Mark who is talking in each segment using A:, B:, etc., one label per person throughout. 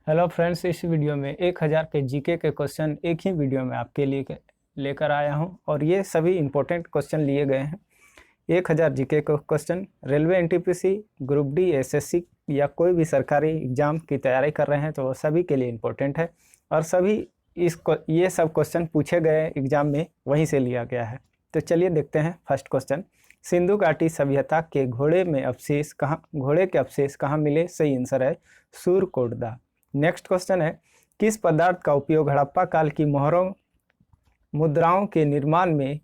A: Hello friends, इस video में 1000 के जीके के क्वेश्चन एक ही वीडियो में आपके लिए लेकर आया हूं और ये सभी इंपॉर्टेंट क्वेश्चन लिए गए हैं। 1000 जीके को question railway NTPC, group D, SSC या कोई भी सरकारी एग्जाम की तैयारी कर रहे हैं तो वो सभी के लिए इम्पोर्टेंट है और सभी ये सब क्वेश्चन पूछे गए एग्जाम में वहीं से लिया गया है। तो चलिए देखते हैं फर्स्ट क्वेश्चन। सिंधु घाटी सभ्यता के घोड़े के अवशेष कहाँ मिले? सही आंसर है सूरकोटदा। नेक्स्ट क्वेश्चन है, किस पदार्थ का उपयोग हड़प्पा काल की मुद्राओं के निर्माण में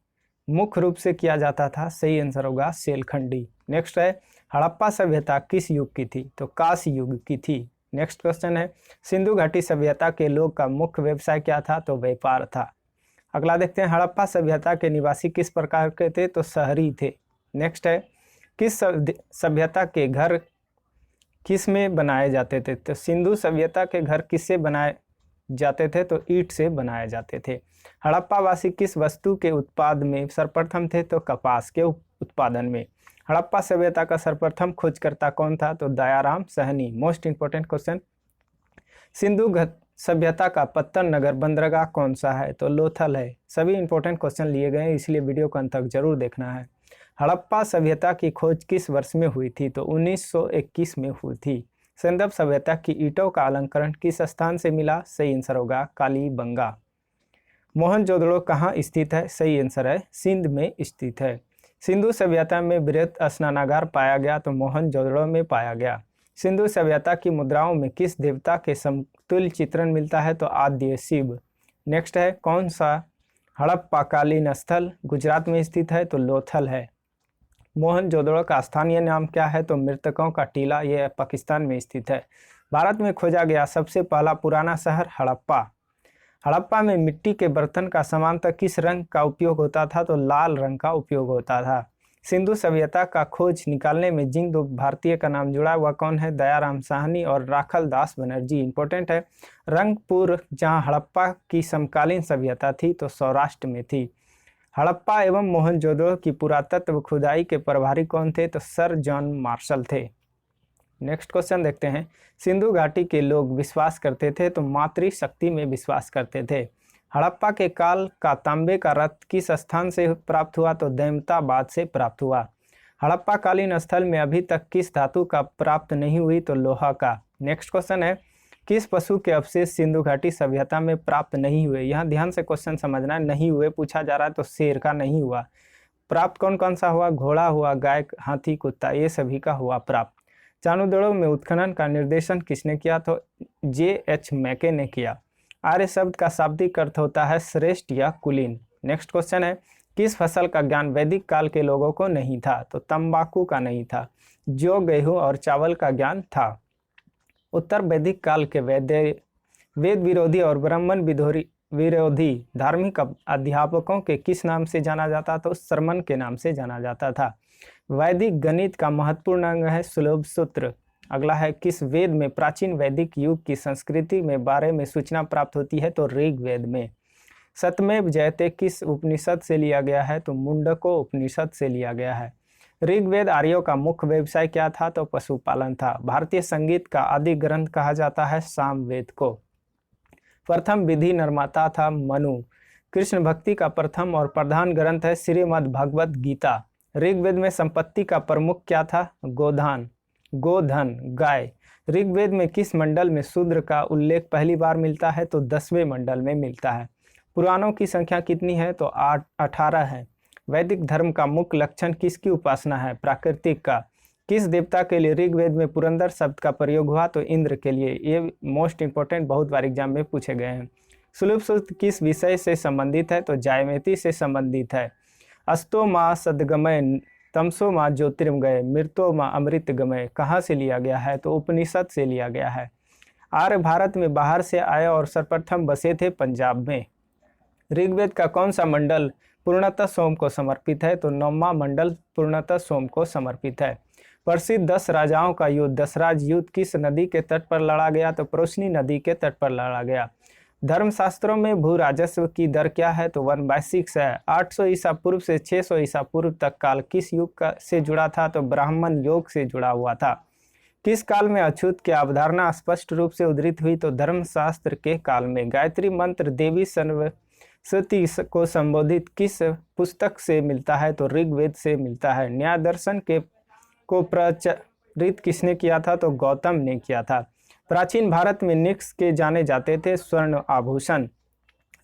A: मुख्य रूप से किया जाता था? सही आंसर होगा सेलखंडी। नेक्स्ट है, हड़प्पा सभ्यता किस युग की थी? तो कांस्य युग की थी। नेक्स्ट क्वेश्चन है, सिंधु घाटी सभ्यता के लोग का मुख्य व्यवसाय क्या था? तो व्यापार था। अगला देखते हैं, हड़प्पा सभ्यता के निवासी किस प्रकार के थे? तो शहरी थे। नेक्स्ट है, किस सभ्यता के घर किस में बनाए जाते थे? तो सिंधु सभ्यता के घर किससे बनाए जाते थे? तो ईंट से बनाए जाते थे। हड़प्पा वासी किस वस्तु के उत्पाद में सर्वप्रथम थे? तो कपास के उत्पादन में। हड़प्पा सभ्यता का सर्वप्रथम खोजकर्ता कौन था? तो Dayaram Sahni. Most important question, Sindhu सभ्यता का पत्तन नगर बंदरगाह कौन सा है? तो लोथल है। सभी इंपॉर्टेंट क्वेश्चन लिए गए हैं, इसलिए वीडियो को अंत तक जरूर देखना है। हड़प्पा सभ्यता की खोज किस वर्ष में हुई थी? तो 1921 में हुई थी। सिंधु सभ्यता की ईंटों का अलंकरण किस स्थान से मिला? सही आंसर होगा कालीबंगा। मोहनजोदड़ो कहाँ स्थित है? सही आंसर है सिंध में स्थित है। सिंधु सभ्यता में बृहत स्नानागार पाया गया? तो मोहनजोदड़ो में पाया गया। सिंधु सभ्यता की मुद्राओं में किस देवता के समतुल्य चित्रण मिलता है? तो आद्य शिव। नेक्स्ट है, कौन सा हड़प्पाकालीन स्थल गुजरात में स्थित है? तो लोथल है। मोहनजोदड़ो का स्थानीय नाम क्या है? तो मृतकों का टीला, यह पाकिस्तान में स्थित है। भारत में खोजा गया सबसे पहला पुराना शहर हड़प्पा। हड़प्पा में मिट्टी के बर्तन का सामान्यतः किस रंग का उपयोग होता था? तो लाल रंग का उपयोग होता था। सिंधु सभ्यता का खोज निकालने में जिन दो भारतीय का नाम जुड़ा हुआ कौन है? दयाराम साहनी और राखल दास बनर्जी। इंपॉर्टेंट है, रंगपुर जहां हड़प्पा की समकालीन सभ्यता थी तो सौराष्ट्र में थी। हड़प्पा एवं मोहनजोदड़ो की पुरातत्व खुदाई के प्रभारी कौन थे? तो सर जॉन मार्शल थे। नेक्स्ट क्वेश्चन देखते हैं, सिंधु घाटी के लोग विश्वास करते थे तो मातृशक्ति में विश्वास करते थे। हड़प्पा के काल का तांबे का रथ किस स्थान से प्राप्त हुआ? तो दैमताबाद से प्राप्त हुआ। हड़प्पा कालीन स्थल में अभी तक किस धातु का प्राप्त नहीं हुई? तो लोहा का। नेक्स्ट क्वेश्चन है, किस पशु के अवशेष सिंधु घाटी सभ्यता में प्राप्त नहीं हुए? यहाँ ध्यान से क्वेश्चन समझना है, नहीं हुए पूछा जा रहा है तो शेर का नहीं हुआ। प्राप्त कौन कौन सा हुआ? घोड़ा हुआ, गाय, हाथी, कुत्ता, ये सभी का हुआ प्राप्त। चाणूदड़ों में उत्खनन का निर्देशन किसने किया? तो J.H. मैके ने किया। आर्य शब्द का शाब्दिक अर्थ होता है श्रेष्ठ या कुलीन। नेक्स्ट क्वेश्चन है, किस फसल का ज्ञान वैदिक काल के लोगों को नहीं था? तो तंबाकू का नहीं था। जौ, गेहूं और चावल का ज्ञान था। उत्तर वैदिक काल के वेद विरोधी और ब्राह्मण विरोधी धार्मिक अध्यापकों के किस नाम से जाना जाता? तो शर्मन के नाम से जाना जाता था। वैदिक गणित का महत्वपूर्ण अंग है सुलभ सूत्र। अगला है, किस वेद में प्राचीन वैदिक युग की संस्कृति में बारे में सूचना प्राप्त होती है? तो ऋग्वेद में। सत्यमेव जयते किस उपनिषद से लिया गया है? तो मुंडको उपनिषद से लिया गया है। ऋग्वेद आर्यों का मुख्य व्यवसाय क्या था? तो पशुपालन था। भारतीय संगीत का आदि ग्रंथ कहा जाता है सामवेद को। प्रथम विधि निर्माता था मनु। कृष्ण भक्ति का प्रथम और प्रधान ग्रंथ है श्रीमद् भगवद गीता। ऋग्वेद में संपत्ति का प्रमुख क्या था? गोधन, गाय। ऋग्वेद में किस मंडल में शूद्र का उल्लेख पहली बार मिलता है? तो 10वें मंडल में मिलता है। पुराणों की संख्या कितनी है? तो 18 है। वैदिक धर्म का मुख्य लक्षण किसकी उपासना है? प्राकृतिक का। किस देवता के लिए ऋग्वेद में पुरंदर शब्द का प्रयोग हुआ? तो इंद्र के लिए। ये मोस्ट इंपोर्टेंट, बहुत बार एग्जाम में पूछे गए हैं। सुलभ सूत्र किस विषय से संबंधित है? तो ज्यामिति से संबंधित है। अस्तो माँ सदगमय, तमसो माँ ज्योतिर्गमय, मृतो माँ अमृत गमय कहाँ से लिया गया है? तो उपनिषद से लिया गया है। आर्य भारत में बाहर से आए और सर्वप्रथम बसे थे पंजाब में। ऋग्वेद का कौन सा मंडल पूर्णतः सोम को समर्पित है? तो 9वां मंडल पूर्णतः सोम को समर्पित है। प्रसिद्ध 10 राजाओं का युद्ध दशराज युद्ध किस नदी के तट पर लड़ा गया? तो प्रोशनी नदी के तट पर लड़ा गया। धर्मशास्त्रों में भू राजस्व की दर क्या है? तो 1/6 है। 800 ईसा पूर्व से 600 ईसा पूर्व तक काल किस युग से जुड़ा था? तो ब्राह्मण योग से जुड़ा हुआ था। किस काल में अछूत की अवधारणा स्पष्ट रूप से उद्धृत हुई? तो धर्मशास्त्र के काल में। गायत्री मंत्र देवी सरस्वती को संबोधित किस पुस्तक से मिलता है? तो ऋग्वेद से मिलता है। न्याय दर्शन के को प्रचलित किसने किया था? तो गौतम ने किया था। प्राचीन भारत में निक्स के जाने जाते थे स्वर्ण आभूषण।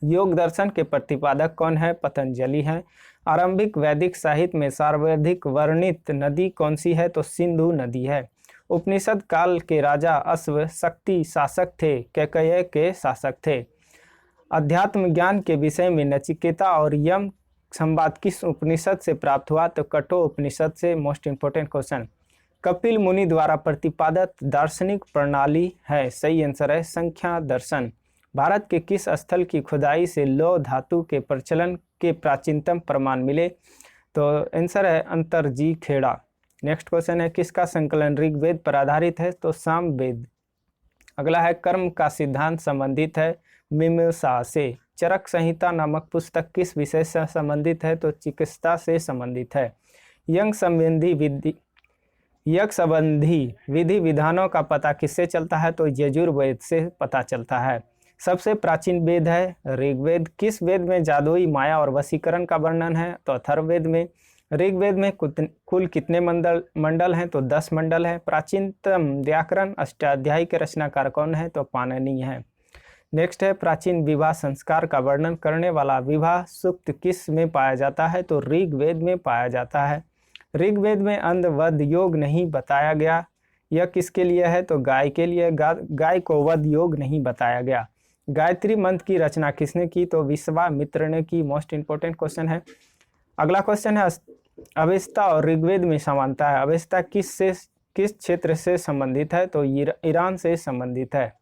A: योग दर्शन के प्रतिपादक कौन है? पतंजलि हैं। आरंभिक वैदिक साहित्य में सर्वाधिक वर्णित नदी कौन सी है? तो सिंधु नदी है। उपनिषद काल के राजा अश्व शक्ति शासक थे, कैकेय के शासक थे। अध्यात्म ज्ञान के विषय में नचिकेता और यम संवाद किस उपनिषद से प्राप्त हुआ? तो कठोर उपनिषद से। Most important question. कपिल मुनि द्वारा प्रतिपादित दार्शनिक प्रणाली है? सही आंसर है संख्या दर्शन। भारत के किस स्थल की खुदाई से लौह धातु के प्रचलन के प्राचीनतम प्रमाण मिले? तो आंसर है अंतरजी खेड़ा। नेक्स्ट क्वेश्चन है किसका संकलन ऋग्वेद पर आधारित है? तो सामवेद। अगला है कर्म का सिद्धांत संबंधित है मीमांसा से। चरक संहिता नामक पुस्तक किस विषय से संबंधित है? तो चिकित्सा से संबंधित है। यज्ञ संबंधी विधि विधानों का पता किससे चलता है? तो यजुर्वेद से पता चलता है। सबसे प्राचीन वेद है ऋग्वेद। किस वेद में जादुई माया और वशीकरण का वर्णन है? तो अथर्ववेद में। ऋग्वेद में कुल कितने मंडल हैं? तो 10 मंडल हैं। प्राचीनतम व्याकरण अष्टाध्यायी के रचनाकार कौन है? तो पाणिनि है। नेक्स्ट है प्राचीन विवाह संस्कार का वर्णन करने वाला विवाह सूक्त किस में पाया जाता है? तो ऋग्वेद में पाया जाता है। ऋग्वेद में अंध वध योग नहीं बताया गया। यह किसके लिए है? तो गाय के लिए। गाय को वध योग नहीं बताया गया। गायत्री मंत्र की रचना किसने की? तो विश्वामित्र ने की। मोस्ट इंपोर्टेंट क्वेश्चन है। अगला क्वेश्चन है अवेस्ता और ऋग्वेद में समानता है। अवेस्ता किस क्षेत्र से संबंधित है? तो ईरान से संबंधित है।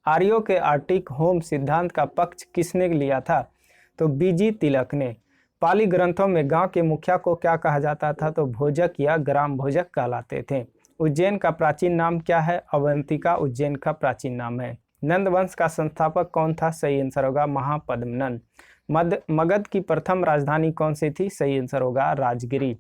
A: आर्यों के आर्टिक होम सिद्धांत का पक्ष किसने लिया था? तो बीजी तिलक ने। पाली ग्रंथों में गांव के मुखिया को क्या कहा जाता था? तो भोजक या ग्राम भोजक कहलाते थे। उज्जैन का प्राचीन नाम क्या है? अवंतिका उज्जैन का प्राचीन नाम है। नंद वंश का संस्थापक कौन था? सही आंसर होगा महापद्मनंद। मगध की प्रथम राजधानी कौन सी थी? सही आंसर होगा राजगिरी।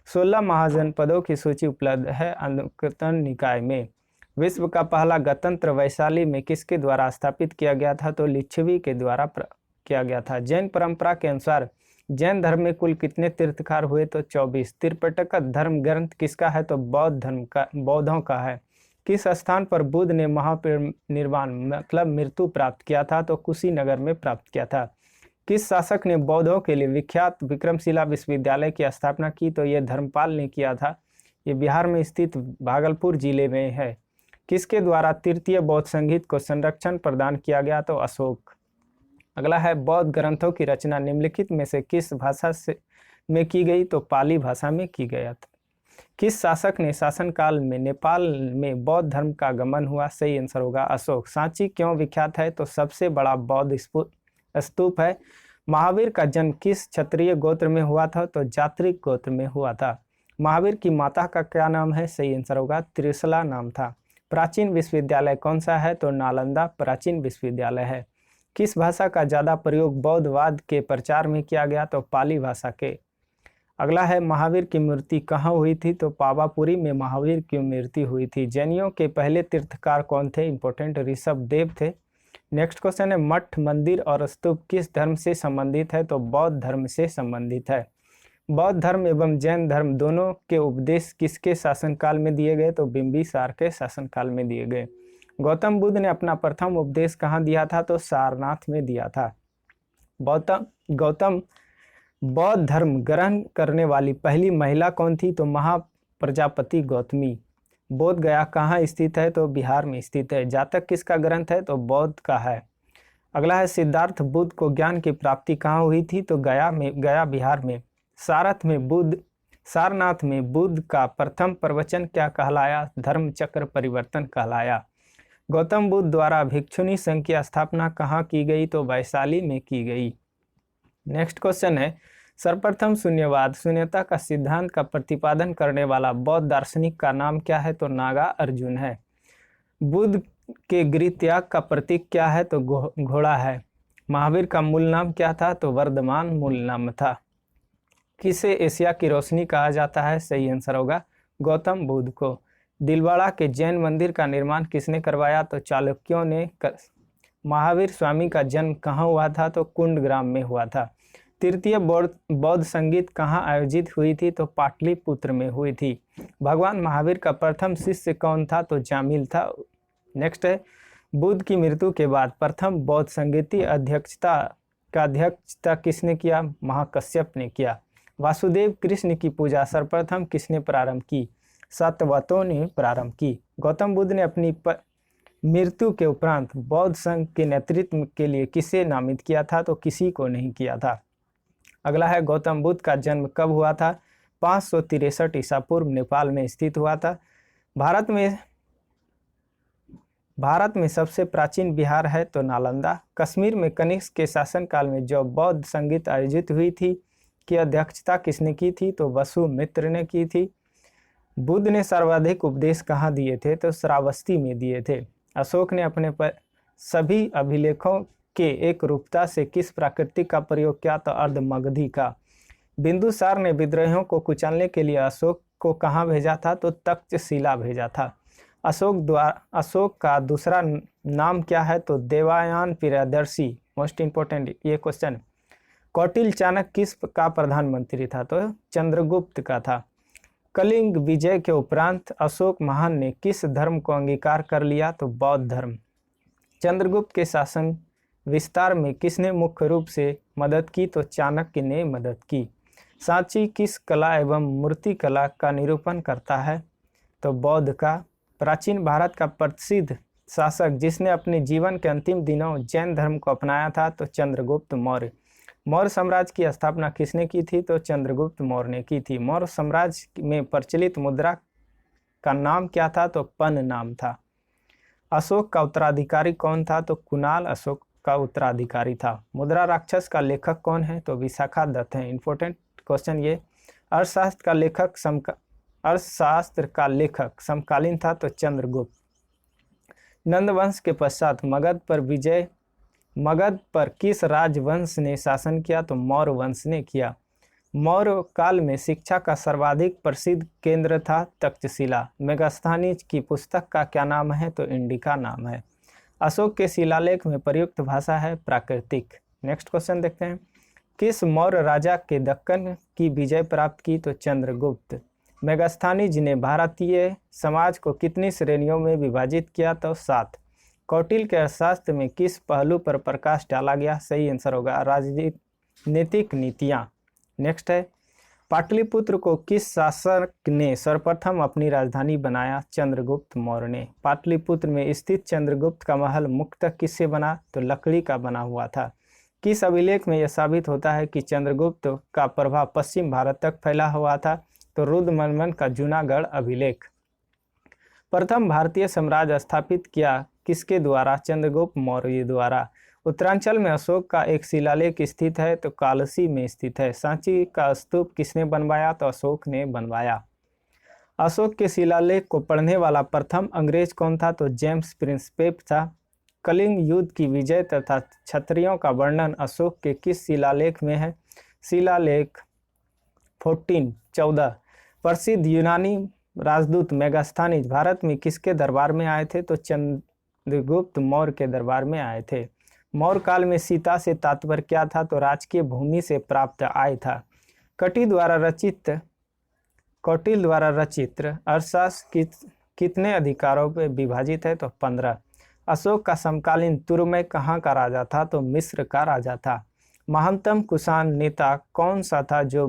A: 16 महाजनपदों की सूची उपलब्ध है अनुकृतन निकाय में। विश्व का पहला गणतंत्र वैशाली में किसके द्वारा स्थापित किया गया था? तो लिच्छवी के द्वारा किया गया था। जैन परंपरा के अनुसार जैन धर्म में कुल कितने तीर्थंकर हुए? तो 24। त्रिपिटक धर्म ग्रंथ किसका है? तो बौद्धों का है। किस स्थान पर बुद्ध ने महापरिनिर्वाण मतलब मृत्यु प्राप्त किया था? तो कुशीनगर में प्राप्त किया था। किस शासक ने बौद्धों के लिए विख्यात विक्रमशिला विश्वविद्यालय की स्थापना की? तो यह धर्मपाल ने किया था। ये बिहार में स्थित भागलपुर जिले में है। किसके द्वारा तृतीय बौद्ध संगीत को संरक्षण प्रदान किया गया? तो अशोक। अगला है बौद्ध ग्रंथों की रचना निम्नलिखित में से किस भाषा में की गई? तो पाली भाषा में की गया था। किस शासक ने शासनकाल में नेपाल में बौद्ध धर्म का आगमन हुआ? सही आंसर होगा अशोक। सांची क्यों विख्यात है? तो सबसे बड़ा बौद्ध स्तूप है। महावीर का जन्म किस क्षत्रिय गोत्र में हुआ था? तो जात्रिक गोत्र में हुआ था। महावीर की माता का क्या नाम है? सही आंसर होगा त्रिशला नाम था। प्राचीन विश्वविद्यालय कौन सा है? तो नालंदा प्राचीन विश्वविद्यालय है। किस भाषा का ज्यादा प्रयोग बौद्धवाद के प्रचार में किया गया? तो पाली भाषा के। अगला है महावीर की मूर्ति कहाँ हुई थी? तो पावापुरी में महावीर की मूर्ति हुई थी। जैनियों के पहले तीर्थकार कौन थे? इंपोर्टेंट ऋषभदेव थे। नेक्स्ट क्वेश्चन है मठ मंदिर और स्तूप किस धर्म से संबंधित है? तो बौद्ध धर्म से संबंधित है। बौद्ध धर्म एवं जैन धर्म दोनों के उपदेश किसके शासनकाल में दिए गए? तो बिंबिसार के शासनकाल में दिए गए। गौतम बुद्ध ने अपना प्रथम उपदेश कहाँ दिया था? तो सारनाथ में दिया था। गौतम बौद्ध धर्म ग्रहण करने वाली पहली महिला कौन थी? तो महाप्रजापति गौतमी। बोध गया कहाँ स्थित है? तो बिहार में स्थित है। जातक किसका ग्रंथ है? तो बौद्ध का है। अगला है सिद्धार्थ बुद्ध को ज्ञान की प्राप्ति कहाँ हुई थी? तो गया बिहार में। सारनाथ में बुद्ध का प्रथम प्रवचन क्या कहलाया? धर्म चक्र परिवर्तन कहलाया। गौतम बुद्ध द्वारा भिक्षुणी संघ की स्थापना कहाँ की गई? तो वैशाली में की गई। नेक्स्ट क्वेश्चन है सर्वप्रथम शून्यवाद शून्यता का सिद्धांत का प्रतिपादन करने वाला बौद्ध दार्शनिक का नाम क्या है? तो नागा अर्जुन है। बुद्ध के गृह त्याग का प्रतीक क्या है? तो घोड़ा है। महावीर का मूल नाम क्या था? तो वर्धमान मूल नाम था। किसे एशिया की रोशनी कहा जाता है? सही आंसर होगा गौतम बुद्ध को। दिलवाड़ा के जैन मंदिर का निर्माण किसने करवाया? तो चालुक्यों ने महावीर स्वामी का जन्म कहाँ हुआ था? तो कुंडग्राम में हुआ था। तृतीय बौद्ध संगीत कहाँ आयोजित हुई थी? तो पाटलिपुत्र में हुई थी। भगवान महावीर का प्रथम शिष्य कौन था? तो जामिल था। नेक्स्ट है, बुद्ध की मृत्यु के बाद प्रथम बौद्ध संगीत अध्यक्षता किसने किया? महाकश्यप ने किया। वासुदेव कृष्ण की पूजा सर्वप्रथम किसने प्रारंभ की? सातवतों ने प्रारंभ की। गौतम बुद्ध ने अपनी मृत्यु के उपरांत बौद्ध संघ के नेतृत्व के लिए किसे नामित किया था? तो किसी को नहीं किया था। अगला है, गौतम बुद्ध का जन्म कब हुआ था? 563 ईसा पूर्व नेपाल में स्थित हुआ था। भारत में सबसे प्राचीन विहार है तो नालंदा। कश्मीर में कनिष्क के शासनकाल में जो बौद्ध संगीत आयोजित हुई थी की अध्यक्षता किसने की थी? तो वसुमित्र ने की थी। बुद्ध ने सर्वाधिक उपदेश कहाँ दिए थे? तो श्रावस्ती में दिए थे। अशोक ने अपने सभी अभिलेखों के एक रूपता से किस प्राकृतिक का प्रयोग किया? तो अर्धमगधी का। बिंदुसार ने विद्रोहियों को कुचलने के लिए अशोक को कहाँ भेजा था? तो तक्षशिला भेजा था। अशोक का दूसरा नाम क्या है? तो देवयान प्रियदर्शी। मोस्ट इंपोर्टेंट ये क्वेश्चन। कौटिल्य चाणक्य किस का प्रधानमंत्री था? तो चंद्रगुप्त का था। कलिंग विजय के उपरांत अशोक महान ने किस धर्म को अंगीकार कर लिया? तो बौद्ध धर्म। चंद्रगुप्त के शासन विस्तार में किसने मुख्य रूप से मदद की? तो चाणक्य ने मदद की। सांची किस कला एवं मूर्ति कला का निरूपण करता है? तो बौद्ध का। प्राचीन भारत का प्रसिद्ध शासक जिसने अपने जीवन के अंतिम दिनों जैन धर्म को अपनाया था? तो चंद्रगुप्त मौर्य। मौर्य साम्राज्य की स्थापना किसने की थी? तो चंद्रगुप्त मौर्य ने की थी। मौर्य साम्राज्य में प्रचलित मुद्रा का नाम क्या था? तो पन नाम था। अशोक का उत्तराधिकारी कौन था? तो कुणाल अशोक का उत्तराधिकारी था। मुद्रा राक्षस का लेखक कौन है? तो विशाखा दत्त है। इंपॉर्टेंट क्वेश्चन ये। अर्थशास्त्र का लेखक समकालीन था? तो चंद्रगुप्त। नंदवंश के पश्चात मगध पर किस राजवंश ने शासन किया? तो मौर्य वंश ने किया। मौर्य काल में शिक्षा का सर्वाधिक प्रसिद्ध केंद्र था तक्षशिला। मेगास्थनीज की पुस्तक का क्या नाम है? तो इंडिका नाम है। अशोक के शिलालेख में प्रयुक्त भाषा है प्राकृतिक। नेक्स्ट क्वेश्चन देखते हैं। किस मौर्य राजा के दक्कन की विजय प्राप्त की? तो चंद्रगुप्त। मेगास्थनीज ने भारतीय समाज को कितनी श्रेणियों में विभाजित किया? तो 7। कौटिल्य के अर्थशास्त्र में किस पहलू पर प्रकाश डाला गया? सही आंसर होगा राजनीतिक नीतियां। नेक्स्ट है, पाटलिपुत्र को किस शासक ने सर्वप्रथम अपनी राजधानी बनाया? चंद्रगुप्त मौर्य ने। पाटलिपुत्र में स्थित चंद्रगुप्त का महल मुख्यतः किससे बना? तो लकड़ी का बना हुआ था। किस अभिलेख में यह साबित होता है कि चंद्रगुप्त का प्रभाव पश्चिम भारत तक फैला हुआ था? तो रुद्रमनमन का जूनागढ़ अभिलेख। प्रथम भारतीय साम्राज्य स्थापित किया किसके द्वारा? चंद्रगुप्त मौर्य द्वारा। उत्तरांचल में अशोक का एक शिलालेख स्थित है तो कालसी में स्थित है। सांची का स्तूप किसने बनवाया? तो अशोक ने बनवाया। अशोक के शिलालेख को पढ़ने वाला प्रथम अंग्रेज कौन था? तो जेम्स प्रिंसपेप था। कलिंग युद्ध की विजय तथा क्षत्रियों का वर्णन अशोक के किस शिलालेख में है? शिलालेख 14 प्रसिद्ध यूनानी राजदूत मेगास्थनीज भारत में किसके दरबार में आए थे? तो चंद्रगुप्त मौर्य के दरबार में आए थे। मौर्य काल में सीता से तात्पर्य क्या था? तो राजकीय भूमि से प्राप्त आय था। कौटिल्य द्वारा रचित अर्थशास्त्र कितने अधिकारों पर विभाजित है? तो 15। अशोक का समकालीन तुर्मे कहाँ का राजा था? तो मिस्र का राजा था। महानतम कुषाण नेता कौन सा था जो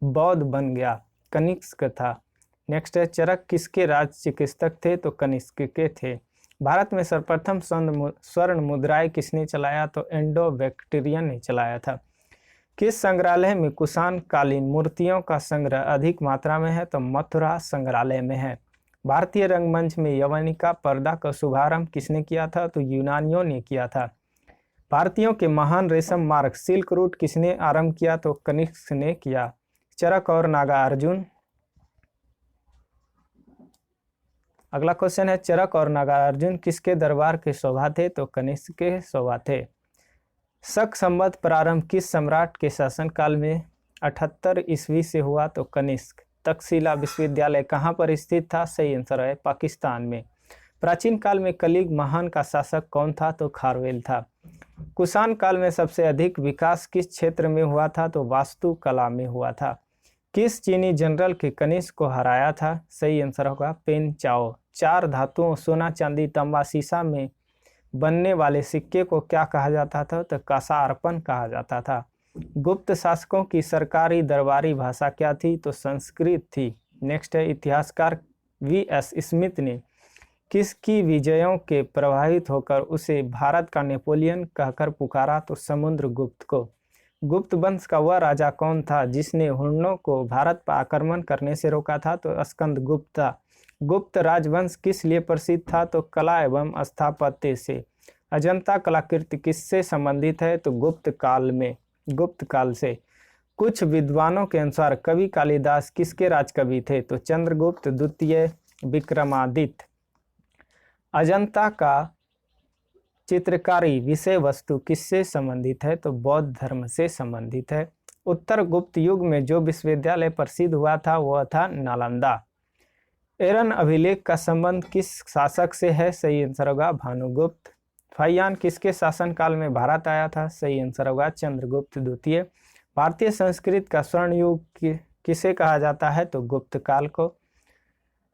A: बौद्ध बन गया? कनिष्क था। नेक्स्ट है, चरक किसके राज चिकित्सक थे? तो कनिष्क के थे। भारत में सर्वप्रथम स्वर्ण मुद्राएं किसने चलाया? तो इंडो बैक्टीरियन ने चलाया था। किस संग्रहालय में कुषाण कालीन मूर्तियों का संग्रह अधिक मात्रा में है? तो मथुरा संग्रहालय में है। भारतीय रंगमंच में यवनिका पर्दा का शुभारंभ किसने किया था? तो यूनानियों ने किया था। भारतीयों के महान रेशम मार्ग सिल्क रूट किसने आरंभ किया? तो कनिष्क ने किया। चरक और नागार्जुन। अगला क्वेश्चन है, चरक और नागार्जुन किसके दरबार के शोभा थे? तो कनिष्क के शोभा थे। शक संवत प्रारंभ किस सम्राट के शासनकाल में 78 ईस्वी से हुआ? तो कनिष्क। तक्षशिला विश्वविद्यालय कहाँ पर स्थित था? सही आंसर है पाकिस्तान में। प्राचीन काल में कलिंग महान का शासक कौन था? तो खारवेल था। कुषाण काल में सबसे अधिक विकास किस क्षेत्र में हुआ था? तो वास्तुकला में हुआ था। किस चीनी जनरल के कनिष्क को हराया था? सही आंसर होगा पेन चाओ। 4 धातुओं सोना, चांदी, तांबा, सीसा में बनने वाले सिक्के को क्या कहा जाता था? तो कांसारपन कहा जाता था। गुप्त शासकों की सरकारी दरबारी भाषा क्या थी? तो संस्कृत थी। नेक्स्ट है, इतिहासकार V.S. स्मिथ ने किसकी विजयों के प्रभावित होकर उसे भारत का नेपोलियन कहकर पुकारा? तो समुद्रगुप्त को। गुप्त वंश का वह राजा कौन था जिसने हुन्नों को भारत पर आक्रमण करने से रोका था? तो स्कंदगुप्त था। गुप्त राजवंश किस लिए प्रसिद्ध था? तो कला एवं स्थापत्य से। अजंता कलाकृति किससे संबंधित है? तो गुप्त काल से। कुछ विद्वानों के अनुसार कवि कालिदास किसके राजकवि थे? तो चंद्रगुप्त द्वितीय विक्रमादित्य। अजंता का चित्रकारी विषय वस्तु किससे संबंधित है? तो बौद्ध धर्म से संबंधित है। उत्तर गुप्त युग में जो विश्वविद्यालय प्रसिद्ध हुआ था वह था नालंदा। एरन अभिलेख का संबंध किस शासक से है? सही आंसर होगा भानुगुप्त। फाहियान किसके शासनकाल में भारत आया था? सही आंसर होगा चंद्रगुप्त द्वितीय। भारतीय संस्कृत का स्वर्ण युग किसे कहा जाता है? तो गुप्त काल को।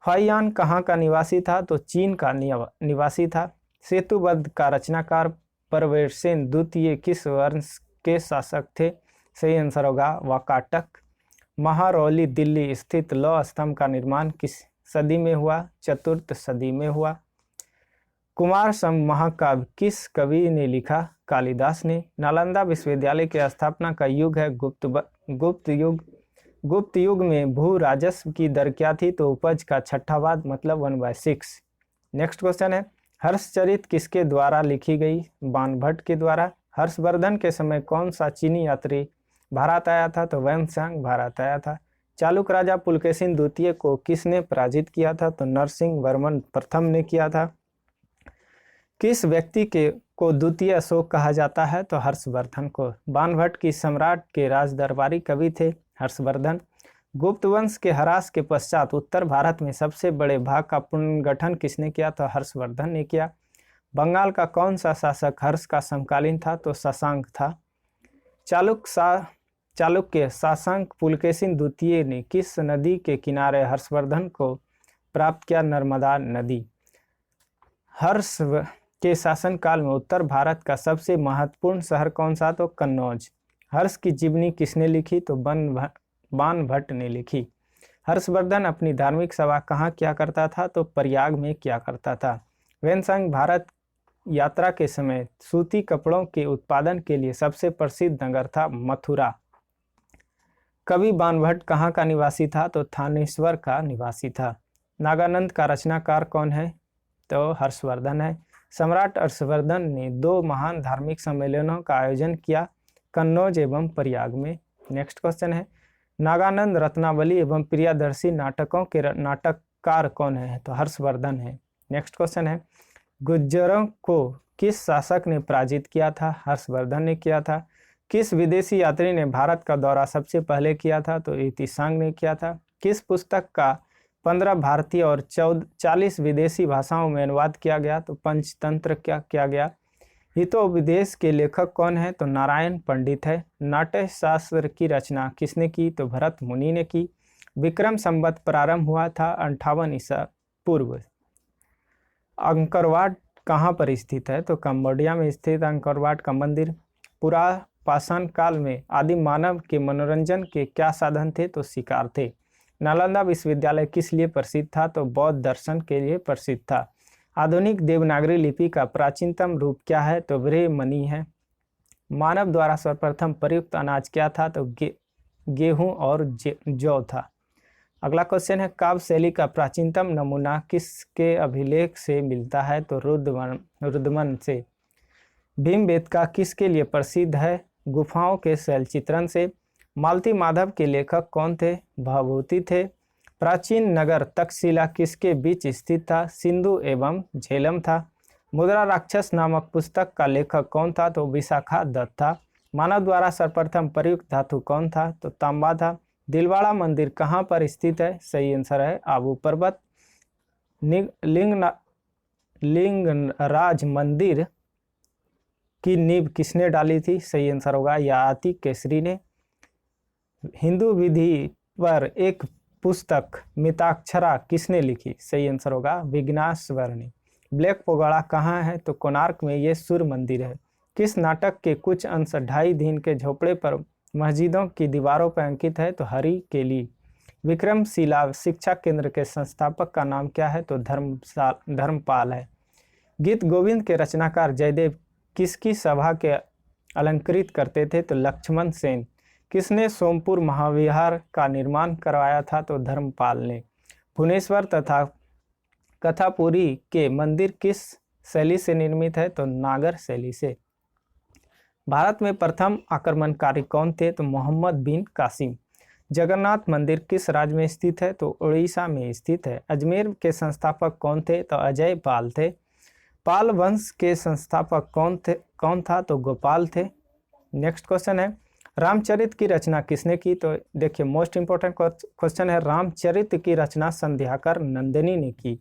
A: फाहियान कहाँ का निवासी था? तो चीन का निवासी था। सेतुबंध का रचनाकार परवेरसेन द्वितीय किस वंश के शासक थे? सही आंसर होगा वाकाटक। महारौली दिल्ली स्थित लौह स्तंभ का निर्माण किस सदी में हुआ? चतुर्थ सदी में हुआ। कुमार संभव महाकाव्य किस कवि ने लिखा? कालिदास ने। नालंदा विश्वविद्यालय की स्थापना का युग है गुप्त युग। गुप्त युग में भू राजस्व की दर क्या थी? तो उपज का छठा भाग मतलब 1/6। नेक्स्ट क्वेश्चन है, हर्षचरित किसके द्वारा लिखी गई? बाणभट्ट के द्वारा। हर्षवर्धन के समय कौन सा चीनी यात्री भारत आया था? तो वैनसांग भारत आया था। चालुक्य राजा पुलकेशिन द्वितीय को किसने पराजित किया था? तो नरसिंह वर्मन प्रथम ने किया था। किस व्यक्ति को द्वितीय अशोक कहा जाता है? तो हर्षवर्धन को। बाणभट्ट की सम्राट के राजदरबारी कवि थे हर्षवर्धन। गुप्त वंश के ह्रास के पश्चात उत्तर भारत में सबसे बड़े भाग का पुनर्गठन किसने किया? तो हर्षवर्धन ने किया। बंगाल का कौन सा शासक हर्ष का समकालीन था? तो शशांक था। चालुक्य शासक पुलकेशिन द्वितीय ने किस नदी के किनारे हर्षवर्धन को प्राप्त किया? नर्मदा नदी। हर्ष के शासनकाल में उत्तर भारत का सबसे महत्वपूर्ण शहर कौन सा? तो कन्नौज। हर्ष की जीवनी किसने लिखी? तो बाणभट्ट ने लिखी। हर्षवर्धन अपनी धार्मिक सभा कहाँ किया करता था? तो प्रयाग में किया करता था। वैनसांग भारत यात्रा के समय सूती कपड़ों के उत्पादन के लिए सबसे प्रसिद्ध नगर था मथुरा। कवि बाणभट्ट कहाँ का निवासी था? तो थानेश्वर का निवासी था। नागानंद का रचनाकार कौन है? तो हर्षवर्धन है। सम्राट हर्षवर्धन ने 2 महान धार्मिक सम्मेलनों का आयोजन किया, कन्नौज एवं प्रयाग में। नेक्स्ट क्वेश्चन है, नागानंद रत्नावली एवं प्रियदर्शी नाटकों के नाटककार कौन है? तो हर्षवर्धन है। नेक्स्ट क्वेश्चन है, गुर्जरों को किस शासक ने पराजित किया था? हर्षवर्धन ने किया था। किस विदेशी यात्री ने भारत का दौरा सबसे पहले किया था? तो ईतिसांग ने किया था। किस पुस्तक का 15 भारतीय और 40 विदेशी भाषाओं में अनुवाद किया गया? तो पंचतंत्र क्या किया गया। हितोपदेश के लेखक कौन है? तो नारायण पंडित है। नाट्य शास्त्र की रचना किसने की? तो भरत मुनि ने की। विक्रम संवत प्रारंभ हुआ था 58 ईसा पूर्व। अंकरवाट कहाँ पर स्थित है? तो कंबोडिया में स्थित अंकरवाट का मंदिर। पुरापाषाण काल में आदिम मानव के मनोरंजन के क्या साधन थे? तो शिकार थे। नालंदा विश्वविद्यालय किस लिए प्रसिद्ध था? तो बौद्ध दर्शन के लिए प्रसिद्ध था। आधुनिक देवनागरी लिपि का प्राचीनतम रूप क्या है? तो ब्राह्मणी है। मानव द्वारा सर्वप्रथम प्रयुक्त अनाज क्या था? तो गेहूं और जौ था। अगला क्वेश्चन है, काव्य शैली का प्राचीनतम नमूना किसके अभिलेख से मिलता है? तो रुद्रमन से। भीमबेटका किसके लिए प्रसिद्ध है? गुफाओं के शैल चित्रण से। मालती माधव के लेखक कौन थे? भवभूति थे। प्राचीन नगर तक्षशिला किसके बीच स्थित था? सिंधु एवं झेलम था। मुद्रा राक्षस नामक पुस्तक का लेखक कौन था? तो विशाखा दत्त था। मानव द्वारा सर्वप्रथम प्रयुक्त धातु कौन था? तो तांबा था। दिलवाड़ा मंदिर कहाँ पर स्थित है? सही आंसर है आबू पर्वत। लिंगराज मंदिर की नींव किसने डाली थी? सही आंसर होगा ययाति केसरी ने। हिंदू विधि पर एक पुस्तक मिताक्षरा किसने लिखी? सही आंसर होगा विघ्नेश्वर ने। ब्लैक पगोड़ा कहाँ है? तो कोणार्क में ये सूर्य मंदिर है। किस नाटक के कुछ अंश 2.5 दिन के झोपड़े पर मस्जिदों की दीवारों पर अंकित है? तो हरि केली। विक्रमशिला शिक्षा केंद्र के संस्थापक का नाम क्या है? तो धर्मपाल है। गीत गोविंद के रचनाकार जयदेव किसकी सभा के अलंकृत करते थे? तो लक्ष्मण सेन। किसने सोमपुर महाविहार का निर्माण करवाया था? तो धर्मपाल ने। भुवनेश्वर तथा कथापुरी के मंदिर किस शैली से निर्मित है? तो नागर शैली से। भारत में प्रथम आक्रमणकारी कौन थे? तो मोहम्मद बिन कासिम। जगन्नाथ मंदिर किस राज्य में स्थित है? तो उड़ीसा में स्थित है। अजमेर के संस्थापक कौन थे? तो अजय पाल थे। पाल वंश के संस्थापक कौन था? तो गोपाल थे। नेक्स्ट क्वेश्चन है रामचरित की रचना किसने की? तो देखिए मोस्ट इंपोर्टेंट क्वेश्चन है, रामचरित की रचना संध्याकर नंदिनी ने की।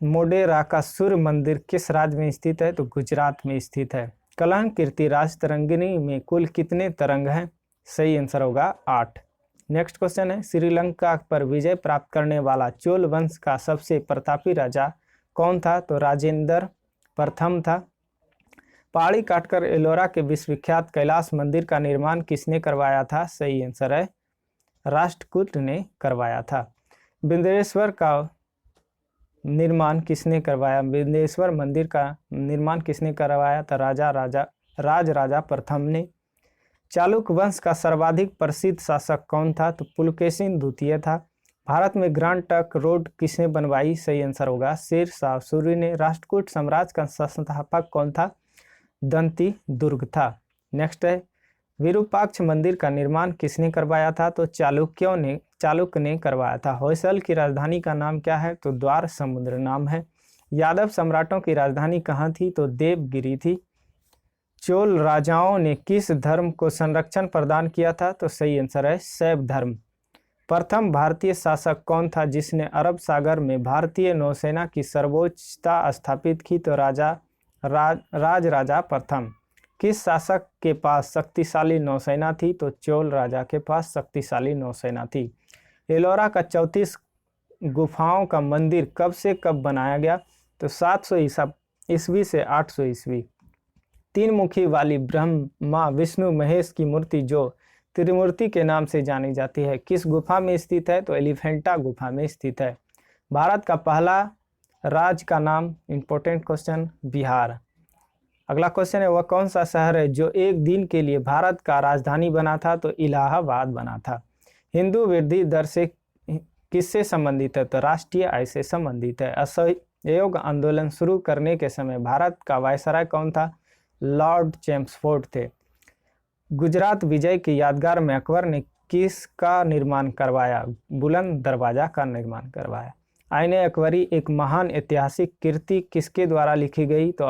A: मोडेरा का सूर्य मंदिर किस राज्य में स्थित है? तो गुजरात में स्थित है। कलहन कीर्ति राज तरंगिणी में कुल कितने तरंग हैं? सही आंसर होगा 8। नेक्स्ट क्वेश्चन है श्रीलंका पर विजय प्राप्त करने वाला चोल वंश का सबसे प्रतापी राजा कौन था? तो राजेंद्र प्रथम था। पहाड़ी काटकर एलोरा के विश्वविख्यात कैलाश मंदिर का निर्माण किसने करवाया था? सही आंसर है राष्ट्रकूट ने करवाया था। बिंदेश्वर का निर्माण किसने करवाया? बिंदेश्वर मंदिर का निर्माण किसने करवाया? था राजा प्रथम ने। चालुक्य वंश का सर्वाधिक प्रसिद्ध शासक कौन था? तो पुलकेशिन द्वितीय था। भारत में ग्रांड ट्रंक रोड किसने बनवाई? सही आंसर होगा शेर शाह सूरी ने। राष्ट्रकूट साम्राज्य का संस्थापक कौन था? दंती दुर्ग था। नेक्स्ट है विरूपाक्ष मंदिर का निर्माण किसने करवाया था? तो चालुक्य ने करवाया था। होयसल की राजधानी का नाम क्या है? तो द्वार समुद्र नाम है। यादव सम्राटों की राजधानी कहाँ थी? तो देवगिरी थी। चोल राजाओं ने किस धर्म को संरक्षण प्रदान किया था? तो सही आंसर है शैव धर्म। प्रथम भारतीय शासक कौन था जिसने अरब सागर में भारतीय नौसेना की सर्वोच्चता स्थापित की? तो राजा प्रथम। किस शासक के पास शक्तिशाली नौसेना थी? तो चोल राजा के पास शक्तिशाली नौसेना थी। एलोरा का 34 गुफाओं का मंदिर कब से कब बनाया गया? तो 700 ईस्वी से 800 ईस्वी। 3 मुखी वाली ब्रह्मा विष्णु महेश की मूर्ति जो त्रिमूर्ति के नाम से जानी जाती है किस गुफा में स्थित है? तो एलिफेंटा गुफा में स्थित है। भारत का पहला राज्य का नाम, इंपॉर्टेंट क्वेश्चन, बिहार। अगला क्वेश्चन है वह कौन सा शहर है जो एक दिन के लिए भारत का राजधानी बना था? तो इलाहाबाद बना था। हिंदू वृद्धि दर से किससे संबंधित है? तो राष्ट्रीय आय से संबंधित है। असहयोग आंदोलन शुरू करने के समय भारत का वायसराय कौन था? लॉर्ड चेम्सफोर्ड थे। गुजरात विजय की यादगार में अकबर ने किसका निर्माण करवाया? बुलंद दरवाजा का निर्माण करवाया। आईने अकबरी एक महान ऐतिहासिक कृति किसके द्वारा लिखी गई? तो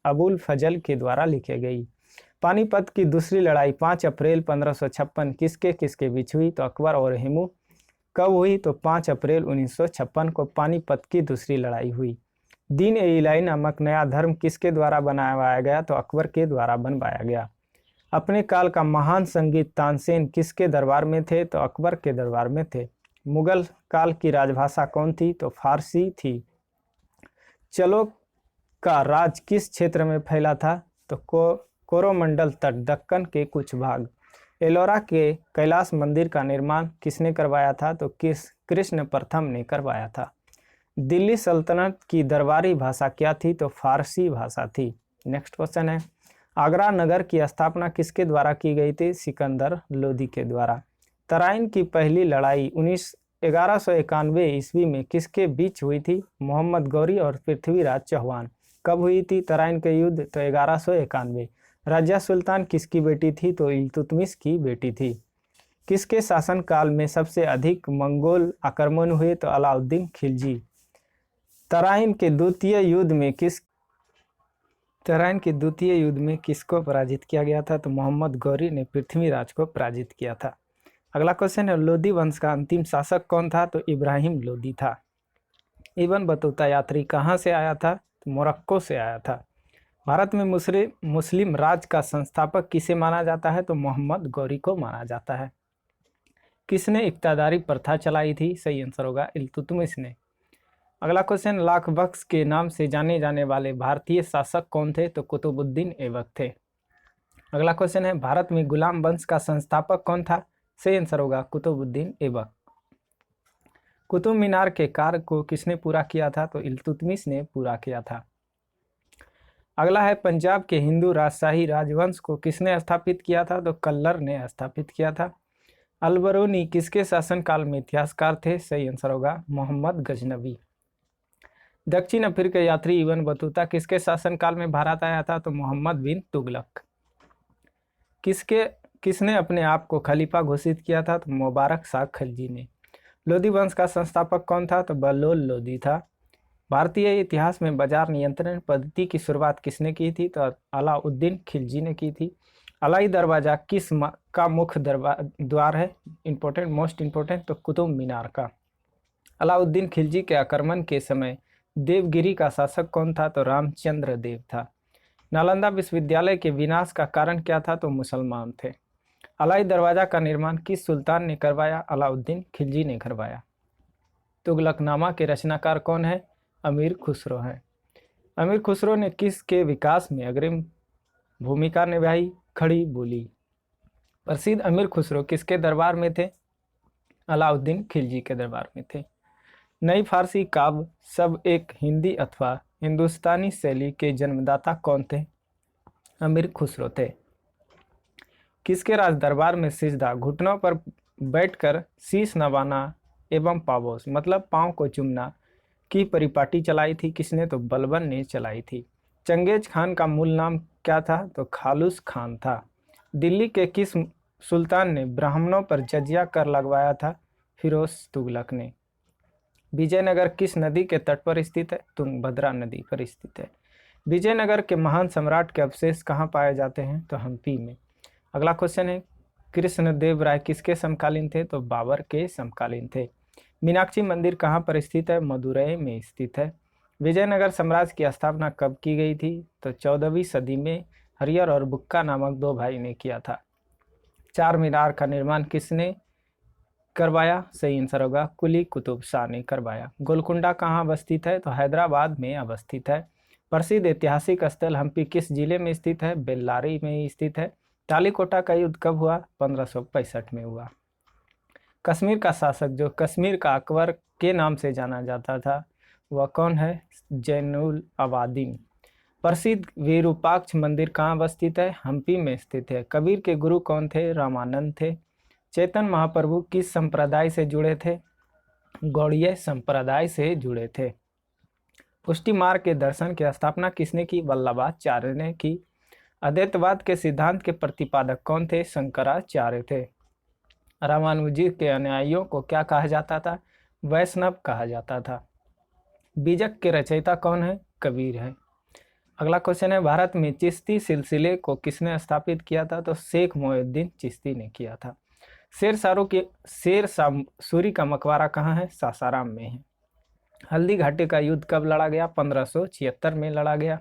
A: अबुल फजल के द्वारा लिखी गई। पानीपत की दूसरी लड़ाई 5 अप्रैल 1556 किसके बीच हुई? तो अकबर और हेमू। कब हुई? तो 5 अप्रैल 1956 को पानीपत की दूसरी लड़ाई हुई। दीन ए इलाही नामक नया धर्म किसके द्वारा बनाया गया? तो अकबर के द्वारा बनवाया गया। अपने काल का महान संगीत तानसेन किसके दरबार में थे? तो अकबर के दरबार में थे। मुगल काल की राजभाषा कौन थी? तो फारसी थी। चलो का राज किस क्षेत्र में फैला था? तो कोरोमंडल तट, दक्कन के कुछ भाग। एलोरा के कैलाश मंदिर का निर्माण किसने करवाया था? तो कृष्ण प्रथम ने करवाया था। दिल्ली सल्तनत की दरबारी भाषा क्या थी? तो फारसी भाषा थी। नेक्स्ट क्वेश्चन है आगरा नगर की स्थापना किसके द्वारा की गई थी? सिकंदर लोदी के द्वारा। तराइन की पहली लड़ाई 1191 ईस्वी में किसके बीच हुई थी? मोहम्मद गौरी और पृथ्वीराज चौहान। कब हुई थी तराइन के युद्ध? तो 1191। रजिया सुल्तान किसकी बेटी थी? तो इल्तुतमिश की बेटी थी। किसके शासन काल में सबसे अधिक मंगोल आक्रमण हुए? तो अलाउद्दीन खिलजी। तराइन के द्वितीय युद्ध में किसको पराजित किया गया था? तो मोहम्मद गौरी ने पृथ्वीराज को पराजित किया था। अगला क्वेश्चन है, लोदी वंश का अंतिम शासक कौन था? तो इब्राहिम लोदी था। इब्न बतूता यात्री कहाँ से आया था? तो मोरक्को से आया था। भारत में मुस्लिम राज का संस्थापक किसे माना जाता है? तो मोहम्मद गौरी को माना जाता है। किसने इक्तादारी प्रथा चलाई थी? सही आंसर होगा इल्तुतमिश ने। अगला क्वेश्चन, लाख बख्श के नाम से जाने जाने वाले भारतीय शासक कौन थे? तो कुतुबुद्दीन ऐबक थे। अगला क्वेश्चन है, भारत में गुलाम वंश का संस्थापक कौन था? सही आंसर होगा कुतुबुद्दीन ऐबक। कुतुब मीनार के कार्य को किसने पूरा किया था? तो इल्तुतमिश ने पूरा किया था। अगला है, पंजाब के हिंदू राजशाही राजवंश को किसने स्थापित किया था? तो कल्लर ने स्थापित किया था। अलबरूनी किसके शासनकाल में इतिहासकार थे? सही आंसर होगा मोहम्मद गजनवी। दक्षिण अफ्रीकी यात्री इब्न बतूता किसके शासनकाल में भारत आया था? तो मोहम्मद बिन तुगलक। किसने अपने आप को खलीफा घोषित किया था? तो मुबारक शाह खलजी ने। लोदी वंश का संस्थापक कौन था? तो बलोल लोदी था। भारतीय इतिहास में बाजार नियंत्रण पद्धति की शुरुआत किसने की थी? तो अलाउद्दीन खिलजी ने की थी। अलाई दरवाजा का मुख्य द्वार है? इंपॉर्टेंट, मोस्ट इंपॉर्टेंट, तो कुतुब मीनार का। अलाउद्दीन खिलजी के आक्रमण के समय देवगिरी का शासक कौन था? तो रामचंद्र देव था। नालंदा विश्वविद्यालय के विनाश का कारण क्या था? तो मुसलमान थे। अलाई दरवाजा का निर्माण किस सुल्तान ने करवाया? अलाउद्दीन खिलजी ने करवाया। तुगलकनामा के रचनाकार कौन है? अमीर खुसरो है। अमीर खुसरो ने किसके विकास में अग्रिम भूमिका निभाई? खड़ी बोली। प्रसिद्ध अमीर खुसरो किसके दरबार में थे? अलाउद्दीन खिलजी के दरबार में थे। नई फारसी काव्य सब एक हिंदी अथवा हिंदुस्तानी शैली के जन्मदाता कौन थे? अमीर खुसरो थे। किसके राज दरबार में सिजदा, घुटनों पर बैठकर शीश नवाना एवं पावोस मतलब पांव को चूमना की परिपाटी चलाई थी? किसने? तो बलबन ने चलाई थी। चंगेज खान का मूल नाम क्या था? तो खालूस खान था। दिल्ली के किस सुल्तान ने ब्राह्मणों पर जजिया कर लगवाया था? फिरोज तुगलक ने। विजयनगर किस नदी के तट पर स्थित है? तुंगभद्रा नदी पर स्थित है। विजयनगर के महान सम्राट के अवशेष कहाँ पाए जाते हैं? तो हम्पी में। अगला क्वेश्चन है, कृष्णदेव राय किसके समकालीन थे? तो बाबर के समकालीन थे। मीनाक्षी मंदिर कहाँ पर स्थित है? मदुरई में स्थित है। विजयनगर साम्राज्य की स्थापना कब की गई थी? तो 14वीं सदी में हरियर और बुक्का नामक दो भाई ने किया था। चार मीनार का निर्माण किसने करवाया? सही आंसर होगा कुली कुतुब शाह ने करवाया। गोलकुंडा कहाँ अवस्थित है? तो हैदराबाद में अवस्थित है। प्रसिद्ध ऐतिहासिक स्थल हम्पी किस जिले में स्थित है? बेल्लारी में स्थित है। तालीकोटा का युद्ध कब हुआ? 1565 में हुआ। कश्मीर का शासक जो कश्मीर का अकबर के नाम से जाना जाता था वह कौन है? जैनुल अबादीन। प्रसिद्ध विरूपाक्ष मंदिर कहाँ अवस्थित है? हम्पी में स्थित है। कबीर के गुरु कौन थे? रामानंद थे। चैतन्य महाप्रभु किस संप्रदाय से जुड़े थे? गौड़ीय संप्रदाय से जुड़े थे। पुष्टि मार्ग के दर्शन की स्थापना किसने की? वल्लभाचार्य ने की। अद्वैतवाद के सिद्धांत के प्रतिपादक कौन थे? शंकराचार्य थे। रामानुजी के अनुयायियों को क्या कहा जाता था? वैष्णव कहा जाता था। बीजक के रचयिता कौन है? कबीर है। अगला क्वेश्चन है, भारत में चिश्ती सिलसिले को किसने स्थापित किया था? तो शेख मोहिउद्दीन चिश्ती ने किया था। शेर सूरी का मकबरा कहाँ है? सासाराम में है। हल्दी घाटी का युद्ध कब लड़ा गया? 1576 में लड़ा गया।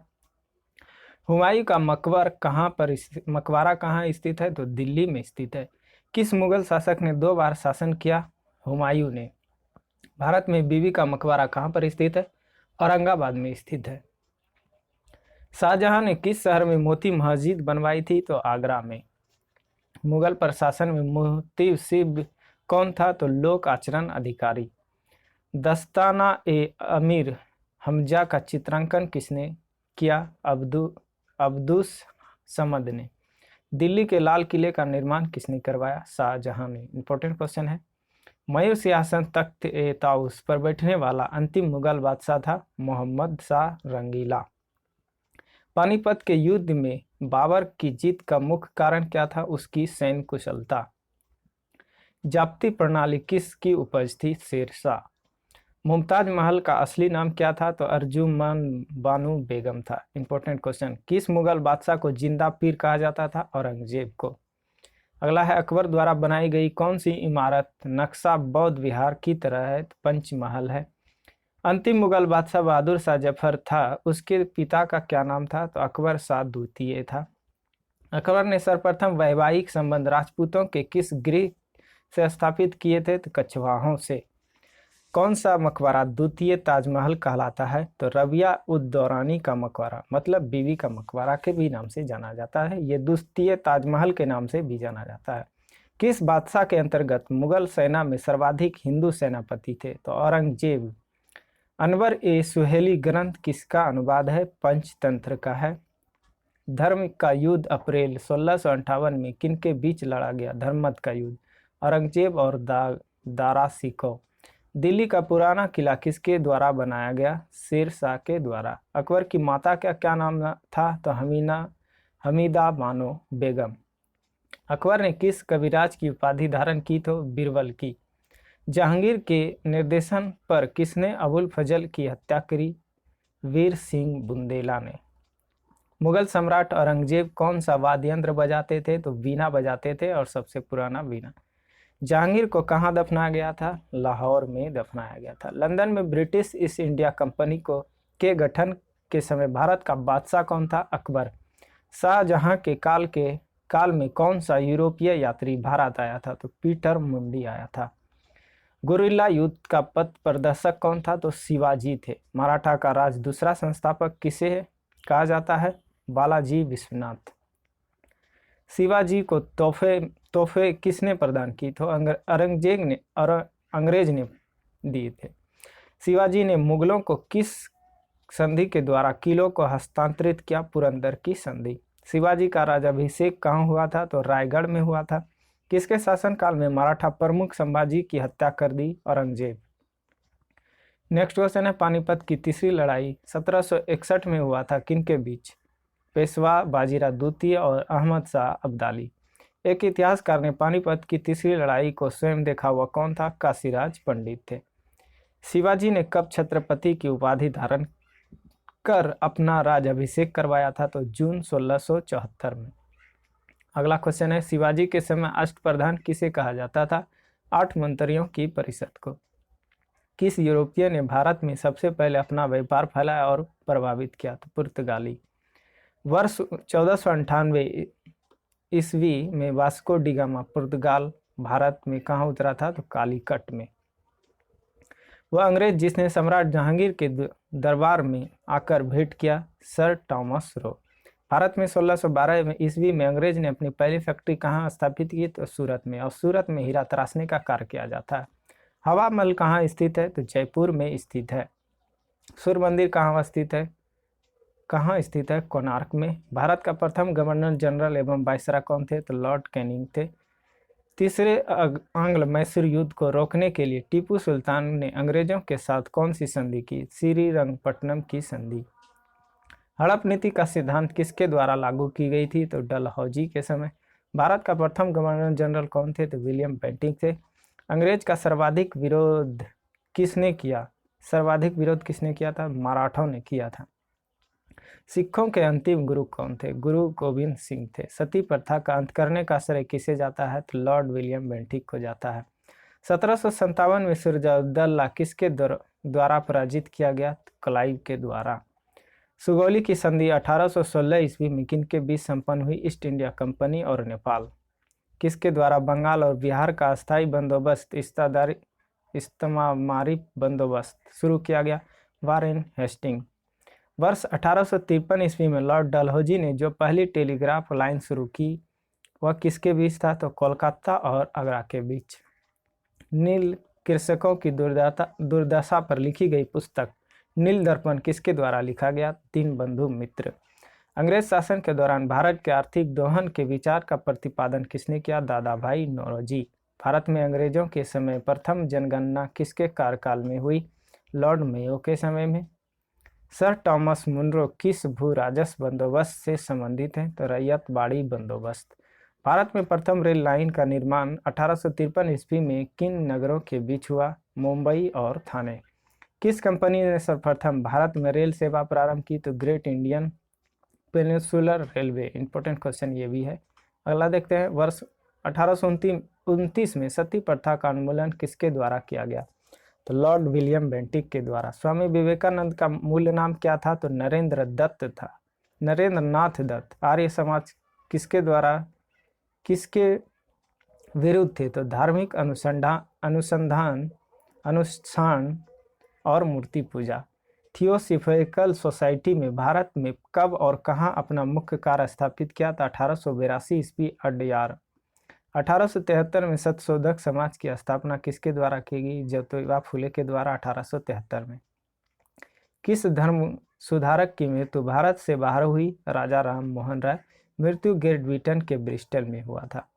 A: हुमायूं का मकबरा कहाँ स्थित है? तो दिल्ली में स्थित है। किस मुगल शासक ने 2 बार शासन किया? हुमायूं ने। भारत में बीबी का मकबरा कहाँ पर स्थित है? औरंगाबाद में स्थित है। शाहजहां ने किस शहर में मोती मस्जिद बनवाई थी? तो आगरा में। मुगल प्रशासन में मुहतसिब कौन था? तो लोक आचरण अधिकारी। दस्ताना ए अमीर हमजा का चित्रांकन किसने किया? अब्दुस समद ने। दिल्ली के लाल किले का निर्माण किसने करवाया? शाहजहां ने। इंपॉर्टेंट क्वेश्चन है। मयूर सिंहासन तख्त ए ताउस पर बैठने वाला अंतिम मुगल बादशाह था मोहम्मद शाह रंगीला। पानीपत के युद्ध में बाबर की जीत का मुख्य कारण क्या था? उसकी सैन्य कुशलता। जाप्ती प्रणाली किसकी उपज थी? शेरशाह। मुमताज महल का असली नाम क्या था? तो अर्जुमन बानु बेगम था। Important question. किस मुगल बादशाह को जिंदा पीर कहा जाता था? औरंगजेब को। अगला है अकबर द्वारा बनाई गई कौन सी इमारत नक्शा बौद्ध विहार की तरह है? तो पंचमहल है। अंतिम मुगल बादशाह बहादुर शाह जफर था, उसके पिता का क्या नाम था? तो अकबर शाह द्वितीय था। अकबर ने सर्वप्रथम वैवाहिक संबंध राजपूतों के किस गृह से स्थापित किए थे? तो कछवाहों से। कौन सा मकबरा द्वितीय ताजमहल कहलाता है? तो रबिया उद दौरानी का मकबरा, मतलब बीवी का मकबरा के भी नाम से जाना जाता है। ये द्वितीय ताजमहल के नाम से भी जाना जाता है। किस बादशाह के अंतर्गत मुगल सेना में सर्वाधिक हिंदू सेनापति थे? तो औरंगजेब। अनवर ए सुहेली ग्रंथ किसका अनुवाद है? पंचतंत्र का है। धर्म का युद्ध अप्रैल 1658 में किनके बीच लड़ा गया? धर्मत का युद्ध। औरंगजेब और दारा सिकोह। दिल्ली का पुराना किला किसके द्वारा बनाया गया? शेर शाह के द्वारा। अकबर की माता का क्या नाम था? तो हमीदा बानो बेगम। अकबर ने किस कविराज की उपाधि धारण की? तो बीरबल की। जहांगीर के निर्देशन पर किसने अबुल फजल की हत्या करी? वीर सिंह बुंदेला ने। मुगल सम्राट औरंगजेब कौन सा वाद्य यंत्र बजाते थे? तो वीणा बजाते थे, और सबसे पुराना वीणा। जहांगीर को कहाँ दफनाया गया था? लाहौर में दफनाया गया था। लंदन में ब्रिटिश ईस्ट इंडिया कंपनी के गठन के समय भारत का बादशाह कौन था? अकबर। शाहजहां के काल में कौन सा यूरोपीय यात्री भारत आया था? तो पीटर मुंडी आया था। गुरिल्ला युद्ध का पथ प्रदर्शक कौन था? तो शिवाजी थे। मराठा का राज दूसरा संस्थापक किसे कहा जाता है? बालाजी विश्वनाथ। शिवाजी को तोहफे किसने प्रदान की? तो अंग्रेज ने दिए थे। शिवाजी ने मुगलों को किस संधि के द्वारा किलों को हस्तांतरित किया? पुरंदर की संधि। शिवाजी का राज्याभिषेक कहाँ हुआ था? तो रायगढ़ में हुआ था। किसके शासनकाल में मराठा प्रमुख संभाजी की हत्या कर दी? औरंगजेब। नेक्स्ट क्वेश्चन है पानीपत की तीसरी लड़ाई 1761 में हुआ था किनके बीच? पेशवा बाजीराव द्वितीय और अहमद शाह अब्दाली। एक इतिहासकार ने पानीपत की तीसरी लड़ाई को स्वयं देखा हुआ कौन था? काशीराज पंडित थे। शिवाजी ने कब छत्रपति की उपाधि धारण कर अपना राज्याभिषेक करवाया था? तो जून 1674 में। अगला क्वेश्चन है शिवाजी के समय अष्टप्रधान किसे कहा जाता था? 8 मंत्रियों की परिषद को। किस यूरोपीय ने भारत में सबसे पहले अपना व्यापार फैलाया और प्रभावित किया? तो पुर्तगाली। वर्ष 1498 ईस्वी में वास्को डी गामा पुर्तगाल भारत में कहाँ उतरा था? तो कालीकट में। वह अंग्रेज जिसने सम्राट जहांगीर के दरबार में आकर भेंट किया? Sir Thomas Roe. भारत में 1612 में ईस्वी में अंग्रेज ने अपनी पहली फैक्ट्री कहाँ स्थापित की? तो सूरत में। और सूरत में हीरा तराशने का कार्य किया जाता है। हवा महल कहाँ स्थित है? तो जयपुर में स्थित है। सूर्य मंदिर कहाँ स्थित है? कोणार्क में। भारत का प्रथम गवर्नर जनरल एवं वायसराय कौन थे? तो लॉर्ड कैनिंग थे। तीसरे आंग्ल मैसूर युद्ध को रोकने के लिए टीपू सुल्तान ने अंग्रेजों के साथ कौन सी संधि की? श्रीरंगपट्टनम की संधि। हड़प नीति का सिद्धांत किसके द्वारा लागू की गई थी? तो डलहौजी के समय। भारत का प्रथम गवर्नर जनरल कौन थे? तो विलियम बेंटिंक थे। अंग्रेज का सर्वाधिक विरोध किसने किया था? मराठों ने किया था। सिखों के अंतिम गुरु कौन थे? गुरु गोविंद सिंह थे। सती प्रथा का अंत करने का श्रेय किसे जाता है? तो लॉर्ड विलियम बेंटिक को जाता है। 1757 में सिराजुद्दौला किसके द्वारा पराजित किया गया? तो क्लाइव के द्वारा। सुगौली की संधि 1816 ईस्वी में किनके बीच संपन्न हुई? ईस्ट इंडिया कंपनी और नेपाल। किसके द्वारा बंगाल और बिहार का अस्थायी बंदोबस्त इस्तेमारी बंदोबस्त शुरू किया गया? Warren Hastings. वर्ष 1853 ईस्वी में लॉर्ड डलहौजी ने जो पहली टेलीग्राफ लाइन शुरू की वह किसके बीच था? तो कोलकाता और आगरा के बीच। नील कृषकों की दुर्दशा पर लिखी गई पुस्तक नील दर्पण किसके द्वारा लिखा गया? दीनबंधु मित्र। अंग्रेज शासन के दौरान भारत के आर्थिक दोहन के विचार का प्रतिपादन किसने किया? दादा भाई नौरोजी। भारत में अंग्रेजों के समय प्रथम जनगणना किसके कार्यकाल में हुई? लॉर्ड मेयो के समय में। सर टॉमस मुनरो किस भू राजस्व बंदोबस्त से संबंधित हैं? तो रैयत बाड़ी बंदोबस्त। भारत में प्रथम रेल लाइन का निर्माण 1853 ईस्वी में किन नगरों के बीच हुआ? मुंबई और थाने। किस कंपनी ने सर्वप्रथम भारत में रेल सेवा प्रारंभ की? तो great Indian peninsular railway. Important question ये भी है। अगला देखते हैं वर्ष 1829 में सती प्रथा का उन्मूलन किसके द्वारा किया गया? तो लॉर्ड विलियम बेंटिक के द्वारा। स्वामी विवेकानंद का मूल नाम क्या था? तो नरेंद्र दत्त था, नरेंद्र नाथ दत्त। आर्य समाज किसके द्वारा, किसके विरुद्ध थे? तो धार्मिक अनुसंधान और मूर्ति पूजा। थियोसॉफिकल सोसाइटी में भारत में कब और कहां अपना मुख्य कार्य स्थापित किया था? 1882 ईस्वी अड्यार। 1873 में सत्यशोधक समाज की स्थापना किसके द्वारा की गई? ज्योतिबा फुले के द्वारा 1873 में। किस धर्म सुधारक की मृत्यु भारत से बाहर हुई? राजा राम मोहन राय। मृत्यु ग्रेट ब्रिटेन के ब्रिस्टल में हुआ था।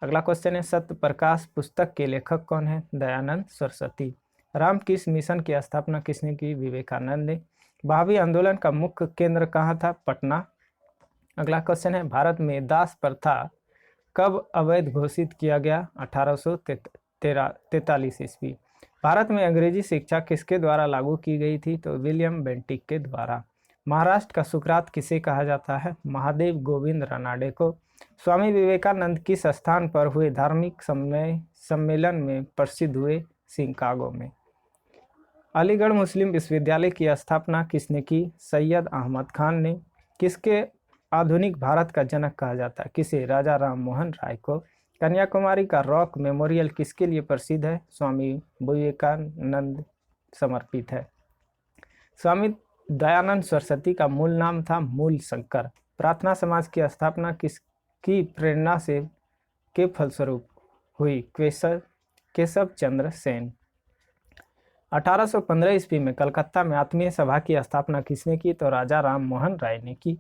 A: अगला क्वेश्चन है, सत्य प्रकाश पुस्तक के लेखक कौन है? दयानंद सरस्वती। रामकृष्ण मिशन की स्थापना किसने की? विवेकानंद ने। भावी आंदोलन का मुख्य केंद्र कहाँ था? पटना। अगला क्वेश्चन है, भारत में दास प्रथा कब अवैध घोषित किया गया? 1843 ईस्वी। भारत में अंग्रेजी शिक्षा किसके द्वारा लागू की गई थी? तो विलियम बेंटिक के द्वारा। महाराष्ट्र का सुकरात किसे कहा जाता है? महादेव गोविंद रानाडे को। स्वामी विवेकानंद किस स्थान पर हुए धार्मिक सम्मेलन में प्रसिद्ध हुए? शिकागो में। अलीगढ़ मुस्लिम विश्वविद्यालय की स्थापना किसने की? सैयद अहमद खान ने। किसके आधुनिक भारत का जनक कहा जाता है? किसे? राजा राम मोहन राय को। कन्याकुमारी का रॉक मेमोरियल किसके लिए प्रसिद्ध है? स्वामी विवेकानंद समर्पित है। स्वामी दयानंद सरस्वती का मूल नाम था मूल शंकर। प्रार्थना समाज की स्थापना किसकी प्रेरणा से के फलस्वरूप हुई? केशव चंद्र सेन। 1815 ईस्वी में कलकत्ता में आत्मीय सभा की स्थापना किसने की? तो राजा राम मोहन राय ने की।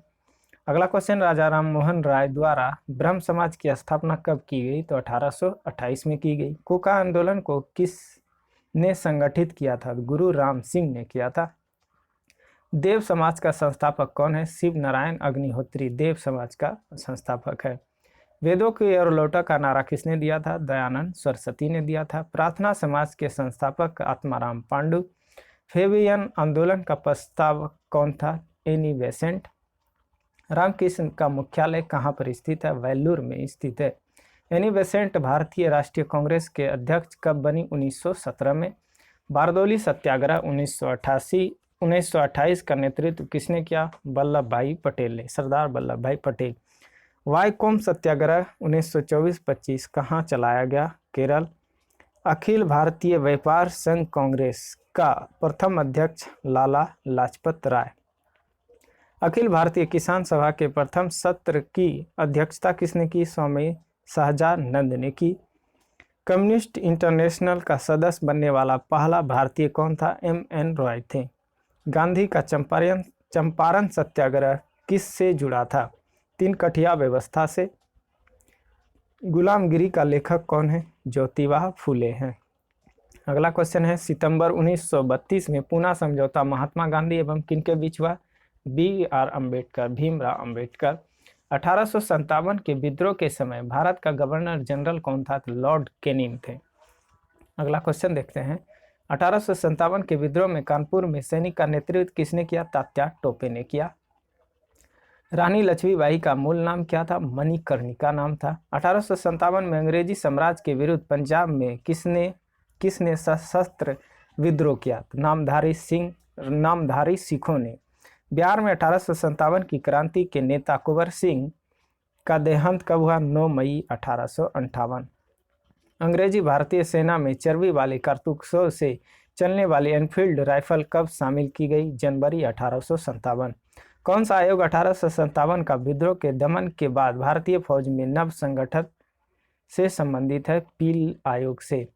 A: अगला क्वेश्चन, राजा राम मोहन राय द्वारा ब्रह्म समाज की स्थापना कब की गई? तो 1828 में की गई। कुका आंदोलन को किसने संगठित किया था? गुरु राम सिंह ने किया था। देव समाज का संस्थापक कौन है? शिव नारायण अग्निहोत्री देव समाज का संस्थापक है। वेदों की ओर लौटा का नारा किसने दिया था? दयानंद सरस्वती ने दिया था। प्रार्थना समाज के संस्थापक आत्माराम पांडु। फेबियन आंदोलन का प्रस्तावक कौन था? Annie Besant. रामकृष्ण का मुख्यालय कहाँ पर स्थित है? वेल्लूर में स्थित है। एनी बेसेंट भारतीय राष्ट्रीय कांग्रेस के अध्यक्ष कब बनी? 1917 में। बारदौली सत्याग्रह 1928 का नेतृत्व किसने किया? वल्लभ भाई पटेल ने, सरदार वल्लभ भाई पटेल। वाईकोम सत्याग्रह 1924-25 कहाँ चलाया गया? केरल। अखिल भारतीय व्यापार संघ कांग्रेस का प्रथम अध्यक्ष लाला लाजपत राय। अखिल भारतीय किसान सभा के प्रथम सत्र की अध्यक्षता किसने की? स्वामी सहजानंद ने की। कम्युनिस्ट इंटरनेशनल का सदस्य बनने वाला पहला भारतीय कौन था? M.N. रॉय थे। गांधी का चंपारण सत्याग्रह किससे जुड़ा था? तीन कठिया व्यवस्था से। गुलामगिरी का लेखक कौन है? ज्योतिबा फुले हैं। अगला क्वेश्चन है, सितंबर 1932 में पूना समझौता महात्मा गांधी एवं किनके बीच हुआ? B.R. अम्बेडकर, भीमराव अम्बेडकर। 1857 के विद्रोह के समय भारत का गवर्नर जनरल कौन था? तो लॉर्ड कैनिंग थे। अगला क्वेश्चन देखते हैं, 1857 के विद्रोह में कानपुर में सैनिक का नेतृत्व किसने किया? तात्या टोपे ने किया। रानी लक्ष्मीबाई का मूल नाम क्या था? मणिकर्णिका नाम था। 1857 में अंग्रेजी साम्राज्य के विरुद्ध पंजाब में किसने सशस्त्र विद्रोह किया? नामधारी सिखों ने। बिहार में 1857 की क्रांति के नेता कुंवर सिंह का देहांत कब हुआ? 9 मई 1858। अंग्रेजी भारतीय सेना में चर्बी वाले कारतूसों से चलने वाली एनफील्ड राइफल कब शामिल की गई? जनवरी 1857। कौन सा आयोग 1857 का विद्रोह के दमन के बाद भारतीय फौज में नव संगठन से संबंधित है? पील आयोग से।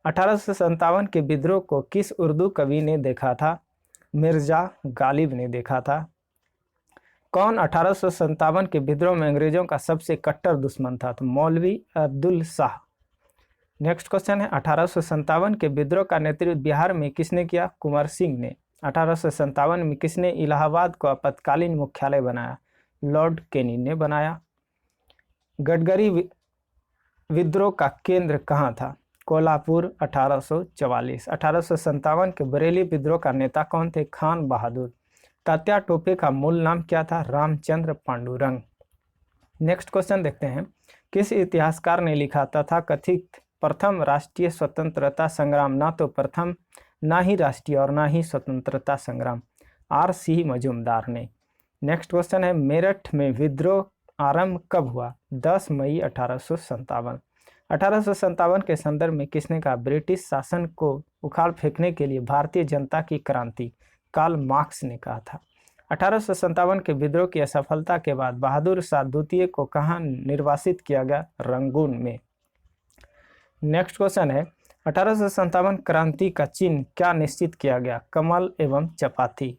A: 1857 के विद्रोह को किस उर्दू कवि ने देखा था? मिर्जा गालिब ने देखा था। कौन 1857 के विद्रोह में अंग्रेजों का सबसे कट्टर दुश्मन था? तो मौलवी अब्दुल शाह। नेक्स्ट क्वेश्चन है, 1857 के विद्रोह का नेतृत्व बिहार में किसने किया? कुंवर सिंह ने। 1857 में किसने इलाहाबाद को आपातकालीन मुख्यालय बनाया? लॉर्ड कैनिंग ने बनाया। गडगरी विद्रोह का केंद्र कहाँ था? कोल्हापुर। 1844। 1857 के बरेली विद्रोह का नेता कौन थे? खान बहादुर। तात्या टोपे का मूल नाम क्या था? रामचंद्र पांडुरंग। नेक्स्ट क्वेश्चन देखते हैं, किस इतिहासकार ने लिखा तथा कथित प्रथम राष्ट्रीय स्वतंत्रता संग्राम ना तो प्रथम, ना ही राष्ट्रीय और ना ही स्वतंत्रता संग्राम? R.C. मजूमदार ने। नेक्स्ट क्वेश्चन है, मेरठ में विद्रोह आरंभ कब हुआ? 10 मई 1857। 1857 के संदर्भ में किसने कहा? ब्रिटिश शासन को उखाड़ फेंकने के लिए भारतीय जनता की क्रांति, कार्ल मार्क्स ने कहा था। 1857 के विद्रोह की असफलता के बाद बहादुर शाह द्वितीय को कहाँ निर्वासित किया गया? रंगून में। नेक्स्ट क्वेश्चन है, 1857 क्रांति का चिन्ह क्या निश्चित किया गया? कमल एवं चपाती।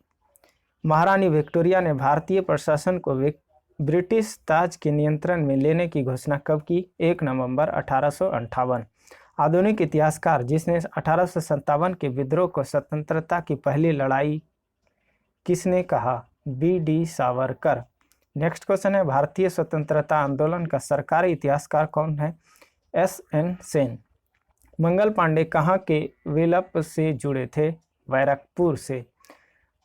A: महारानी विक्टोरिया ने भारतीय प्रशासन को ब्रिटिश ताज के नियंत्रण में लेने की घोषणा कब की? 1 नवंबर 1858। आधुनिक इतिहासकार जिसने 1857 के विद्रोह को स्वतंत्रता की पहली लड़ाई किसने कहा? B.D. सावरकर। नेक्स्ट क्वेश्चन है, भारतीय स्वतंत्रता आंदोलन का सरकारी इतिहासकार कौन है? S.N. सेन। मंगल पांडे कहाँ के विलप से जुड़े थे? बैरकपुर से।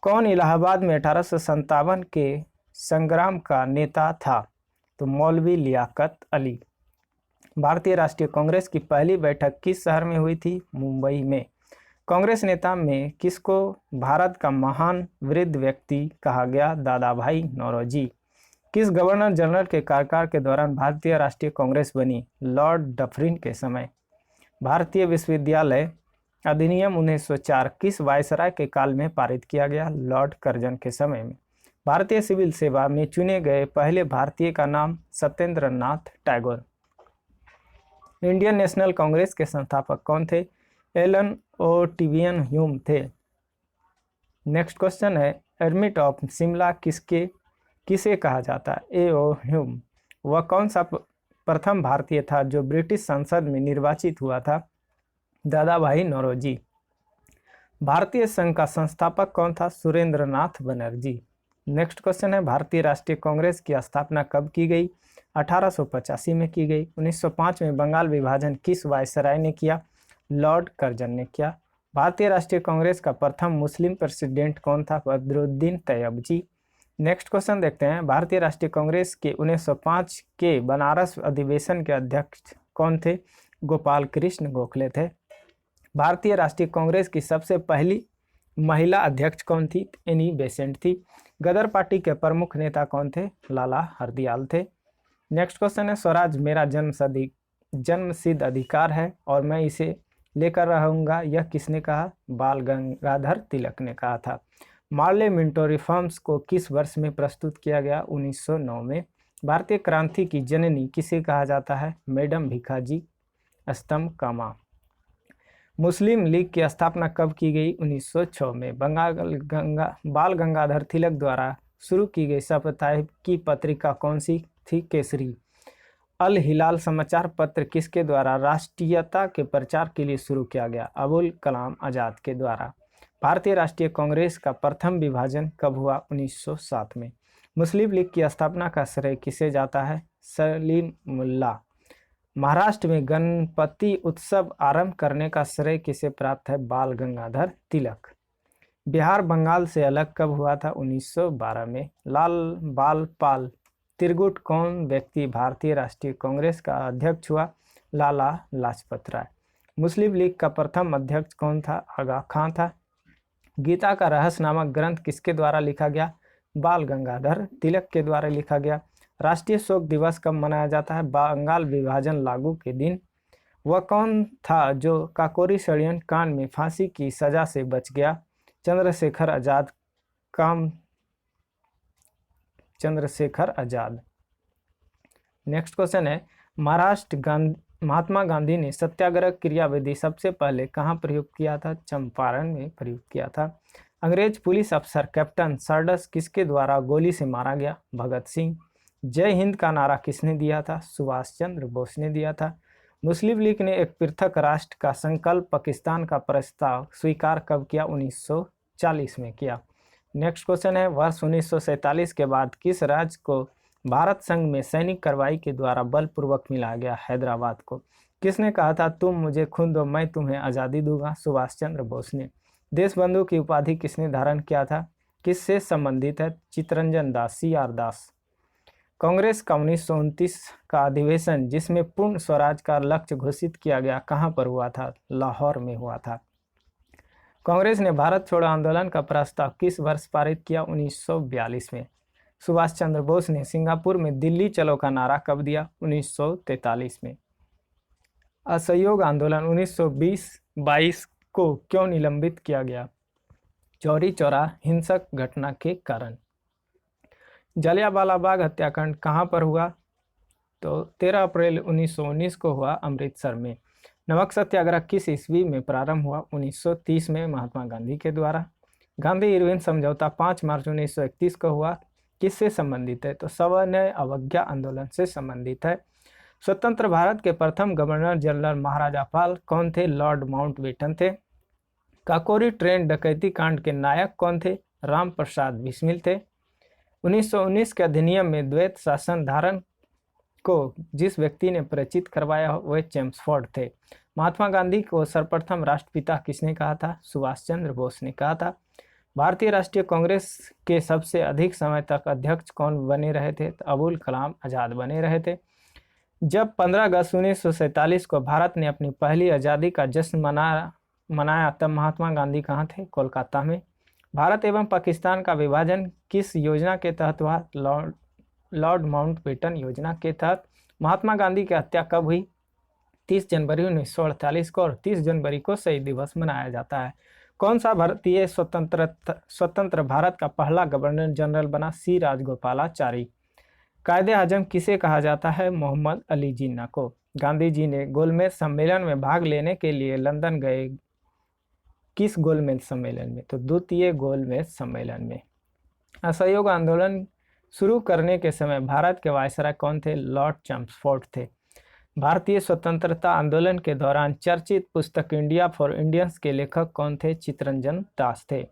A: कौन इलाहाबाद में 1857 के संग्राम का नेता था? तो मौलवी लियाकत अली। भारतीय राष्ट्रीय कांग्रेस की पहली बैठक किस शहर में हुई थी? मुंबई में। कांग्रेस नेता में किसको भारत का महान वृद्ध व्यक्ति कहा गया? दादा भाई नौरोजी। किस गवर्नर जनरल के कार्यकाल के दौरान भारतीय राष्ट्रीय कांग्रेस बनी? लॉर्ड डफरिन के समय। भारतीय विश्वविद्यालय अधिनियम 1904 किस वायसराय के काल में पारित किया गया? लॉर्ड कर्जन के समय में। भारतीय सिविल सेवा में चुने गए पहले भारतीय का नाम? सत्येंद्र नाथ टैगोर। इंडियन नेशनल कांग्रेस के संस्थापक कौन थे? एलन ओ टिबियन ह्यूम थे। नेक्स्ट क्वेश्चन है, एडमिट ऑफ शिमला किसे कहा जाता है? A.O. ह्यूम। वह कौन सा प्रथम भारतीय था जो ब्रिटिश संसद में निर्वाचित हुआ था? दादा भाई नौरोजी। भारतीय संघ का संस्थापक कौन था? सुरेंद्र नाथ बनर्जी। नेक्स्ट क्वेश्चन है, भारतीय राष्ट्रीय कांग्रेस की स्थापना कब की गई? 1885 में की गई। 1905 में बंगाल विभाजन किस वायसराय ने किया? लॉर्ड कर्जन ने किया। भारतीय राष्ट्रीय कांग्रेस का प्रथम मुस्लिम प्रेसिडेंट कौन था? बदरुद्दीन तैयबजी। नेक्स्ट क्वेश्चन देखते हैं, भारतीय राष्ट्रीय कांग्रेस के 1905 के बनारस अधिवेशन के अध्यक्ष कौन थे? गोपाल कृष्ण गोखले थे। भारतीय राष्ट्रीय कांग्रेस की सबसे पहली महिला अध्यक्ष कौन थी? एनी बेसेंट थी। गदर पार्टी के प्रमुख नेता कौन थे? लाला हरदयाल थे। नेक्स्ट क्वेश्चन है, स्वराज मेरा जन्मसिद्ध अधिकार है और मैं इसे लेकर रहूंगा, यह किसने कहा? बाल गंगाधर तिलक ने कहा था। मार्ले मिंटो रिफॉर्म्स को किस वर्ष में प्रस्तुत किया गया? 1909 में। भारतीय क्रांति की जननी किसे कहा जाता है? मैडम भिखाजी स्तंभ कामा। मुस्लिम लीग की स्थापना कब की गई? 1906 में। बाल गंगाधर तिलक द्वारा शुरू की गई साप्ताहिक की पत्रिका कौन सी थी? केसरी। अल हिलाल समाचार पत्र किसके द्वारा राष्ट्रीयता के प्रचार के लिए शुरू किया गया? अबुल कलाम आजाद के द्वारा। भारतीय राष्ट्रीय कांग्रेस का प्रथम विभाजन कब हुआ? 1907 में। मुस्लिम लीग की स्थापना का श्रेय किसे जाता है? सलीमुल्लाह। महाराष्ट्र में गणपति उत्सव आरंभ करने का श्रेय किसे प्राप्त है? बाल गंगाधर तिलक। बिहार बंगाल से अलग कब हुआ था? 1912 में। लाल बाल पाल तिरगुट कौन व्यक्ति भारतीय राष्ट्रीय कांग्रेस का अध्यक्ष हुआ? लाला लाजपत राय। मुस्लिम लीग का प्रथम अध्यक्ष कौन था? आगा खां था। गीता का रहस्य नामक ग्रंथ किसके द्वारा लिखा गया? बाल गंगाधर तिलक के द्वारा लिखा गया। राष्ट्रीय शोक दिवस कब मनाया जाता है? बंगाल विभाजन लागू के दिन। वह कौन था जो काकोरी षड्यंत्र कांड में फांसी की सजा से बच गया? चंद्रशेखर आजाद। नेक्स्ट क्वेश्चन है, महात्मा गांधी ने सत्याग्रह क्रियाविधि सबसे पहले कहाँ प्रयुक्त किया था? चंपारण में प्रयुक्त किया था। अंग्रेज पुलिस अफसर कैप्टन सर्डस किसके द्वारा गोली से मारा गया? भगत सिंह। जय हिंद का नारा किसने दिया था? सुभाष चंद्र बोस ने दिया था। मुस्लिम लीग ने एक पृथक राष्ट्र का संकल्प पाकिस्तान का प्रस्ताव स्वीकार कब किया? 1940 में किया। नेक्स्ट क्वेश्चन है, वर्ष 1947 के बाद किस राज्य को भारत संघ में सैनिक कार्रवाई के द्वारा बलपूर्वक मिलाया गया? हैदराबाद को। किसने कहा था तुम मुझे खून दो मैं तुम्हें आज़ादी दूंगा? सुभाष चंद्र बोस ने। देशबंधु की उपाधि किसने धारण किया था? किससे संबंधित है? चित्तरंजन दास, CR दास। कांग्रेस का 1929 का अधिवेशन जिसमें पूर्ण स्वराज का लक्ष्य घोषित किया गया कहाँ पर हुआ था? लाहौर में हुआ था। कांग्रेस ने भारत छोड़ो आंदोलन का प्रस्ताव किस वर्ष पारित किया? 1942 में। सुभाष चंद्र बोस ने सिंगापुर में दिल्ली चलो का नारा कब दिया? 1943 में। असहयोग आंदोलन 1920-22 को क्यों निलंबित किया गया? चौरी चौरा हिंसक घटना के कारण। जलियांवाला बाग हत्याकांड कहाँ पर हुआ? तो 13 अप्रैल 1919 को हुआ अमृतसर में। नमक सत्याग्रह किस ईस्वी में प्रारंभ हुआ? 1930 में महात्मा गांधी के द्वारा। गांधी इरविन समझौता 5 मार्च 1931 को हुआ। किससे संबंधित है? तो सविनय अवज्ञा आंदोलन से संबंधित है। स्वतंत्र भारत के प्रथम गवर्नर जनरल महाराजा पाल कौन थे? लॉर्ड माउंटबेटन थे। काकोरी ट्रेन डकैती कांड के नायक कौन थे? राम प्रसाद बिस्मिल थे। 1919 के अधिनियम में द्वैत शासन धारण को जिस व्यक्ति ने परिचित करवाया वह चेम्सफोर्ड थे। महात्मा गांधी को सर्वप्रथम राष्ट्रपिता किसने कहा था? सुभाष चंद्र बोस ने कहा था। भारतीय राष्ट्रीय कांग्रेस के सबसे अधिक समय तक अध्यक्ष कौन बने रहे थे? तो अबुल कलाम आज़ाद बने रहे थे। जब 15 अगस्त 1947 को भारत ने अपनी पहली आज़ादी का जश्न मनाया तब महात्मा गांधी कहाँ थे? कोलकाता में। भारत एवं पाकिस्तान का विभाजन किस योजना के तहत हुआ? लॉर्ड माउंटबेटन योजना के तहत। महात्मा गांधी की हत्या कब हुई? 30 जनवरी 1948 को, और 30 जनवरी को शहीद दिवस मनाया जाता है। कौन सा भारतीय स्वतंत्र भारत का पहला गवर्नर जनरल बना? सी राजगोपालाचारी। कायदे आजम किसे कहा जाता है? मोहम्मद अली जिन्ना को। गांधी जी ने गोलमेज सम्मेलन में भाग लेने के लिए लंदन गए। किस गोलमेज सम्मेलन में? तो द्वितीय गोलमेज सम्मेलन में। असहयोग आंदोलन शुरू करने के समय भारत के वायसराय कौन थे? लॉर्ड चेम्सफोर्ड थे। भारतीय स्वतंत्रता आंदोलन के दौरान चर्चित पुस्तक इंडिया फॉर इंडियंस के लेखक कौन थे? चित्तरंजन दास थे।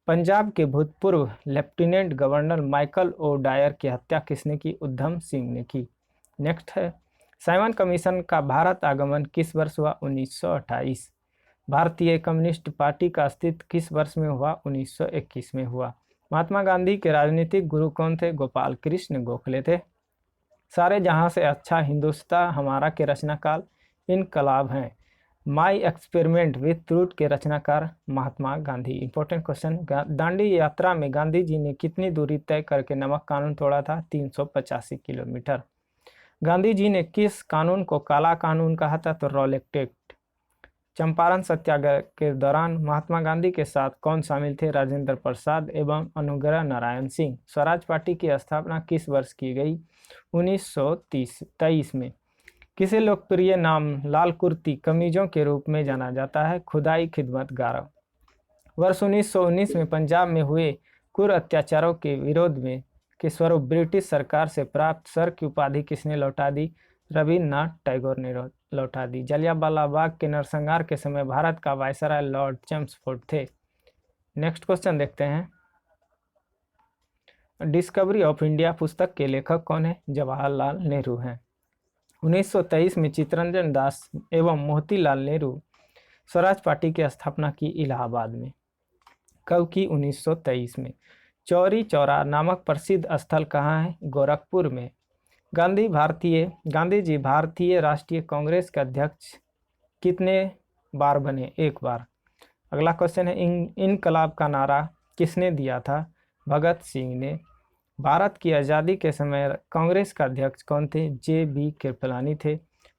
A: पंजाब के भूतपूर्व lieutenant governor Michael O'Dwyer की हत्या किसने की? उधम सिंह ने की। नेक्स्ट है, साइमन कमीशन का भारत आगमन किस वर्ष हुआ? 1928। भारतीय कम्युनिस्ट पार्टी का अस्तित्व किस वर्ष में हुआ? 1921 में हुआ। महात्मा गांधी के राजनीतिक गुरु कौन थे? गोपाल कृष्ण गोखले थे। सारे जहां से अच्छा हिंदुस्तान हमारा के रचनाकार इनकलाब हैं। माई एक्सपेरिमेंट विथ ट्रूथ के रचनाकार महात्मा गांधी। इंपॉर्टेंट क्वेश्चन, दांडी यात्रा में गांधी जी ने कितनी दूरी तय करके नमक कानून तोड़ा था? 385 किलोमीटर। गांधी जी ने किस कानून को काला कानून कहा था? तो रॉलेट एक्ट। चंपारण सत्याग्रह के दौरान महात्मा गांधी के साथ कौन शामिल थे? राजेंद्र प्रसाद एवं अनुग्रह नारायण सिंह। स्वराज पार्टी की स्थापना किस वर्ष की गई? 1923 में। किसे लोकप्रिय नाम लाल कुर्ती कमीजों के रूप में जाना जाता है? खुदाई खिदमत गारव। वर्ष 1919 में पंजाब में हुए क्रूर अत्याचारों के विरोध में के स्वरूप ब्रिटिश सरकार से प्राप्त सर की उपाधि किसने लौटा दी? रविन्द्रनाथ टैगोर ने लौटा दी। जलियांवाला बाग के नरसंहार के समय भारत का वायसराय लॉर्ड चेम्सफोर्ड थे। नेक्स्ट क्वेश्चन देखते हैं, डिस्कवरी ऑफ इंडिया पुस्तक के लेखक कौन है? जवाहरलाल नेहरू हैं। 1923 में चित्तरंजन दास एवं मोतीलाल नेहरू स्वराज पार्टी की स्थापना की इलाहाबाद में। कब की? 1923 में। चौरी चौरा नामक प्रसिद्ध स्थल कहाँ है? गोरखपुर में। गांधी जी भारतीय राष्ट्रीय कांग्रेस के अध्यक्ष कितने बार बने? एक बार। अगला क्वेश्चन है, इनकलाब का नारा किसने दिया था? भगत सिंह ने। भारत की आज़ादी के समय कांग्रेस का अध्यक्ष कौन थे? जे.बी. कृपलानी थे।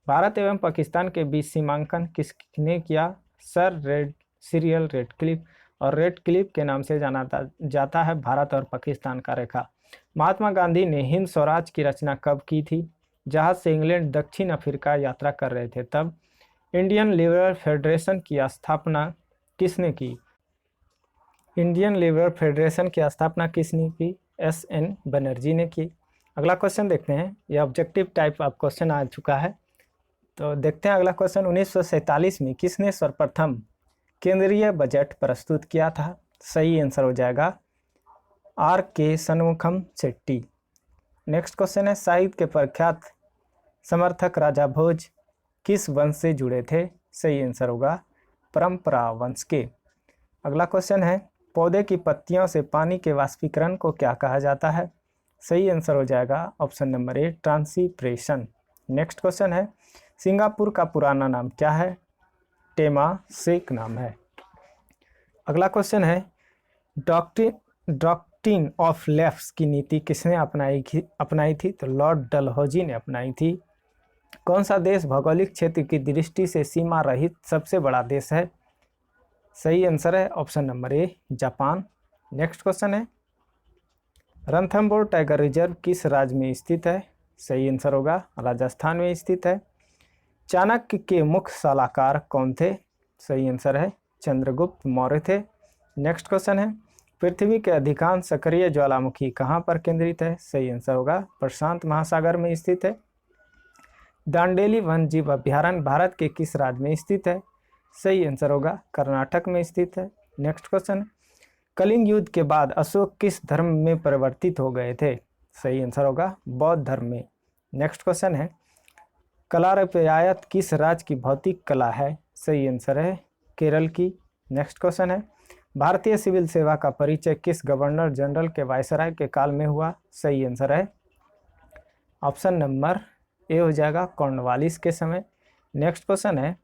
A: भारत एवं पाकिस्तान के बीच सीमांकन किसने किया? सर सिरियल रेडक्लिफ, और रेडक्लिफ के नाम से जाना जाता है भारत और पाकिस्तान का रेखा। महात्मा गांधी ने हिंद स्वराज की रचना कब की थी? जहाज से इंग्लैंड दक्षिण अफ्रीका यात्रा कर रहे थे तब। इंडियन लिबरल फेडरेशन की स्थापना किसने की? इंडियन लिबरल फेडरेशन की स्थापना किसने की? S.N. बनर्जी ने की। अगला क्वेश्चन देखते हैं, यह ऑब्जेक्टिव टाइप ऑफ क्वेश्चन आ चुका है, तो देखते हैं अगला क्वेश्चन। 1947 में किसने सर्वप्रथम केंद्रीय बजट प्रस्तुत किया था? सही आंसर हो जाएगा R.K. Shanmukham Shetty. Next question है, साहित्य के प्रख्यात समर्थक राजा भोज किस वंश से जुड़े थे? सही आंसर होगा परंपरा वंश के। अगला क्वेश्चन है, पौधे की पत्तियों से पानी के वाष्पीकरण को क्या कहा जाता है? सही आंसर हो जाएगा option number A, transpiration. Next question है, सिंगापुर का पुराना नाम क्या है? टेमासेक नाम है। अगला क्वेश्चन है, डॉक्ट्रिन ऑफ लेफ्ट की नीति किसने अपनाई थी? तो लॉर्ड डलहौजी ने अपनाई थी। कौन सा देश भौगोलिक क्षेत्र की दृष्टि से सीमा रहित सबसे बड़ा देश है? सही आंसर है ऑप्शन नंबर ए, जापान। नेक्स्ट क्वेश्चन है, रणथंभौर टाइगर रिजर्व किस राज्य में स्थित है? सही आंसर होगा राजस्थान में स्थित है। चाणक्य के मुख्य सलाहकार कौन थे? सही आंसर है चंद्रगुप्त मौर्य थे। नेक्स्ट क्वेश्चन है, पृथ्वी के अधिकांश सक्रिय ज्वालामुखी कहाँ पर केंद्रित है? सही आंसर होगा प्रशांत महासागर में स्थित है। दांडेली वन्यजीव अभ्यारण्य भारत के किस राज्य में स्थित है? सही आंसर होगा कर्नाटक में स्थित है। नेक्स्ट क्वेश्चन, कलिंग युद्ध के बाद अशोक किस धर्म में परिवर्तित हो गए थे? सही आंसर होगा बौद्ध धर्म में। नेक्स्ट क्वेश्चन है, कलारपयायत किस राज्य की भौतिक कला है? सही आंसर है केरल की। नेक्स्ट क्वेश्चन है, भारतीय सिविल सेवा का परिचय किस गवर्नर जनरल के वायसराय के काल में हुआ? सही आंसर है ऑप्शन नंबर ए हो जाएगा कॉर्नवालिस के समय। नेक्स्ट क्वेश्चन है,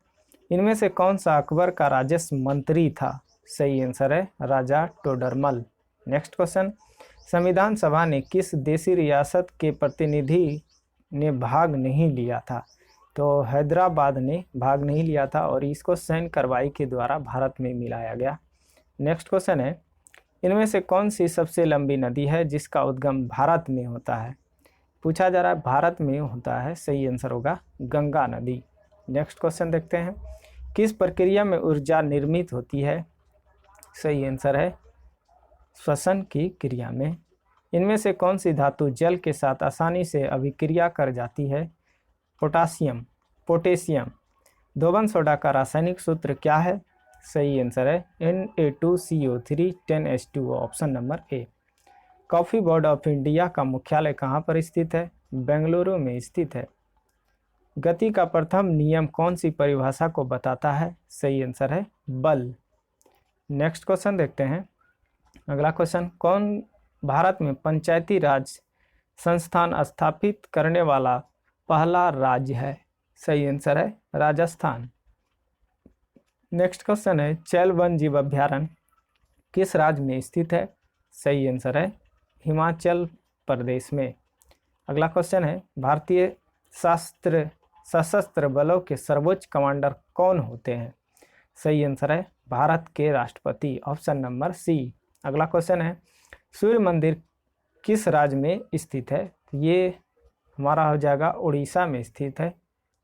A: इनमें से कौन सा अकबर का राजस्व मंत्री था? सही आंसर है राजा टोडरमल। नेक्स्ट क्वेश्चन, संविधान सभा ने किस देशी रियासत के प्रतिनिधि ने भाग नहीं लिया था? तो हैदराबाद ने भाग नहीं लिया था और इसको सैन्य कार्रवाई के द्वारा भारत में मिलाया गया। नेक्स्ट क्वेश्चन है, इनमें से कौन सी सबसे लंबी नदी है जिसका उद्गम भारत में होता है? पूछा जा रहा है भारत में होता है, सही आंसर होगा गंगा नदी। नेक्स्ट क्वेश्चन देखते हैं, किस प्रक्रिया में ऊर्जा निर्मित होती है? सही आंसर है श्वसन की क्रिया में। इनमें से कौन सी धातु जल के साथ आसानी से अभिक्रिया कर जाती है? पोटेशियम। धोबन सोडा का रासायनिक सूत्र क्या है? सही आंसर है Na2CO3 10H2O, option number A. Coffee board of India का मुख्यालय कहाँ पर स्थित है? बेंगलुरु में स्थित है। गति का प्रथम नियम कौन सी परिभाषा को बताता है? सही आंसर है बल। नेक्स्ट क्वेश्चन देखते हैं। अगला क्वेश्चन, कौन भारत में पंचायती राज संस्थान स्थापित करने वाला पहला राज्य है? सही आंसर है राजस्थान। नेक्स्ट क्वेश्चन है, चैल वन जीव अभ्यारण्य किस राज्य में स्थित है? सही आंसर है हिमाचल प्रदेश में। अगला क्वेश्चन है, भारतीय सशस्त्र बलों के सर्वोच्च कमांडर कौन होते हैं? सही आंसर है भारत के राष्ट्रपति, ऑप्शन नंबर सी। अगला क्वेश्चन है, सूर्य मंदिर किस राज्य में स्थित है? ये हमारा हो जाएगा उड़ीसा में स्थित है।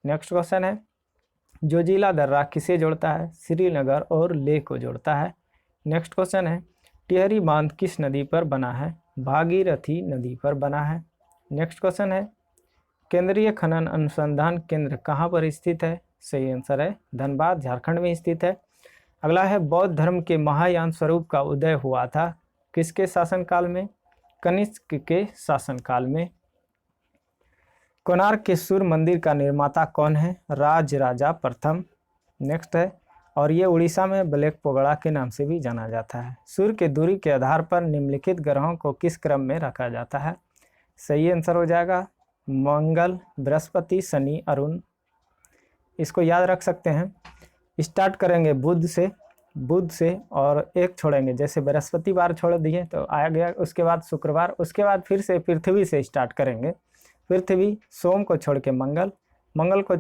A: नेक्स्ट क्वेश्चन है, जोजिला दर्रा किसे जोड़ता है? श्रीनगर और लेह को जोड़ता है। नेक्स्ट क्वेश्चन है, टिहरी बांध किस नदी पर बना है? भागीरथी नदी पर बना है। नेक्स्ट क्वेश्चन है, केंद्रीय खनन अनुसंधान केंद्र कहाँ पर स्थित है? सही आंसर है धनबाद, झारखंड में स्थित है। अगला है, बौद्ध धर्म के महायान स्वरूप का उदय हुआ था किसके शासनकाल में? कनिष्क के शासनकाल में। कोणार्क के सूर्य मंदिर का निर्माता कौन है? राजराजा प्रथम। नेक्स्ट है, और ये उड़ीसा में ब्लैक पगोड़ा के नाम से भी जाना जाता है। सूर्य के दूरी के आधार पर निम्नलिखित ग्रहों को किस क्रम में रखा जाता है? सही आंसर हो जाएगा मंगल, बृहस्पति, शनि, अरुण। इसको याद रख सकते हैं। स्टार्ट करेंगे बुध से और एक छोड़ेंगे, जैसे बृहस्पतिवार छोड़ दिए तो आ गया, उसके बाद शुक्रवार, उसके बाद फिर से पृथ्वी से स्टार्ट करेंगे। पृथ्वी, सोम को छोड़ के मंगल को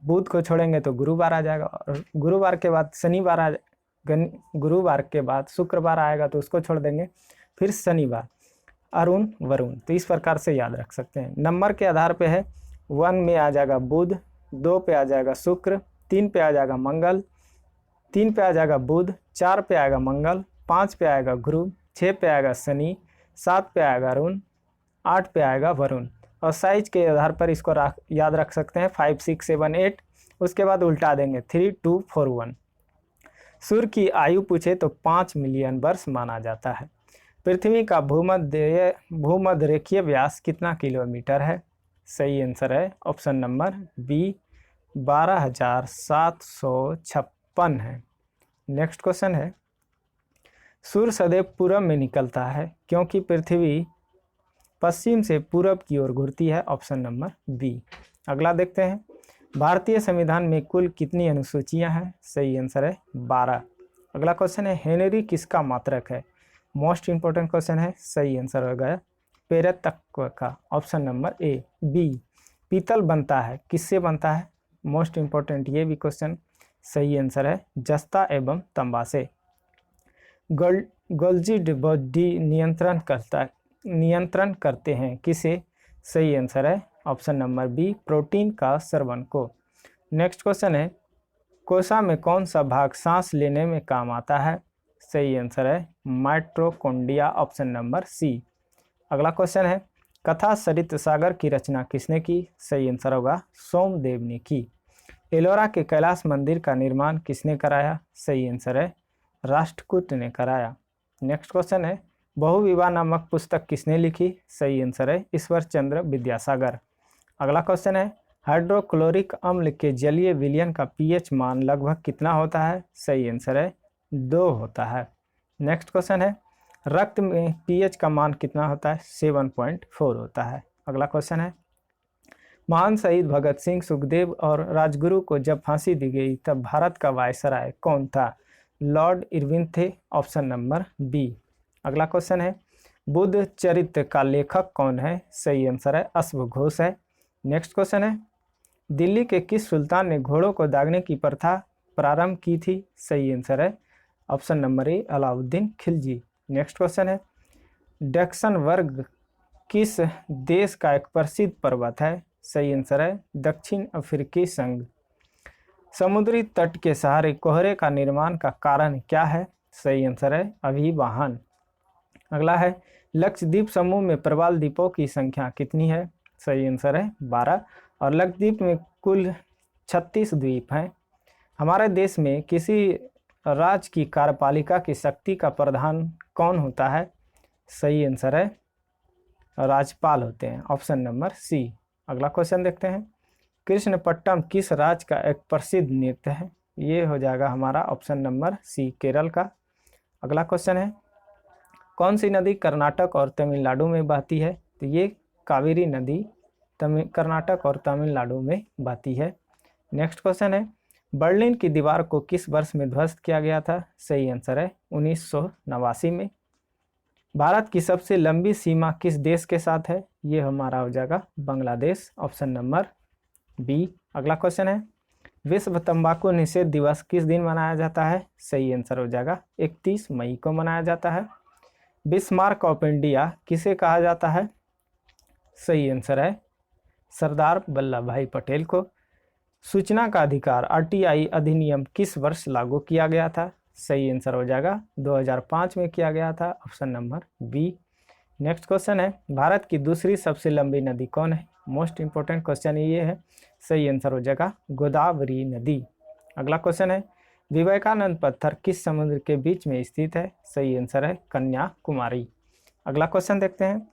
A: बुध को छोड़ेंगे तो गुरुवार आ जाएगा, और गुरुवार के बाद शनिवार गुरुवार के बाद शुक्रवार आएगा तो उसको छोड़ देंगे, फिर शनिवार, अरुण, वरुण। तो इस प्रकार से याद रख सकते हैं। नंबर के आधार पे है, 1 में आ जाएगा बुध, 2 पे आ जाएगा शुक्र, 3 पे आ जाएगा मंगल, 3 पे आ जाएगा बुध, 4 पे आएगा मंगल, 5 पे आएगा गुरु, 6 पे आएगा शनि, 7 पे आएगा अरुण, 8 पे आएगा वरुण। और साइज के आधार पर इसको याद रख सकते हैं 5, 6, 7, 8। उसके बाद उल्टा देंगे 3, 2, 4, 1। सूर्य की आयु पूछे तो 5 मिलियन वर्ष माना जाता है। पृथ्वी का भूमध्य रेखीय व्यास कितना किलोमीटर है? सही आंसर है ऑप्शन नंबर बी, 12,756 है। नेक्स्ट क्वेश्चन है, सूर्य सदैव पूरब में निकलता है क्योंकि पश्चिम से पूरब की ओर घूरती है, ऑप्शन नंबर बी। अगला देखते हैं, भारतीय संविधान में कुल कितनी अनुसूचियां हैं? सही आंसर है 12। अगला क्वेश्चन है, हेनरी किसका मात्रक है? मोस्ट इंपॉर्टेंट क्वेश्चन है, सही आंसर हो गया पेरतत्व का, ऑप्शन नंबर ए। बी, पीतल बनता है, किससे बनता है? मोस्ट इंपॉर्टेंट ये भी क्वेश्चन, सही आंसर है जस्ता एवं तंबा से। गोल्जी बॉडी नियंत्रण करते हैं, किसे? सही आंसर है ऑप्शन नंबर बी, प्रोटीन का स्रवण को। नेक्स्ट क्वेश्चन है, कोशा में कौन सा भाग सांस लेने में काम आता है? सही आंसर है माइटोकॉन्ड्रिया, ऑप्शन नंबर सी। अगला क्वेश्चन है, कथा सरित सागर की रचना किसने की? सही आंसर होगा सोमदेव ने की। एलोरा के कैलाश मंदिर का निर्माण किसने कराया? सही आंसर है राष्ट्रकूट ने कराया। नेक्स्ट क्वेश्चन है, बहुविवाह नामक पुस्तक किसने लिखी? सही आंसर है ईश्वर चंद्र विद्यासागर। अगला क्वेश्चन है, हाइड्रोक्लोरिक अम्ल के जलीय विलयन का पीएच मान लगभग कितना होता है? सही आंसर है 2 होता है। नेक्स्ट क्वेश्चन है, रक्त में पीएच का मान कितना होता है? 7.4 होता है। अगला क्वेश्चन है, महान शहीद भगत सिंह, सुखदेव और राजगुरु को जब फांसी दी गई तब भारत का वायसराय कौन था? लॉर्ड इरविन थे, ऑप्शन नंबर बी। अगला क्वेश्चन है, बुद्ध चरित्र का लेखक कौन है? सही आंसर है अश्वघोष है। नेक्स्ट क्वेश्चन है, दिल्ली के किस सुल्तान ने घोड़ों को दागने की प्रथा प्रारंभ की थी? सही आंसर है ऑप्शन नंबर ए, अलाउद्दीन खिलजी। नेक्स्ट क्वेश्चन है, डैक्सन वर्ग किस देश का एक प्रसिद्ध पर्वत है? सही आंसर है दक्षिण अफ्रीकी संघ। समुद्री तट के सहारे कोहरे का निर्माण का कारण क्या है? सही आंसर है अभिवाहन। अगला है, लक्षद्वीप समूह में प्रवाल द्वीपों की संख्या कितनी है? सही आंसर है 12। और लक्षद्वीप में कुल 36 द्वीप हैं। हमारे देश में किसी राज्य की कार्यपालिका की शक्ति का प्रधान कौन होता है? सही आंसर है राज्यपाल होते हैं, ऑप्शन नंबर सी। अगला क्वेश्चन देखते हैं, कृष्णपट्टम किस राज्य का एक प्रसिद्ध नृत्य है? ये हो जाएगा हमारा ऑप्शन नंबर सी, केरल का। अगला क्वेश्चन है, कौन सी नदी कर्नाटक और तमिलनाडु में बहती है? तो ये कावेरी नदी कर्नाटक और तमिलनाडु में बहती है। नेक्स्ट क्वेश्चन है, बर्लिन की दीवार को किस वर्ष में ध्वस्त किया गया था? सही आंसर है 1989 में। भारत की सबसे लंबी सीमा किस देश के साथ है? ये हमारा हो जाएगा बांग्लादेश, ऑप्शन नंबर बी। अगला क्वेश्चन है, विश्व तंबाकू निषेध दिवस किस दिन मनाया जाता है? सही आंसर हो जाएगा 31 मई को मनाया जाता है। बिस्मार्क ऑफ इंडिया किसे कहा जाता है? सही आंसर है सरदार वल्लभ भाई पटेल को। सूचना का अधिकार आरटीआई अधिनियम किस वर्ष लागू किया गया था? सही आंसर हो जाएगा 2005 में किया गया था, option number B. Next question है, भारत की दूसरी सबसे लंबी नदी कौन है? मोस्ट इंपॉर्टेंट क्वेश्चन ये है, सही आंसर हो जाएगा गोदावरी नदी। अगला क्वेश्चन है, विवेकानंद पत्थर किस समुद्र के बीच में स्थित है? सही आंसर है कन्याकुमारी। अगला क्वेश्चन देखते हैं,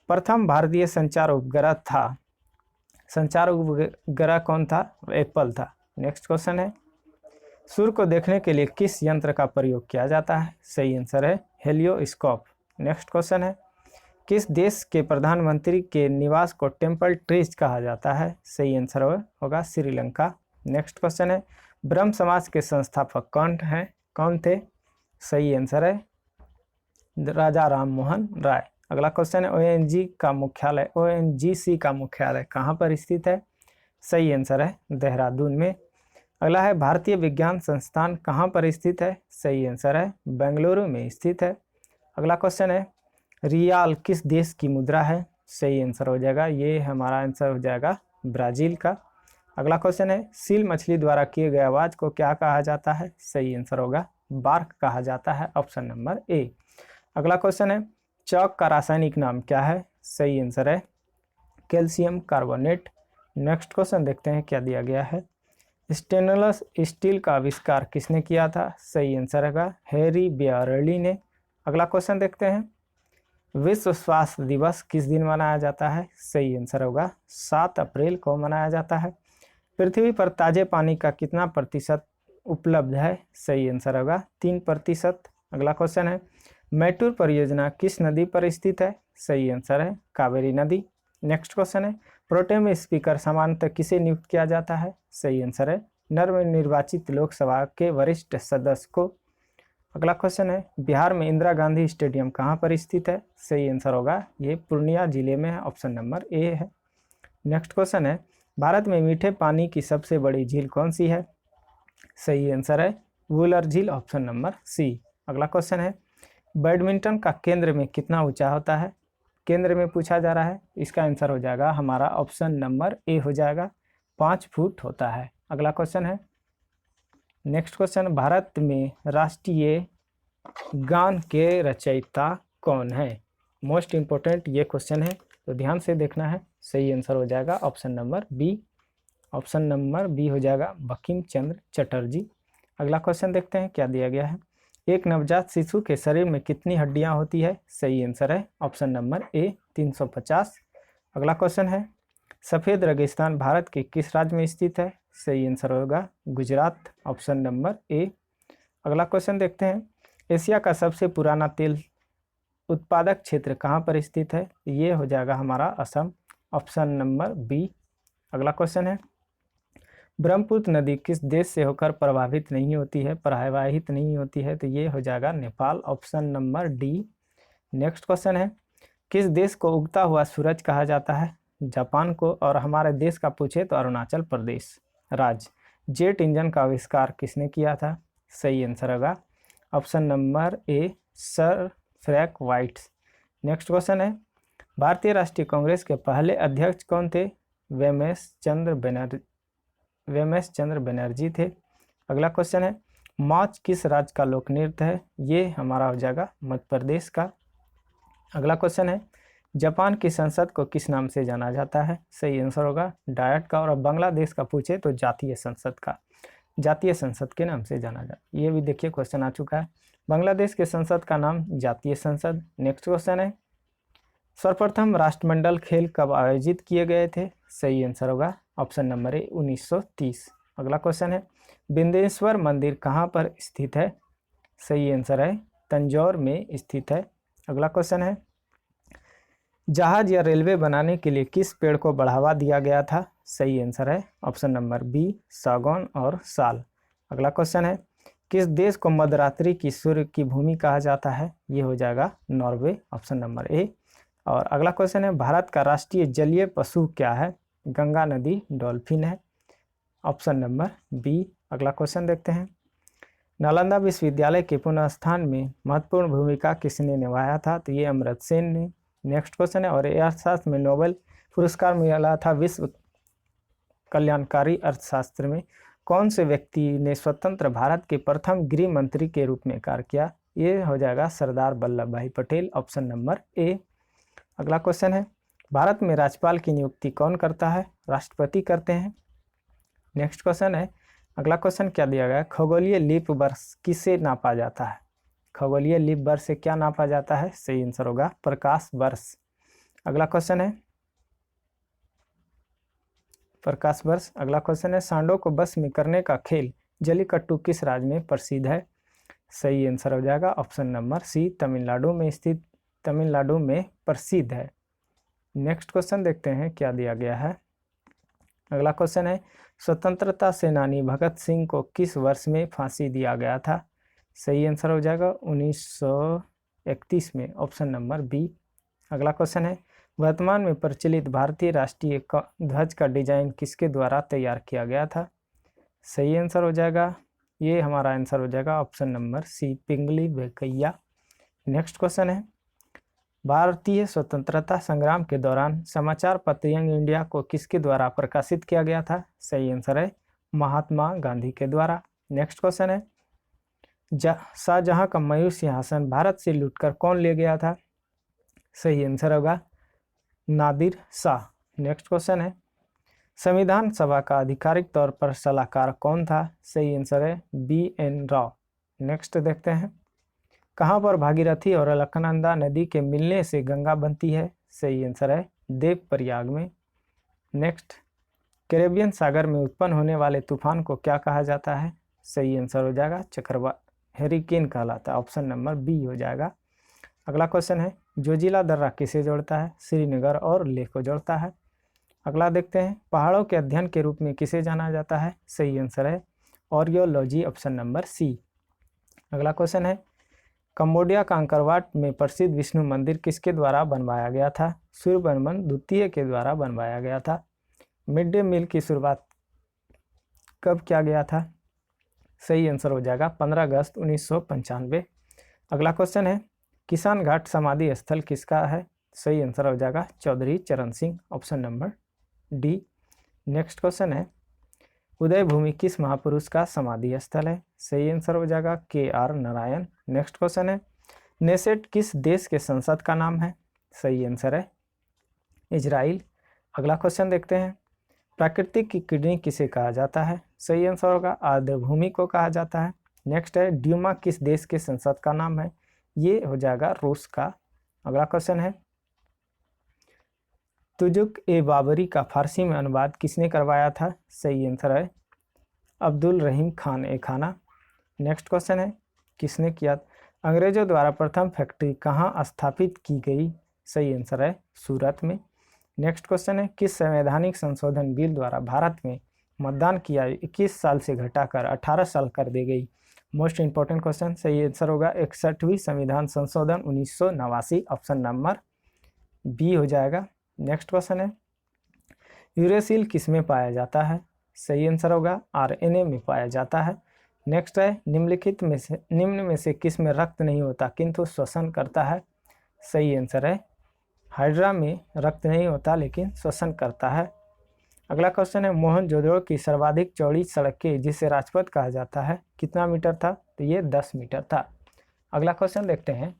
A: प्रथम भारतीय संचार उपग्रह था, संचार उपग्रह कौन था? एप्पल था। नेक्स्ट क्वेश्चन है, सूर्य को देखने के लिए किस यंत्र का प्रयोग किया जाता है? सही आंसर है हेलियोस्कोप। नेक्स्ट क्वेश्चन है, किस देश के प्रधानमंत्री के निवास को टेम्पल ट्रीज कहा जाता है? सही आंसर होगा श्रीलंका। नेक्स्ट क्वेश्चन है, ब्रह्म समाज के संस्थापक कौन थे? सही आंसर है राजा राम मोहन राय। अगला क्वेश्चन है, ओएनजीसी का मुख्यालय कहाँ पर स्थित है? सही आंसर है देहरादून में। अगला है, भारतीय विज्ञान संस्थान कहाँ पर स्थित है? सही आंसर है बेंगलुरु में स्थित है। अगला क्वेश्चन है, रियाल किस देश की मुद्रा है? सही आंसर हो जाएगा, ये हमारा आंसर हो जाएगा ब्राज़ील का। अगला क्वेश्चन है, सील मछली द्वारा किए गए आवाज़ को क्या कहा जाता है? सही आंसर होगा बार्क कहा जाता है, ऑप्शन नंबर ए। अगला क्वेश्चन है, चौक का रासायनिक नाम क्या है? सही आंसर है कैल्शियम कार्बोनेट। नेक्स्ट क्वेश्चन देखते हैं क्या दिया गया है, स्टेनलेस स्टील का आविष्कार किसने किया था? सही आंसर होगा हैरी ब्योरेली ने। अगला क्वेश्चन देखते हैं, विश्व स्वास्थ्य दिवस किस दिन मनाया जाता है? सही आंसर होगा 7 अप्रैल को मनाया जाता है। पृथ्वी पर ताजे पानी का कितना प्रतिशत उपलब्ध है? सही आंसर होगा 3%। अगला क्वेश्चन है, मैटूर परियोजना किस नदी पर स्थित है? सही आंसर है कावेरी नदी। नेक्स्ट क्वेश्चन है प्रोटेम स्पीकर सामान्यतः किसे नियुक्त किया जाता है? सही आंसर है नवनिर्वाचित लोकसभा के वरिष्ठ सदस्य को। अगला क्वेश्चन है बिहार में इंदिरा गांधी स्टेडियम कहाँ पर स्थित है? सही आंसर होगा ये पूर्णिया जिले में है, ऑप्शन नंबर ए है। नेक्स्ट क्वेश्चन है भारत में मीठे पानी की सबसे बड़ी झील कौन सी है? सही आंसर है वुलर झील, ऑप्शन नंबर सी। अगला क्वेश्चन है बैडमिंटन का केंद्र में कितना ऊंचा होता है? केंद्र में पूछा जा रहा है, इसका आंसर हो जाएगा हमारा ऑप्शन नंबर ए हो जाएगा 5 फुट होता है। अगला क्वेश्चन है नेक्स्ट क्वेश्चन भारत में राष्ट्रीय गान के रचयिता कौन है? मोस्ट इंपॉर्टेंट ये क्वेश्चन है तो ध्यान से देखना है। सही आंसर हो जाएगा option number B, option number B हो जाएगा बंकिम चंद्र चटर्जी। अगला क्वेश्चन देखते हैं क्या दिया गया है। एक नवजात शिशु के शरीर में कितनी हड्डियां होती है? सही आंसर है ऑप्शन नंबर ए 350। अगला क्वेश्चन है सफ़ेद रेगिस्तान भारत के किस राज्य में स्थित है? सही आंसर होगा गुजरात, ऑप्शन नंबर ए। अगला क्वेश्चन देखते हैं एशिया का सबसे पुराना तेल उत्पादक क्षेत्र कहाँ पर स्थित है? ये हो जाएगा हमारा असम, ऑप्शन नंबर बी। अगला क्वेश्चन है ब्रह्मपुत्र नदी किस देश से होकर प्रवाहित नहीं होती है? तो ये हो जाएगा Nepal, option number D. Next question है किस देश को उगता हुआ सूरज कहा जाता है? जापान को। और हमारे देश का पूछे तो अरुणाचल प्रदेश राज्य। जेट इंजन का आविष्कार किसने किया था? सही आंसर होगा ऑप्शन नंबर ए sir Frank white. Next question है भारतीय राष्ट्रीय कांग्रेस के पहले अध्यक्ष कौन थे? वेमेश चंद्र बनर्जी थे। अगला क्वेश्चन है मौज किस राज्य का लोक नृत्य है? ये हमारा हो जाएगा मध्य प्रदेश का। अगला क्वेश्चन है जापान की संसद को किस नाम से जाना जाता है? सही आंसर होगा डायट का। और अब बांग्लादेश का पूछे तो जातीय संसद के नाम से जाना जाता है। ये भी देखिए क्वेश्चन आ चुका है, बांग्लादेश के संसद का नाम जातीय संसद। नेक्स्ट क्वेश्चन है सर्वप्रथम राष्ट्रमंडल खेल कब आयोजित किए गए थे? सही आंसर होगा ऑप्शन नंबर ए 1930। अगला क्वेश्चन है बिंदेश्वर मंदिर कहाँ पर स्थित है? सही आंसर है तंजौर में स्थित है। अगला क्वेश्चन है जहाज या रेलवे बनाने के लिए किस पेड़ को बढ़ावा दिया गया था? सही आंसर है ऑप्शन नंबर बी सागौन और साल। अगला क्वेश्चन है किस देश को मध्यरात्रि की सूर्य की भूमि कहा जाता है? ये हो जाएगा नॉर्वे, ऑप्शन नंबर ए। और अगला क्वेश्चन है भारत का राष्ट्रीय जलीय पशु क्या है? गंगा नदी डॉल्फिन है, ऑप्शन नंबर बी। अगला क्वेश्चन देखते हैं नालंदा विश्वविद्यालय के पुनर्स्थान में महत्वपूर्ण भूमिका किसने निभाया था? तो ये अमर्त्य सेन ने। नेक्स्ट क्वेश्चन है और अर्थशास्त्र में नोबेल पुरस्कार मिला था विश्व कल्याणकारी अर्थशास्त्र में कौन से व्यक्ति ने स्वतंत्र भारत के प्रथम गृह मंत्री के रूप में कार्य किया? ये हो जाएगा सरदार वल्लभ भाई पटेल, ऑप्शन नंबर ए। अगला क्वेश्चन है भारत में राज्यपाल की नियुक्ति कौन करता है? राष्ट्रपति करते हैं। नेक्स्ट क्वेश्चन है अगला क्वेश्चन क्या दिया गया खगोलीय लीप वर्ष किसे नापा जाता है? खगोलीय लीप वर्ष से क्या नापा जाता है? सही आंसर होगा प्रकाश वर्ष। अगला क्वेश्चन है प्रकाश वर्ष। अगला क्वेश्चन है सांडों को वश में करने का खेल जल्लीकट्टू किस राज्य में प्रसिद्ध है? सही आंसर हो जाएगा ऑप्शन नंबर सी तमिलनाडु में प्रसिद्ध है। नेक्स्ट क्वेश्चन देखते हैं क्या दिया गया है। अगला क्वेश्चन है स्वतंत्रता सेनानी भगत सिंह को किस वर्ष में फांसी दिया गया था? सही आंसर हो जाएगा 1931 में, ऑप्शन नंबर बी। अगला क्वेश्चन है वर्तमान में प्रचलित भारतीय राष्ट्रीय ध्वज का डिजाइन किसके द्वारा तैयार किया गया था? सही आंसर हो जाएगा ये हमारा आंसर हो जाएगा ऑप्शन नंबर सी पिंगली वेंकैया। नेक्स्ट क्वेश्चन है भारतीय स्वतंत्रता संग्राम के दौरान समाचार पत्र यंग इंडिया को किसके द्वारा प्रकाशित किया गया था? सही आंसर है महात्मा गांधी के द्वारा। नेक्स्ट क्वेश्चन है शाहजहां का मयूर सिंहासन भारत से लूटकर कौन ले गया था? सही आंसर होगा नादिर शाह। नेक्स्ट क्वेश्चन है संविधान सभा का आधिकारिक तौर पर सलाहकार कौन था? सही आंसर है BN राव। नेक्स्ट देखते हैं कहाँ पर भागीरथी और अलकनंदा नदी के मिलने से गंगा बनती है? सही आंसर है देवप्रयाग में। नेक्स्ट कैरेबियन सागर में उत्पन्न होने वाले तूफान को क्या कहा जाता है? सही आंसर हो जाएगा चक्रवात हेरिकेन कहलाता है, ऑप्शन नंबर बी हो जाएगा। अगला क्वेश्चन है जोजिला दर्रा किसे जोड़ता है? श्रीनगर और लेह को जोड़ता है। अगला देखते हैं, पहाड़ों के अध्ययन के रूप में किसे जाना जाता है? सही आंसर है ऑर्कियोलॉजी, ऑप्शन नंबर सी। अगला क्वेश्चन है, कंबोडिया का अंकरवाट में प्रसिद्ध विष्णु मंदिर किसके द्वारा बनवाया गया था? सूर्यवर्मन द्वितीय के द्वारा बनवाया गया था। मिड डे मील की शुरुआत कब किया गया था? सही आंसर हो जाएगा 15 अगस्त 1995। अगला क्वेश्चन है, किसान घाट समाधि स्थल किसका है? सही आंसर हो जाएगा चौधरी चरण Singh, option number D. Next question है, उदय भूमि किस महापुरुष का समाधि स्थल है? सही आंसर हो जाएगा KR नारायण। नेक्स्ट क्वेश्चन है, नेसेट किस देश के संसद का नाम है? सही आंसर है इजराइल। अगला क्वेश्चन देखते हैं, प्राकृतिक की किडनी किसे कहा जाता है? सही आंसर होगा आर्द्रभूमि को कहा जाता है। नेक्स्ट है, ड्यूमा किस देश के संसद का नाम है? ये हो जाएगा रूस का। अगला क्वेश्चन है, तुजुक ए बाबरी का फारसी में अनुवाद किसने करवाया था? सही आंसर है अब्दुल रहीम खान ए खाना। नेक्स्ट क्वेश्चन है, किसने किया? अंग्रेजों द्वारा प्रथम फैक्ट्री कहाँ स्थापित की गई? सही आंसर है सूरत में। नेक्स्ट क्वेश्चन है, किस संवैधानिक संशोधन बिल द्वारा भारत में मतदान की आयु 21 साल से घटाकर 18 साल कर दी गई? मोस्ट इंपॉर्टेंट क्वेश्चन, सही आंसर होगा 61वीं संविधान संशोधन 1989, ऑप्शन नंबर बी हो जाएगा। नेक्स्ट क्वेश्चन है, यूरेसिल किस में पाया जाता है? सही आंसर होगा RNA में पाया जाता है। नेक्स्ट है, निम्न में से किस में रक्त नहीं होता किंतु श्वसन करता है? सही आंसर है हाइड्रा में रक्त नहीं होता लेकिन श्वसन करता है। अगला क्वेश्चन है, मोहनजोदड़ो की सर्वाधिक चौड़ी सड़क के जिसे राजपथ कहा जाता है कितना मीटर था? तो ये 10 मीटर था। अगला क्वेश्चन देखते हैं,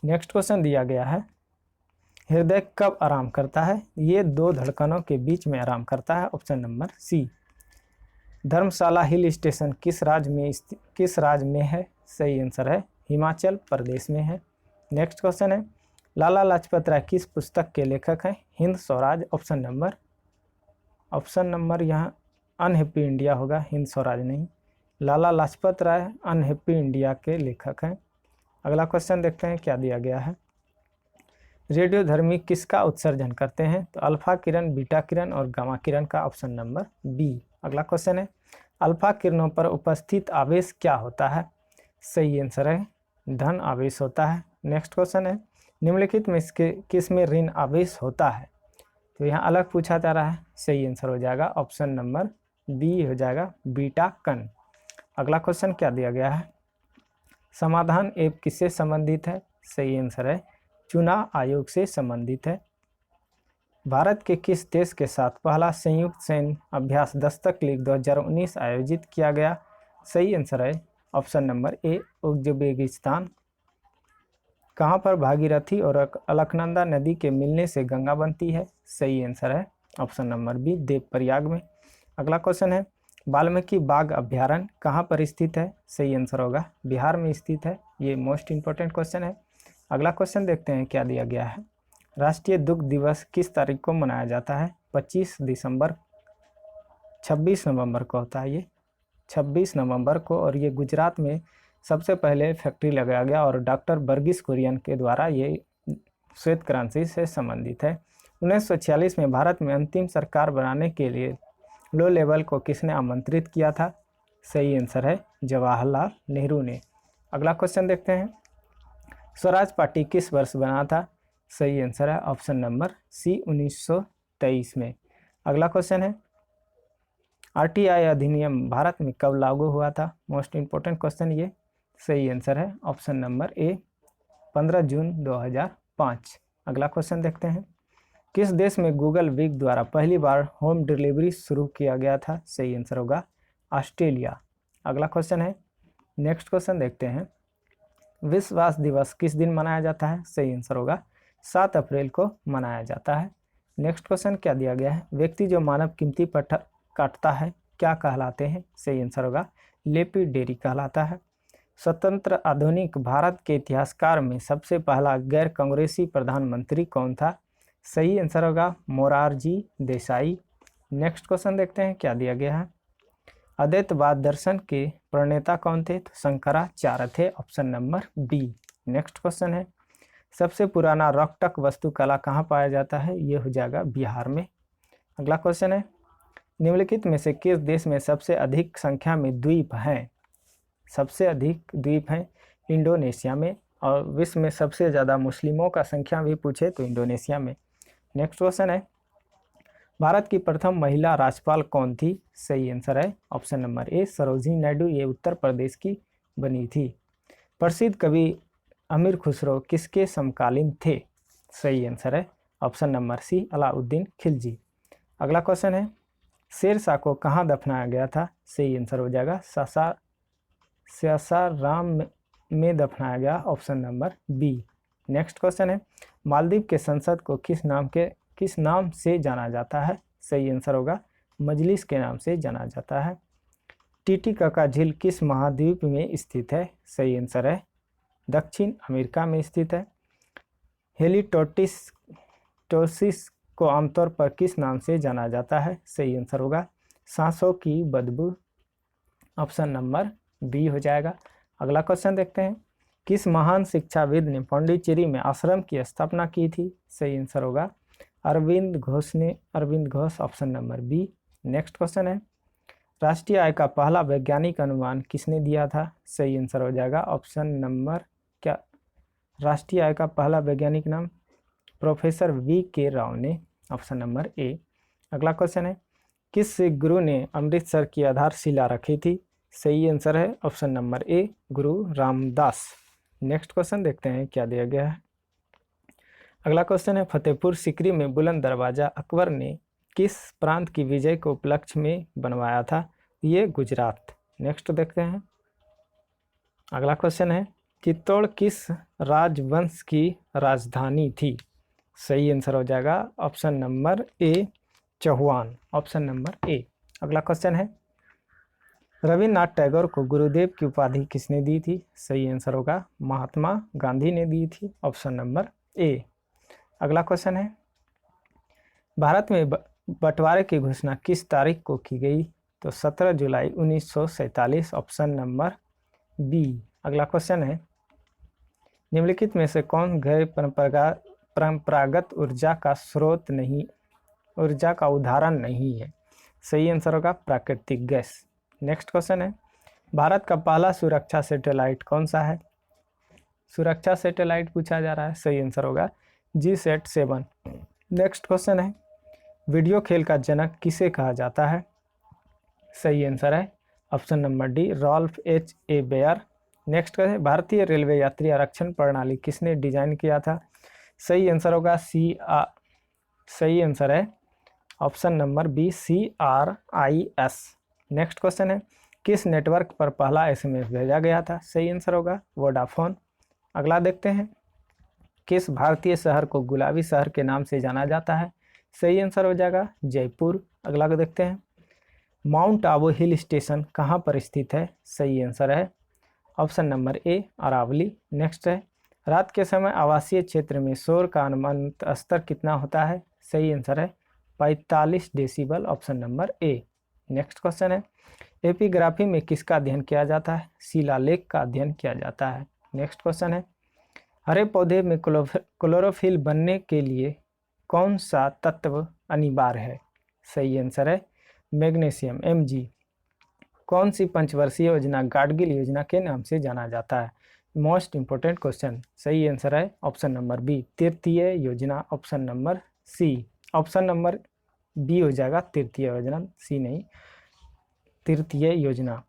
A: नेक्स्ट क्वेश्चन दिया गया है, हृदय कब आराम करता है? ये दो धड़कनों के बीच में आराम करता है, ऑप्शन नंबर सी। धर्मशाला हिल स्टेशन किस राज्य में है? सही आंसर है हिमाचल प्रदेश में है। नेक्स्ट क्वेश्चन है, लाला लाजपत राय किस पुस्तक के लेखक हैं? हिंद स्वराज, ऑप्शन नंबर यहाँ अनहैप्पी इंडिया होगा, हिंद स्वराज नहीं। लाला लाजपत राय अनहैप्पी इंडिया के लेखक हैं। अगला क्वेश्चन देखते हैं क्या दिया गया है, रेडियोधर्मी किसका उत्सर्जन करते हैं? तो अल्फा किरण, बीटा किरण और गामा किरण का, ऑप्शन नंबर बी। अगला क्वेश्चन है, अल्फा किरणों पर उपस्थित आवेश क्या होता है? सही आंसर है धन आवेश होता है। नेक्स्ट क्वेश्चन है, निम्नलिखित में किस में ऋण आवेश होता है? तो यहाँ अलग पूछा जा रहा है, सही आंसर हो जाएगा ऑप्शन नंबर बी हो जाएगा बीटा कण। अगला क्वेश्चन क्या दिया गया है, समाधान ऐप किससे संबंधित है? सही आंसर है चुनाव आयोग से संबंधित है। भारत के किस देश के साथ पहला संयुक्त सैन्य अभ्यास दस्तक लीग 2019 आयोजित किया गया? सही आंसर है ऑप्शन नंबर ए उज्बेकिस्तान। कहाँ पर भागीरथी और अलकनंदा नदी के मिलने से गंगा बनती है? सही आंसर है ऑप्शन नंबर बी देवप्रयाग में। अगला क्वेश्चन है, वाल्मीकि बाघ अभ्यारण्य कहाँ पर स्थित है? सही आंसर होगा बिहार में स्थित है। ये मोस्ट इंपॉर्टेंट क्वेश्चन है। अगला क्वेश्चन देखते हैं क्या दिया गया है, राष्ट्रीय दुग्ध दिवस किस तारीख को मनाया जाता है? 26 नवंबर को होता है, ये 26 नवंबर को, और ये गुजरात में सबसे पहले फैक्ट्री लगाया गया और डॉक्टर वर्गीस कुरियन के द्वारा ये श्वेत क्रांति से संबंधित है। 1946 में भारत में अंतिम सरकार बनाने के लिए लो लेवल को किसने आमंत्रित किया था? सही आंसर है जवाहरलाल नेहरू ने। अगला क्वेश्चन देखते हैं, स्वराज पार्टी किस वर्ष बना था? सही आंसर है ऑप्शन नंबर सी 1923 में। अगला क्वेश्चन है, RTI अधिनियम भारत में कब लागू हुआ था? मोस्ट इंपॉर्टेंट क्वेश्चन ये। सही आंसर है ऑप्शन नंबर ए 15 जून 2005। अगला क्वेश्चन देखते हैं, किस देश में गूगल वीक द्वारा पहली बार होम डिलीवरी शुरू किया गया था? सही आंसर होगा ऑस्ट्रेलिया। अगला क्वेश्चन है, नेक्स्ट क्वेश्चन देखते हैं, विश्व स्वास्थ्य दिवस किस दिन मनाया जाता है? सही आंसर होगा 7 अप्रैल को मनाया जाता है। नेक्स्ट क्वेश्चन क्या दिया गया है, व्यक्ति जो मानव कीमती पत्थर काटता है क्या कहलाते हैं? सही आंसर होगा लेपिडेरी कहलाता है। स्वतंत्र आधुनिक भारत के इतिहासकार में सबसे पहला गैर कांग्रेसी प्रधानमंत्री कौन था? सही आंसर होगा मोरारजी देसाई। नेक्स्ट क्वेश्चन देखते हैं क्या दिया गया है, अद्वैतवाद दर्शन के प्रणेता कौन थे? तो शंकराचार्य थे, option number B. Next question है, सबसे पुराना रॉकटक वास्तुकला कहाँ पाया जाता है? ये हो जाएगा बिहार में। अगला क्वेश्चन है, निम्नलिखित में से किस देश में सबसे अधिक संख्या में द्वीप हैं? सबसे अधिक द्वीप हैं इंडोनेशिया में, और विश्व में सबसे ज़्यादा मुस्लिमों का संख्या भी पूछे तो इंडोनेशिया में। नेक्स्ट क्वेश्चन है, भारत की प्रथम महिला राज्यपाल कौन थी? सही आंसर है ऑप्शन नंबर ए सरोजिनी नायडू, ये उत्तर प्रदेश की बनी थी। प्रसिद्ध कवि अमीर खुसरो किसके समकालीन थे? सही आंसर है option number C Alauddin Khilji. अगला क्वेश्चन है, शेरशाह को कहाँ दफनाया गया था? सही आंसर हो जाएगा सासाराम में दफनाया गया, option number B. Next question है, मालदीव के संसद को किस नाम से जाना जाता है? सही आंसर होगा मजलिस के नाम से जाना जाता है। टिटिकाका झील किस महाद्वीप में स्थित है? सही आंसर है दक्षिण अमेरिका में स्थित है। हेलिटोसिस को आमतौर पर किस नाम से जाना जाता है? सही आंसर होगा सांसों की बदबू, ऑप्शन नंबर बी हो जाएगा। अगला क्वेश्चन देखते हैं, किस महान शिक्षाविद ने पांडिचेरी में आश्रम की स्थापना की थी? सही आंसर होगा अरविंद घोष ने, Aurobindo Ghosh, option number B. Next question है, राष्ट्रीय आय का पहला वैज्ञानिक अनुमान किसने दिया था? सही आंसर हो जाएगा ऑप्शन नंबर क्या, राष्ट्रीय आय का पहला वैज्ञानिक नाम प्रोफेसर V.K. राव ने, ऑप्शन नंबर ए। अगला क्वेश्चन है, किस सिख गुरु ने अमृतसर की आधारशिला रखी थी? सही आंसर है ऑप्शन नंबर ए गुरु रामदास। नेक्स्ट क्वेश्चन देखते हैं क्या दिया गया है। अगला क्वेश्चन है, फतेहपुर सीकरी में बुलंद दरवाजा अकबर ने किस प्रांत की विजय को उपलक्ष्य में बनवाया था? ये गुजरात। नेक्स्ट देखते हैं। अगला क्वेश्चन है, चित्तौड़ किस राजवंश की राजधानी थी? सही आंसर हो जाएगा option number A Chauhan, option number A. अगला क्वेश्चन है, रविन्द्रनाथ टैगोर को गुरुदेव की उपाधि किसने दी थी? सही आंसर होगा महात्मा गांधी ने दी थी, ऑप्शन नंबर ए। अगला क्वेश्चन है, भारत में बंटवारे की घोषणा किस तारीख को की गई? तो 17 जुलाई 1947, ऑप्शन नंबर बी। अगला क्वेश्चन है, निम्नलिखित में से कौन गैर परंपरागत ऊर्जा का स्रोत नहीं, ऊर्जा का उदाहरण नहीं है? सही आंसर होगा प्राकृतिक गैस। नेक्स्ट क्वेश्चन है, भारत का पहला सुरक्षा सैटेलाइट कौन सा है? सुरक्षा सैटेलाइट पूछा जा रहा है, सही आंसर होगा GSAT-7। नेक्स्ट क्वेश्चन है, वीडियो खेल का जनक किसे कहा जाता है? सही आंसर है option number D Ralph H.A. Baer. Next है, भारतीय रेलवे यात्री आरक्षण प्रणाली किसने डिजाइन किया था? सही आंसर होगा सही आंसर है option number B CRIS। Next question है, किस नेटवर्क पर पहला SMS भेजा गया था? सही आंसर होगा वोडाफोन। अगला देखते हैं, किस भारतीय शहर को गुलाबी शहर के नाम से जाना जाता है? सही आंसर हो जाएगा जयपुर। अगला को देखते हैं, माउंट आबू हिल स्टेशन कहाँ पर स्थित है? सही आंसर है option number A Aravalli. Next है, रात के समय आवासीय क्षेत्र में शोर का अनुमानित स्तर कितना होता है? सही आंसर है 45 decibel, option number A. Next question है, एपिग्राफी में किसका अध्ययन किया जाता है? शिलालेख का अध्ययन किया जाता है। नेक्स्ट क्वेश्चन है, हरे पौधे में क्लोरोफिल बनने के लिए कौन सा तत्व अनिवार्य है? सही आंसर है मैग्नीशियम Mg। कौन सी पंचवर्षीय योजना गाडगिल योजना के नाम से जाना जाता है? Most important question. सही आंसर है ऑप्शन नंबर बी तृतीय योजना, option number C. Option number B हो जाएगा तृतीय योजना, सी नहीं, तृतीय योजना।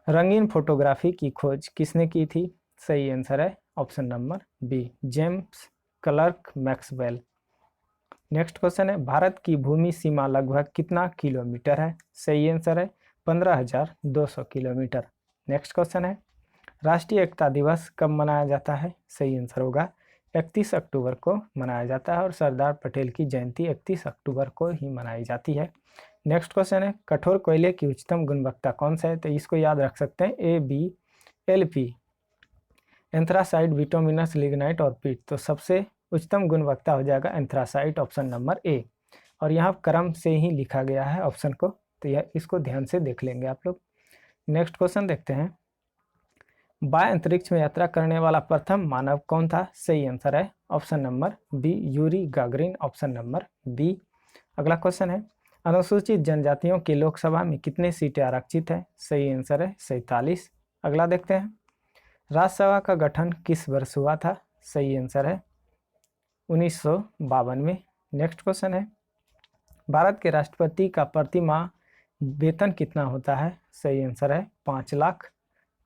A: रंगीन फोटोग्राफी की खोज किसने की थी? सही आंसर है option number B James Clerk Maxwell. Next question है, भारत की भूमि सीमा लगभग कितना किलोमीटर है? सही आंसर है 15,200 किलोमीटर। नेक्स्ट क्वेश्चन है, राष्ट्रीय एकता दिवस कब मनाया जाता है? सही आंसर होगा 31 अक्टूबर को मनाया जाता है, और सरदार पटेल की जयंती 31 अक्टूबर को ही मनाई जाती है। नेक्स्ट क्वेश्चन है, कठोर कोयले की उच्चतम गुणवत्ता कौन सा है? तो इसको याद रख सकते हैं ABLP, एंथ्रासाइट, बिटुमिनस, लिग्नाइट और पीट। तो सबसे उच्चतम गुणवत्ता हो जाएगा एंथ्रासाइट, ऑप्शन नंबर ए। और यहाँ क्रम से ही लिखा गया है ऑप्शन को, तो यह इसको ध्यान से देख लेंगे आप लोग। नेक्स्ट क्वेश्चन देखते हैं, बाह्य अंतरिक्ष में यात्रा करने वाला प्रथम मानव कौन था? सही आंसर है option number B, Yuri Gagarin, option number B. अगला क्वेश्चन है, अनुसूचित जनजातियों की लोकसभा में कितने सीटें आरक्षित है? सही आंसर है 47। अगला देखते हैं, राज्यसभा का गठन किस वर्ष हुआ था? सही आंसर है 1952 में। नेक्स्ट क्वेश्चन है, भारत के राष्ट्रपति का प्रति माह वेतन कितना होता है? सही आंसर है 5 लाख।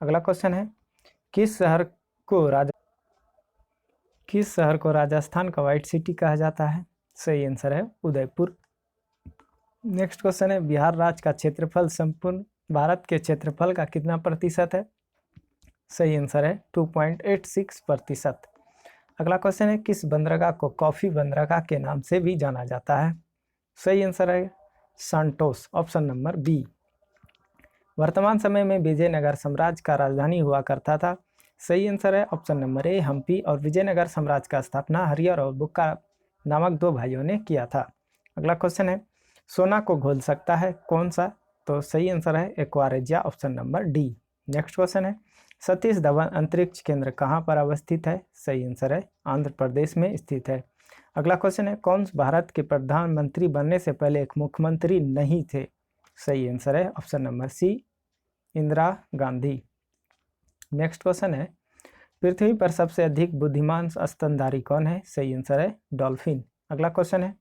A: अगला क्वेश्चन है, किस शहर को राजस्थान का व्हाइट सिटी कहा जाता है? सही आंसर है उदयपुर। नेक्स्ट क्वेश्चन है, बिहार राज्य का क्षेत्रफल संपूर्ण भारत के क्षेत्रफल का कितना प्रतिशत है? सही आंसर है 2.86%। अगला क्वेश्चन है, किस बंदरगाह को कॉफी बंदरगाह के नाम से भी जाना जाता है? सही आंसर है सांटोस, ऑप्शन नंबर बी। वर्तमान समय में विजयनगर साम्राज्य का राजधानी हुआ करता था? सही आंसर है ऑप्शन नंबर ए, हम्पी। और विजयनगर साम्राज्य का स्थापना हरिहर और बुक्का नामक 2 भाइयों ने किया था। अगला क्वेश्चन है, सोना को घोल सकता है कौन सा? तो सही आंसर है aqua regia, option number D. Next question है, सतीश धवन अंतरिक्ष केंद्र कहाँ पर अवस्थित है? सही आंसर है आंध्र प्रदेश में स्थित है। अगला क्वेश्चन है, कौन भारत के प्रधानमंत्री बनने से पहले एक मुख्यमंत्री नहीं थे? सही आंसर है option number C, Indira Gandhi. Next question है, पृथ्वी पर सबसे अधिक बुद्धिमान स्तनधारी कौन है? सही आंसर है डॉल्फिन। अगला क्वेश्चन है,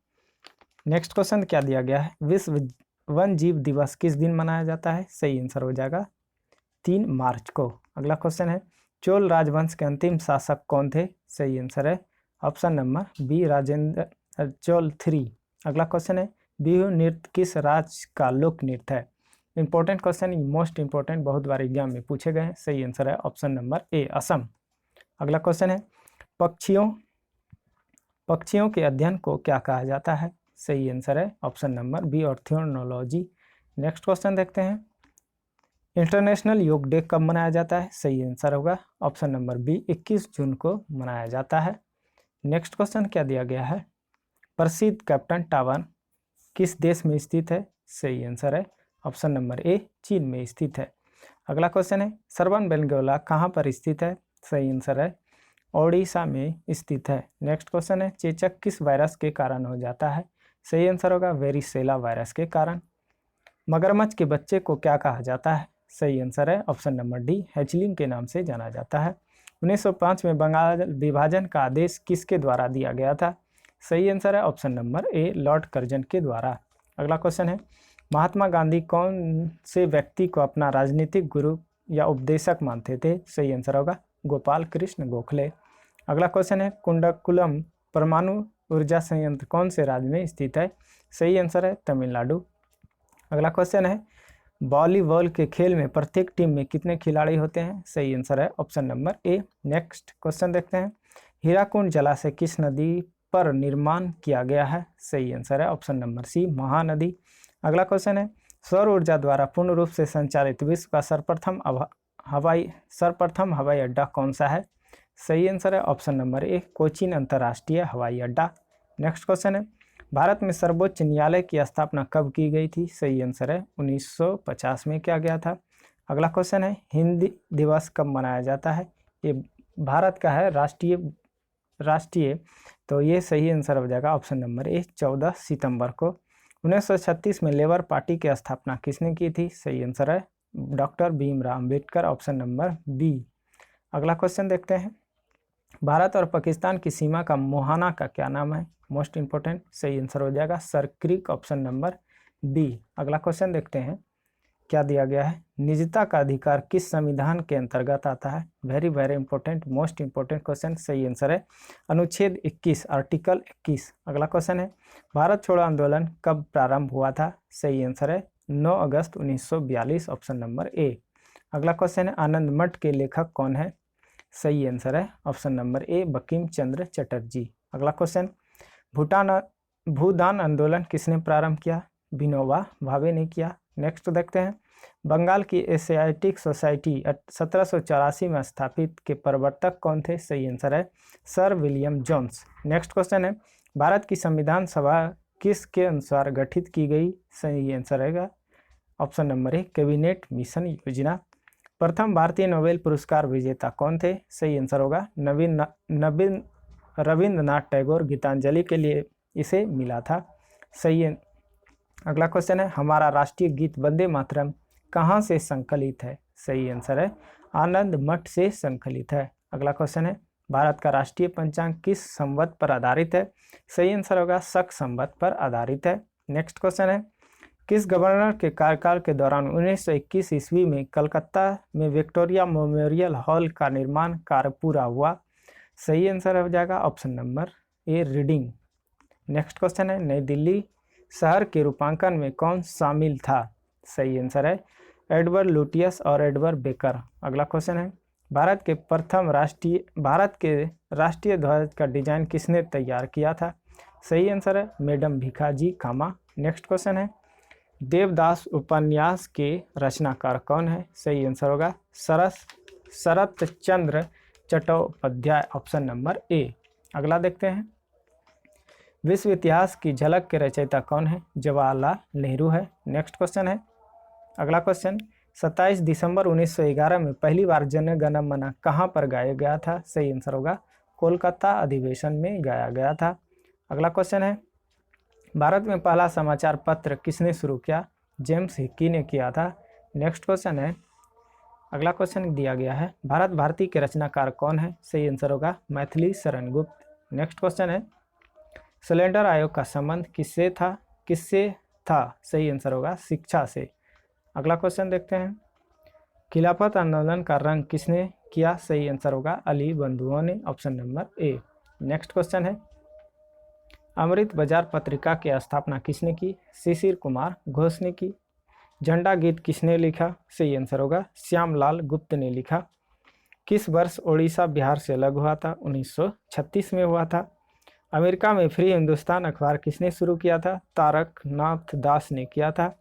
A: नेक्स्ट क्वेश्चन क्या दिया गया है, विश्व वन जीव दिवस किस दिन मनाया जाता है? सही आंसर हो जाएगा 3 मार्च को। अगला क्वेश्चन है, चोल राजवंश के अंतिम शासक कौन थे? सही आंसर है option number B, Rajendra Chola 3। अगला क्वेश्चन है, बिहू नृत्य किस राज्य का लोक नृत्य है? इंपॉर्टेंट क्वेश्चन, मोस्ट इंपॉर्टेंट, बहुत बार एग्जाम में पूछे गए हैं। सही आंसर है ऑप्शन नंबर ए, असम। अगला क्वेश्चन है, पक्षियों के अध्ययन को क्या कहा जाता है? सही आंसर है ऑप्शन नंबर बी, ऑर्थोनोलॉजी। नेक्स्ट क्वेश्चन देखते हैं, इंटरनेशनल योग डे कब मनाया जाता है? सही आंसर होगा ऑप्शन नंबर बी, 21 जून को मनाया जाता है। नेक्स्ट क्वेश्चन क्या दिया गया है, प्रसिद्ध कैप्टन टावर किस देश में स्थित है? सही आंसर है ऑप्शन नंबर ए, चीन में स्थित है। अगला क्वेश्चन है, सरवन बेलगोला कहाँ पर स्थित है? सही आंसर है ओडिशा में स्थित है। नेक्स्ट क्वेश्चन है, चेचक किस वायरस के कारण हो जाता है? सही आंसर होगा वेरिसेला वायरस के कारण। मगरमच्छ के बच्चे को क्या कहा जाता है? सही आंसर है ऑप्शन नंबर डी, हैचलिंग के नाम से जाना जाता है। 1905 में बंगाल विभाजन का आदेश किसके द्वारा दिया गया था? सही आंसर है ऑप्शन नंबर ए, लॉर्ड कर्जन के द्वारा। अगला क्वेश्चन है, महात्मा गांधी कौन से व्यक्ति को अपना राजनीतिक गुरु या उपदेशक मानते थे? सही आंसर होगा गोपाल कृष्ण गोखले। अगला क्वेश्चन है, कुंडकुलम परमाणु ऊर्जा संयंत्र कौन से राज्य में स्थित है? सही आंसर है तमिलनाडु। अगला क्वेश्चन है, वॉलीबॉल के खेल में प्रत्येक टीम में कितने खिलाड़ी होते हैं? सही आंसर है option number A. Next question देखते हैं, हीराकुंड जलाशय किस नदी पर निर्माण किया गया है? सही आंसर है ऑप्शन नंबर सी, महानदी। अगला क्वेश्चन है, सौर ऊर्जा द्वारा पूर्ण रूप से संचालित विश्व का सर्वप्रथम हवाई अड्डा कौन सा है? सही आंसर है ऑप्शन नंबर ए, कोचीन अंतर्राष्ट्रीय हवाई अड्डा। नेक्स्ट क्वेश्चन है, भारत में सर्वोच्च न्यायालय की स्थापना कब की गई थी? सही आंसर है 1950 में किया गया था। अगला क्वेश्चन है, हिंदी दिवस कब मनाया जाता है? ये भारत का है राष्ट्रीय, तो ये सही आंसर हो जाएगा ऑप्शन नंबर ए, 14 सितंबर को। 1936 में लेबर पार्टी की स्थापना किसने की थी? सही आंसर है doctor Bhimrao Ambedkar, option number B. अगला क्वेश्चन देखते हैं, भारत और पाकिस्तान की सीमा का मुहाना का क्या नाम है? मोस्ट इंपोर्टेंट, सही आंसर हो जाएगा Sir Creek, option number B. अगला क्वेश्चन देखते हैं, क्या दिया गया है, निजता का अधिकार किस संविधान के अंतर्गत आता है? Very very important, most important question, सही आंसर है अनुच्छेद 21, आर्टिकल 21। अगला क्वेश्चन है, भारत छोड़ो आंदोलन कब प्रारंभ हुआ था? सही आंसर है 9 अगस्त 1942, ऑप्शन नंबर ए। अगला क्वेश्चन है, आनंद मठ के लेखक कौन है? सही आंसर है ऑप्शन नंबर ए, बंकिम चंद्र चटर्जी। अगला क्वेश्चन, भूदान आंदोलन किसने प्रारंभ किया? विनोबा भावे ने किया। नेक्स्ट देखते हैं, बंगाल की एशियाटिक सोसाइटी 1784 में स्थापित के प्रवर्तक कौन थे? सही आंसर है Sir William Jones. Next question है, भारत की संविधान सभा किसके अनुसार गठित की गई? सही आंसर रहेगा ऑप्शन नंबर ए, कैबिनेट मिशन योजना। प्रथम भारतीय नोबेल पुरस्कार विजेता कौन थे? सही आंसर होगा नवीन रविंद्रनाथ टैगोर। गीतांजलि के लिए इसे मिला था। सही है। अगला क्वेश्चन है, हमारा राष्ट्रीय गीत वंदे मातरम कहाँ से संकलित है? सही आंसर है आनंद मठ से संकलित है। अगला क्वेश्चन है, भारत का राष्ट्रीय पंचांग किस संवत पर आधारित है? सही आंसर होगा शक संवत पर आधारित है। नेक्स्ट क्वेश्चन है, किस गवर्नर के कार्यकाल के दौरान 1921 ईस्वी में कलकत्ता में विक्टोरिया मेमोरियल हॉल का निर्माण कार्य पूरा हुआ? सही आंसर हो जाएगा ऑप्शन नंबर ए रीडिंग। नेक्स्ट क्वेश्चन है, नई दिल्ली शहर के रूपांकन में कौन शामिल था? सही आंसर है एडवर्ड लुटियस और एडवर्ड बेकर। अगला क्वेश्चन है, भारत के राष्ट्रीय ध्वज का डिजाइन किसने तैयार किया था? सही आंसर है मैडम भिखाजी कामा। नेक्स्ट क्वेश्चन है, देवदास उपन्यास के रचनाकार कौन है? सही आंसर होगा शरत Chandra Chattopadhyay, option number A. अगला देखते हैं, विश्व इतिहास की झलक के रचयिता कौन है? जवाहरलाल नेहरू है। नेक्स्ट क्वेश्चन है, अगला क्वेश्चन, 27 दिसंबर 1911 में पहली बार जन गण मन कहाँ पर गाया गया था? सही आंसर होगा कोलकाता अधिवेशन में गाया गया था। अगला क्वेश्चन है, भारत में पहला समाचार पत्र किसने शुरू किया? जेम्स हिक्की ने किया था। नेक्स्ट क्वेश्चन है, अगला क्वेश्चन दिया गया है, भारत भारती के रचनाकार कौन है? सही आंसर होगा मैथिली शरण गुप्त। नेक्स्ट क्वेश्चन है, सिलेंडर आयोग का संबंध किससे था? सही आंसर होगा शिक्षा से। अगला क्वेश्चन देखते हैं, खिलाफत आंदोलन का रंग किसने किया? सही आंसर होगा अली बंधुओं ने, option number A. Next question है, अमृत बाजार पत्रिका की स्थापना किसने की? शिशिर कुमार घोष ने की। झंडा गीत किसने लिखा? सही आंसर होगा श्यामलाल गुप्त ने लिखा। किस वर्ष ओडिशा बिहार से अलग हुआ था? 1936 में हुआ था। अमेरिका में फ्री हिंदुस्तान अखबार किसने शुरू किया था? तारक नाथ दास ने किया था।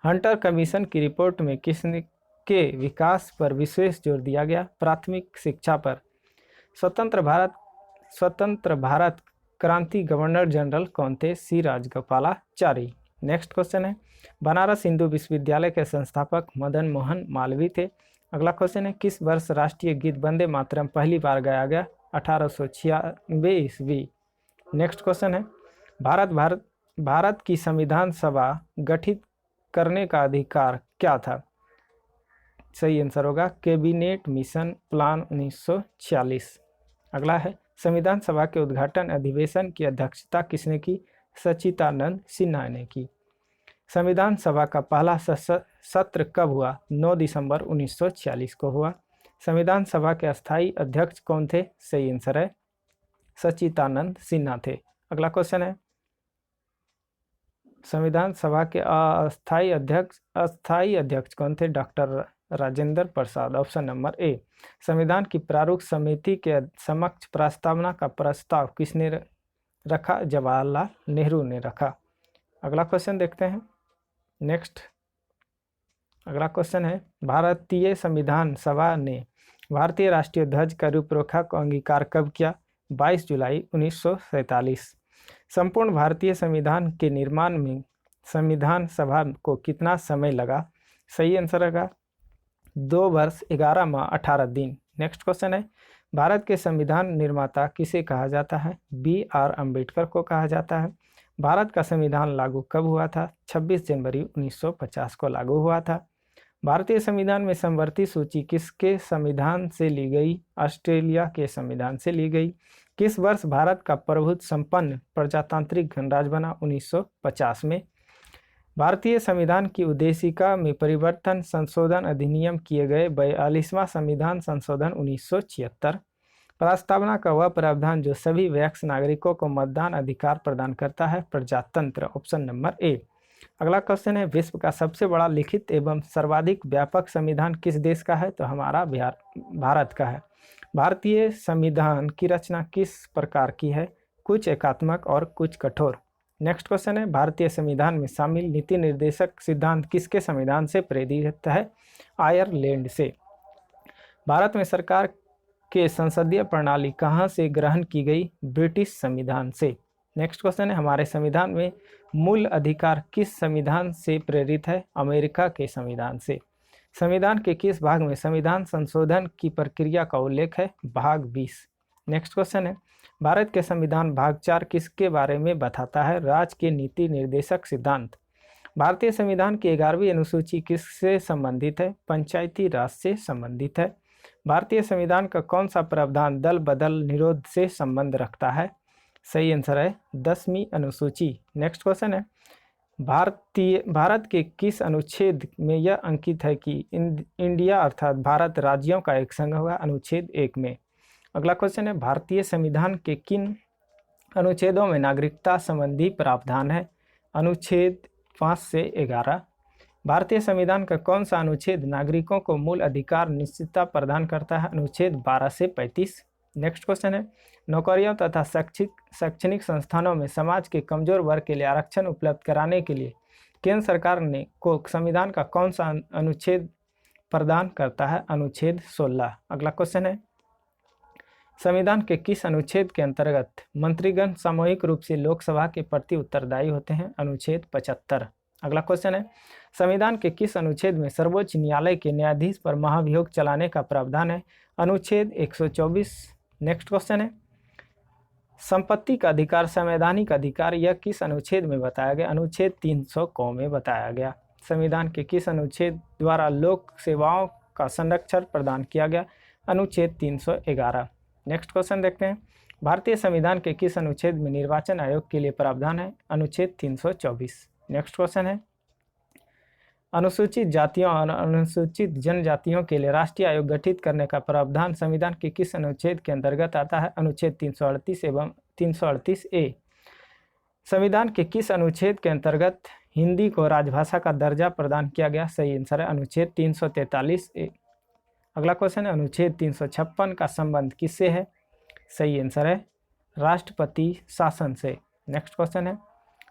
A: हंटर कमीशन की रिपोर्ट में किसने के विकास पर विशेष जोर दिया गया? प्राथमिक शिक्षा पर। स्वतंत्र भारत क्रांति गवर्नर जनरल कौन थे? सी राजगोपालाचारी। नेक्स्ट क्वेश्चन है, बनारस हिंदू विश्वविद्यालय के संस्थापक मदन मोहन मालवीय थे। अगला क्वेश्चन है, किस वर्ष राष्ट्रीय गीत वंदे मातरम पहली बार गाया गया? 1896 ईस्वी। नेक्स्ट क्वेश्चन है, भारत की संविधान सभा गठित करने का अधिकार क्या था? सही आंसर होगा कैबिनेट मिशन प्लान 1946। अगला है, संविधान सभा के उद्घाटन अधिवेशन की अध्यक्षता किसने की? सच्चिदानंद सिन्हा ने की। संविधान सभा का पहला सत्र कब हुआ? 9 दिसंबर 1946 को हुआ। संविधान सभा के अस्थायी अध्यक्ष कौन थे? सही आंसर है सच्चिदानंद सिन्हा थे। अगला क्वेश्चन है, संविधान सभा के अस्थायी अध्यक्ष कौन थे? Doctor Rajendra Prasad, option number ए। संविधान की प्रारूप समिति के समक्ष प्रस्तावना का प्रस्ताव किसने रखा? जवाहरलाल नेहरू ने रखा। अगला क्वेश्चन देखते हैं। नेक्स्ट अगला क्वेश्चन है, भारतीय संविधान सभा ने भारतीय राष्ट्रीय ध्वज का रूपरेखा को अंगीकार कब किया? 22 जुलाई 1947। संपूर्ण भारतीय संविधान के निर्माण में संविधान सभा को कितना समय लगा? सही आंसर होगा 2 वर्ष 11 माह 18 दिन। नेक्स्ट क्वेश्चन है, भारत के संविधान निर्माता किसे कहा जाता है? BR अम्बेडकर को कहा जाता है। भारत का संविधान लागू कब हुआ था? 26 जनवरी 1950 को लागू हुआ था। भारतीय संविधान में समवर्ती सूची किसके संविधान से ली गई? ऑस्ट्रेलिया के संविधान से ली गई। किस वर्ष भारत का प्रभुत्व संपन्न प्रजातांत्रिक गणराज्य बना? 1950 में। भारतीय संविधान की उद्देशिका में परिवर्तन संशोधन अधिनियम किए गए 42वां संविधान संशोधन 1976। प्रस्तावना का वह प्रावधान जो सभी वयस्क नागरिकों को मतदान अधिकार प्रदान करता है? प्रजातंत्र, ऑप्शन नंबर ए। अगला क्वेश्चन है, विश्व का सबसे बड़ा लिखित एवं सर्वाधिक व्यापक संविधान किस देश का है? तो हमारा भारत का है। भारतीय संविधान की रचना किस प्रकार की है? कुछ एकात्मक और कुछ कठोर। नेक्स्ट क्वेश्चन है, भारतीय संविधान में शामिल नीति निर्देशक सिद्धांत किसके संविधान से प्रेरित है? आयरलैंड से। भारत में सरकार के संसदीय प्रणाली कहाँ से ग्रहण की गई? ब्रिटिश संविधान से। नेक्स्ट क्वेश्चन है, हमारे संविधान में मूल अधिकार किस संविधान से प्रेरित है? अमेरिका के संविधान से। संविधान के किस भाग में संविधान संशोधन की प्रक्रिया का उल्लेख है? भाग 20। नेक्स्ट क्वेश्चन है, भारत के संविधान भाग 4 किसके बारे में बताता है? राज्य के नीति निर्देशक सिद्धांत। भारतीय संविधान की 11वीं अनुसूची किससे संबंधित है? पंचायती राज से संबंधित है। भारतीय संविधान का कौन सा प्रावधान दल बदल निरोध से संबंध रखता है? सही आंसर है 10वीं अनुसूची। नेक्स्ट क्वेश्चन है, भारत के किस अनुच्छेद में यह अंकित है कि इंडिया अर्थात भारत राज्यों का एक संघ होगा? अनुच्छेद 1 में। अगला क्वेश्चन है, भारतीय संविधान के किन अनुच्छेदों में नागरिकता संबंधी प्रावधान है? अनुच्छेद 5 से 11। भारतीय संविधान का कौन सा अनुच्छेद नागरिकों को मूल अधिकार निश्चितता प्रदान करता है? अनुच्छेद 12 से 35। नेक्स्ट क्वेश्चन है, नौकरियों तथा शैक्षणिक संस्थानों में समाज के कमजोर वर्ग के लिए आरक्षण उपलब्ध कराने के लिए केंद्र सरकार ने को संविधान का कौन सा अनुच्छेद प्रदान करता है? अनुच्छेद 16। अगला क्वेश्चन है, संविधान के किस अनुच्छेद के अंतर्गत मंत्रीगण सामूहिक रूप से लोकसभा के प्रति उत्तरदायी होते हैं? अनुच्छेद 75। अगला क्वेश्चन है, संविधान के किस अनुच्छेद में सर्वोच्च न्यायालय के न्यायाधीश पर महाभियोग चलाने का प्रावधान है? अनुच्छेद 124। नेक्स्ट क्वेश्चन है, संपत्ति का अधिकार संवैधानिक अधिकार यह किस अनुच्छेद में बताया गया? अनुच्छेद 300 क में बताया गया। संविधान के किस अनुच्छेद द्वारा लोक सेवाओं का संरक्षण प्रदान किया गया? अनुच्छेद 311। नेक्स्ट क्वेश्चन देखते हैं, भारतीय संविधान के किस अनुच्छेद में निर्वाचन आयोग के लिए प्रावधान है? अनुच्छेद 324। नेक्स्ट क्वेश्चन है, अनुसूचित जातियों और अनुसूचित जनजातियों के लिए राष्ट्रीय आयोग गठित करने का प्रावधान संविधान के किस अनुच्छेद के अंतर्गत आता है? अनुच्छेद 338 एवं 338A। संविधान के किस अनुच्छेद के अंतर्गत हिंदी को राजभाषा का दर्जा प्रदान किया गया? सही आंसर है अनुच्छेद 343A। अगला क्वेश्चन है, अनुच्छेद 356 का संबंध किससे है? सही आंसर है राष्ट्रपति शासन से। नेक्स्ट क्वेश्चन है,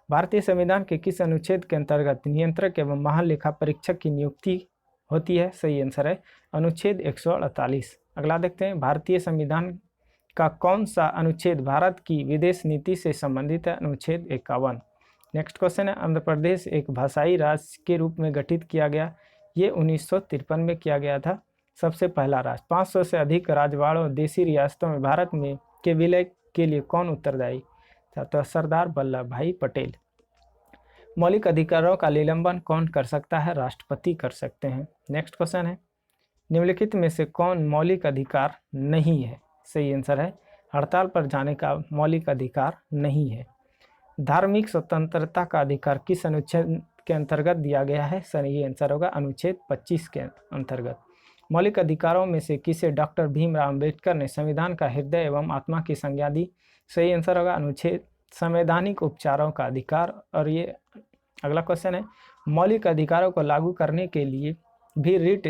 A: भारतीय संविधान के किस अनुच्छेद के अंतर्गत नियंत्रक एवं महालेखा परीक्षक की नियुक्ति होती है? सही आंसर है अनुच्छेद 148। अगला देखते हैं, भारतीय संविधान का कौन सा अनुच्छेद भारत की विदेश नीति से संबंधित है? अनुच्छेद 51। नेक्स्ट क्वेश्चन है, आंध्र प्रदेश एक भाषाई राज्य के रूप में गठित किया गया, ये 1953 में किया गया था। सबसे पहला राज्य 500 से अधिक राजवाड़ों देशी रियासतों में भारत में के विलय के लिए कौन उत्तरदायी था? तो सरदार वल्लभ भाई पटेल। मौलिक अधिकारों का निलंबन कौन कर सकता है? राष्ट्रपति कर सकते हैं। नेक्स्ट क्वेश्चन है, निम्नलिखित में से कौन मौलिक अधिकार नहीं है? सही आंसर है हड़ताल पर जाने का मौलिक अधिकार नहीं है। धार्मिक स्वतंत्रता का अधिकार किस अनुच्छेद के अंतर्गत दिया गया है? सही आंसर होगा अनुच्छेद 25 के अंतर्गत। मौलिक अधिकारों में से किसे डॉक्टर भीमराव अंबेडकर ने संविधान का हृदय एवं आत्मा की संज्ञा दी? सही आंसर होगा अनुच्छेद संवैधानिक उपचारों का अधिकार। और ये अगला क्वेश्चन है, मौलिक अधिकारों को लागू करने के लिए भी रिट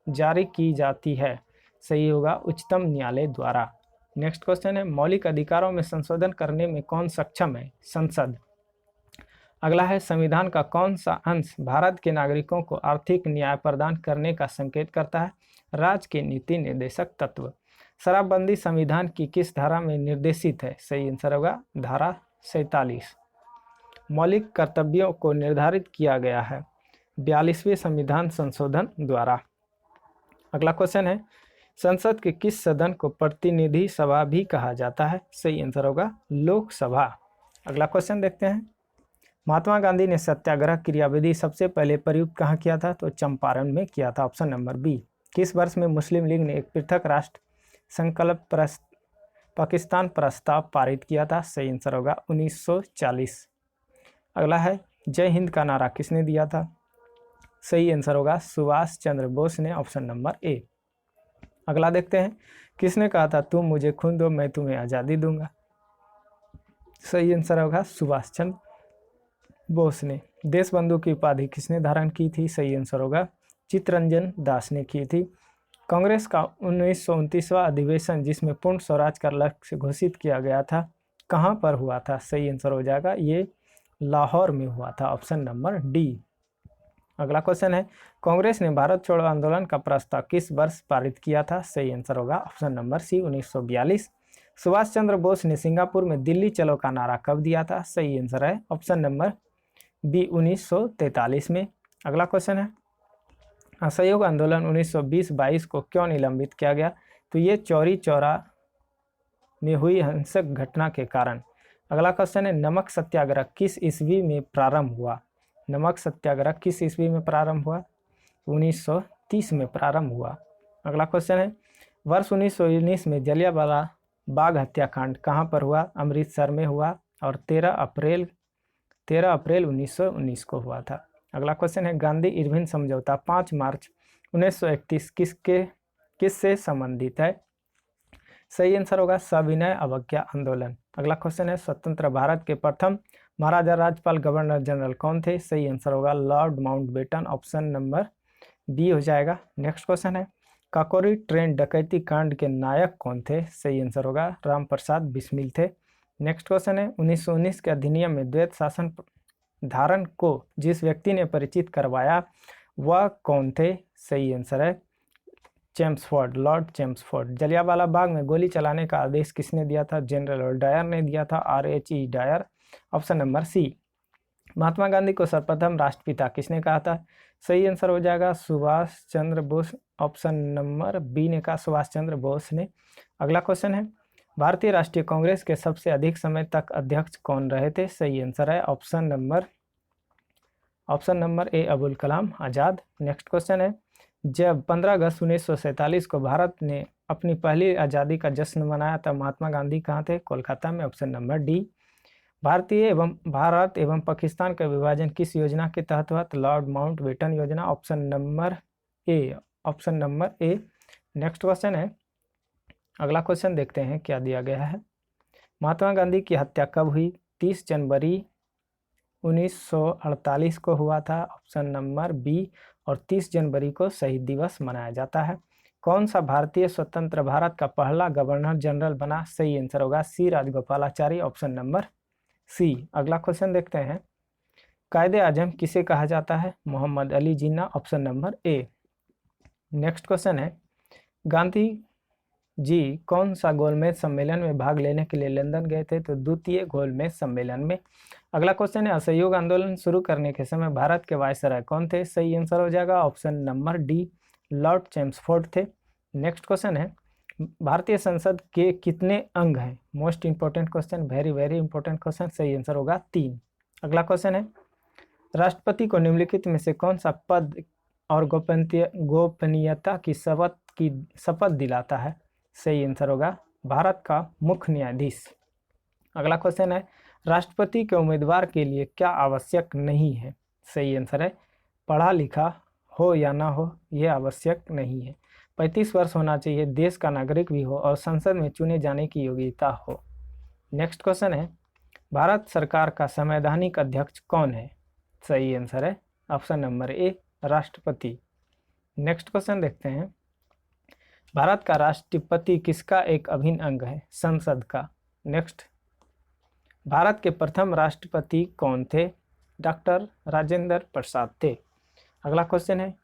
A: जारी की जाती है? सही होगा उच्चतम न्यायालय द्वारा। नेक्स्ट क्वेश्चन है, मौलिक अधिकारों में संशोधन करने में कौन सक्षम है? संसद। अगला है, संविधान का कौन सा अंश भारत के नागरिकों को आर्थिक न्याय प्रदान करने का संकेत करता है? राज्य के नीति निर्देशक तत्व। शराबबंदी संविधान की किस धारा में निर्देशित है? सही आंसर होगा धारा 47। मौलिक कर्तव्यों को निर्धारित किया गया है 42वें संविधान संशोधन द्वारा। अगला क्वेश्चन है, संसद के किस सदन को प्रतिनिधि सभा भी कहा जाता है? सही आंसर होगा लोकसभा। अगला क्वेश्चन देखते हैं, महात्मा गांधी ने सत्याग्रह क्रियाविधि सबसे पहले प्रयुक्त कहाँ किया था? तो चंपारण में किया था, ऑप्शन नंबर बी। किस वर्ष में मुस्लिम लीग ने एक पृथक राष्ट्र संकल्प पाकिस्तान प्रस्ताव पारित किया था? सही आंसर होगा 1940। अगला है, जय हिंद का नारा किसने दिया था? सही आंसर होगा सुभाष चंद्र बोस ने, ऑप्शन नंबर ए। अगला देखते हैं, किसने कहा था तुम मुझे खून दो मैं तुम्हें आज़ादी दूंगा? सही आंसर होगा सुभाष चंद्र बोस ने। देशबंधु की उपाधि किसने धारण की थी? सही आंसर होगा चित्तरंजन दास ने की थी। कांग्रेस का 1929वां अधिवेशन जिसमें पूर्ण स्वराज का लक्ष्य घोषित किया गया था, कहाँ पर हुआ था? सही आंसर हो जाएगा ये लाहौर में हुआ था, ऑप्शन नंबर डी। अगला क्वेश्चन है, कांग्रेस ने भारत छोड़ो आंदोलन का प्रस्ताव किस वर्ष पारित किया था? सही आंसर होगा ऑप्शन नंबर सी 1942। सुभाष चंद्र बोस ने सिंगापुर में दिल्ली चलो का नारा कब दिया था? सही आंसर है ऑप्शन नंबर बी 1943 में। अगला क्वेश्चन है, असहयोग आंदोलन 1920-22 को क्यों निलंबित किया गया? तो ये चौरी चौरा में हुई हिंसक घटना के कारण। अगला क्वेश्चन है, नमक सत्याग्रह किस ईस्वी में प्रारंभ हुआ? नमक सत्याग्रह किस ईस्वी में प्रारंभ हुआ? 1930 में प्रारंभ हुआ। अगला क्वेश्चन है, वर्ष 1919 में जलियांवाला बाग हत्याकांड कहाँ पर हुआ? अमृतसर में हुआ और 13 अप्रैल 1919 को हुआ था। अगला क्वेश्चन है, गांधी इरविन समझौता 5 मार्च 1931 किससे संबंधित है? सही आंसर होगा सविनय अवज्ञा आंदोलन। अगला क्वेश्चन है, स्वतंत्र भारत के प्रथम महाराजा राज्यपाल गवर्नर जनरल कौन थे? सही आंसर होगा Lord Mountbatten, option number B हो जाएगा। नेक्स्ट क्वेश्चन है, काकोरी ट्रेन डकैती कांड के नायक कौन थे? सही आंसर होगा राम प्रसाद बिस्मिल थे। नेक्स्ट क्वेश्चन है, 1919 के अधिनियम में द्वैत शासन धारण को जिस व्यक्ति ने परिचित करवाया वह कौन थे? सही आंसर है Chelmsford, Lord Chelmsford. Jallianwala Bagh में गोली चलाने का आदेश किसने दिया था? जनरल डायर ने दिया था, RHE Dyer, option number C. Mahatma Gandhi को सर्वप्रथम राष्ट्रपिता किसने कहा था? सही आंसर हो जाएगा Subhash Chandra Bose, option number B ने कहा सुभाष चंद्र बोस ने। अगला क्वेश्चन है, भारतीय राष्ट्रीय कांग्रेस के सबसे अधिक समय तक अध्यक्ष कौन रहे थे? सही आंसर है ऑप्शन नंबर ए अबुल कलाम आजाद। नेक्स्ट क्वेश्चन है, जब 15 अगस्त 1947 को भारत ने अपनी पहली आज़ादी का जश्न मनाया तब महात्मा गांधी कहाँ थे? कोलकाता में, ऑप्शन नंबर डी। भारत एवं पाकिस्तान का विभाजन किस योजना के तहत हुआ? लॉर्ड माउंटबेटन योजना, option number A. Next question है, अगला क्वेश्चन देखते हैं क्या दिया गया है। महात्मा गांधी की हत्या कब हुई? 30 जनवरी 1948 को हुआ था, ऑप्शन नंबर बी। और 30 जनवरी को शहीद दिवस मनाया जाता है। कौन सा भारतीय स्वतंत्र भारत का पहला गवर्नर जनरल बना? सही आंसर होगा सी राजगोपालाचारी, ऑप्शन नंबर सी। अगला क्वेश्चन देखते हैं, कायदे आजम किसे कहा जाता है? Mohammad Ali Jinnah, option number A. Next question है, गांधी जी कौन सा गोलमेज सम्मेलन में भाग लेने के लिए लंदन गए थे? तो द्वितीय गोलमेज सम्मेलन में। अगला क्वेश्चन है, असहयोग आंदोलन शुरू करने के समय भारत के वायसराय कौन थे? सही आंसर हो जाएगा option number D, Lord Chelmsford थे। नेक्स्ट क्वेश्चन है, भारतीय संसद के कितने अंग हैं? Most important question, very very important question. सही आंसर होगा 3। अगला क्वेश्चन है, राष्ट्रपति को निम्नलिखित में से कौन सा पद और गोपनीयता की शपथ दिलाता है? सही आंसर होगा भारत का मुख्य न्यायाधीश। अगला क्वेश्चन है, राष्ट्रपति के उम्मीदवार के लिए क्या आवश्यक नहीं है? सही आंसर है पढ़ा लिखा हो या ना हो, यह आवश्यक नहीं है। 35 वर्ष होना चाहिए, देश का नागरिक भी हो और संसद में चुने जाने की योग्यता हो। नेक्स्ट क्वेश्चन है, भारत सरकार का संवैधानिक अध्यक्ष कौन है? सही आंसर है ऑप्शन नंबर ए, राष्ट्रपति। नेक्स्ट क्वेश्चन देखते हैं, भारत का राष्ट्रपति किसका एक अभिन्न अंग है? संसद का। नेक्स्ट, भारत के प्रथम राष्ट्रपति कौन थे? डॉक्टर राजेंद्र प्रसाद थे। अगला क्वेश्चन है,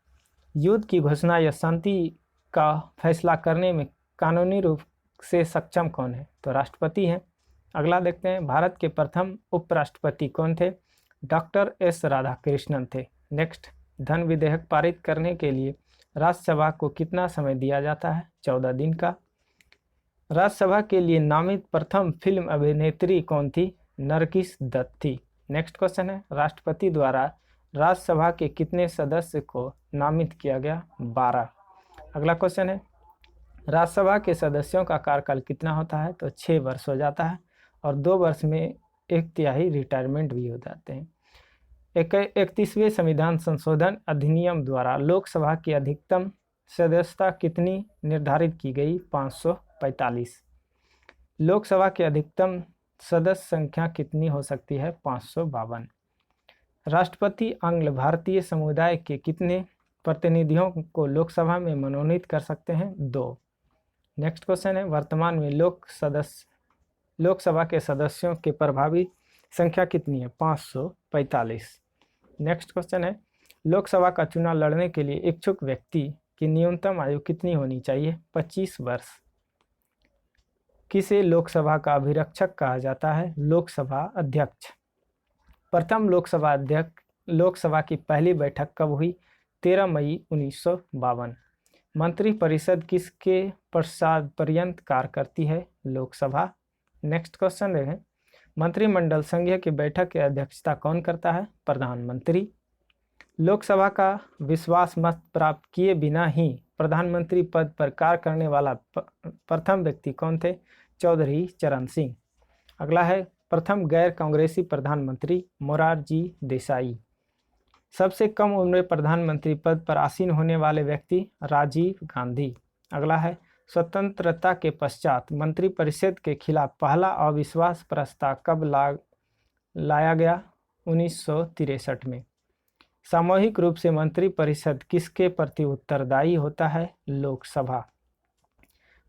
A: युद्ध की घोषणा या शांति का फैसला करने में कानूनी रूप से सक्षम कौन है? तो राष्ट्रपति हैं। अगला देखते हैं, भारत के प्रथम उपराष्ट्रपति कौन थे? डॉक्टर एस राधाकृष्णन थे। नेक्स्ट, धन विधेयक पारित करने के लिए राज्यसभा को कितना समय दिया जाता है? 14 दिन का। राज्यसभा के लिए नामित प्रथम फिल्म अभिनेत्री कौन थी? नरगिस दत्त थी। नेक्स्ट क्वेश्चन है, राष्ट्रपति द्वारा राज्यसभा के कितने सदस्य को नामित किया गया? 12। अगला क्वेश्चन है, राज्यसभा के सदस्यों का कार्यकाल कितना होता है? तो 6 वर्ष हो जाता है और 2 वर्ष में 1/3 रिटायरमेंट भी हो जाते हैं। 31वें संविधान संशोधन अधिनियम द्वारा लोकसभा की अधिकतम सदस्यता कितनी निर्धारित की गई? 545। लोकसभा की अधिकतम सदस्य संख्या कितनी हो सकती है? 552। राष्ट्रपति आंग्ल भारतीय समुदाय के कितने प्रतिनिधियों को लोकसभा में मनोनीत कर सकते हैं? 2। नेक्स्ट क्वेश्चन है, वर्तमान में लोकसभा के सदस्यों के प्रभावी संख्या कितनी है? 545। नेक्स्ट क्वेश्चन है, लोकसभा का चुनाव लड़ने के लिए इच्छुक व्यक्ति की न्यूनतम आयु कितनी होनी चाहिए? 25 वर्ष। किसे लोकसभा का अभिरक्षक कहा जाता है? लोकसभा अध्यक्ष। प्रथम लोकसभा की पहली बैठक कब हुई? 13 मई 1952। मंत्रिपरिषद किसके पश्चात पर्यंत कार्य करती है? लोकसभा। नेक्स्ट क्वेश्चन देखें, मंत्रिमंडल संघीय की बैठक की अध्यक्षता कौन करता है? प्रधानमंत्री। लोकसभा का विश्वास मत प्राप्त किए बिना ही प्रधानमंत्री पद पर कार्य करने वाला प्रथम व्यक्ति कौन थे? चौधरी चरण सिंह। अगला है, प्रथम गैर कांग्रेसी प्रधानमंत्री मोरारजी देसाई। सबसे कम उम्र में प्रधानमंत्री पद पर आसीन होने वाले व्यक्ति राजीव गांधी। अगला है, स्वतंत्रता के पश्चात मंत्रिपरिषद के खिलाफ पहला अविश्वास प्रस्ताव कब लाया गया? 1963 में। सामूहिक रूप से मंत्रिपरिषद किसके प्रति उत्तरदायी होता है? लोकसभा।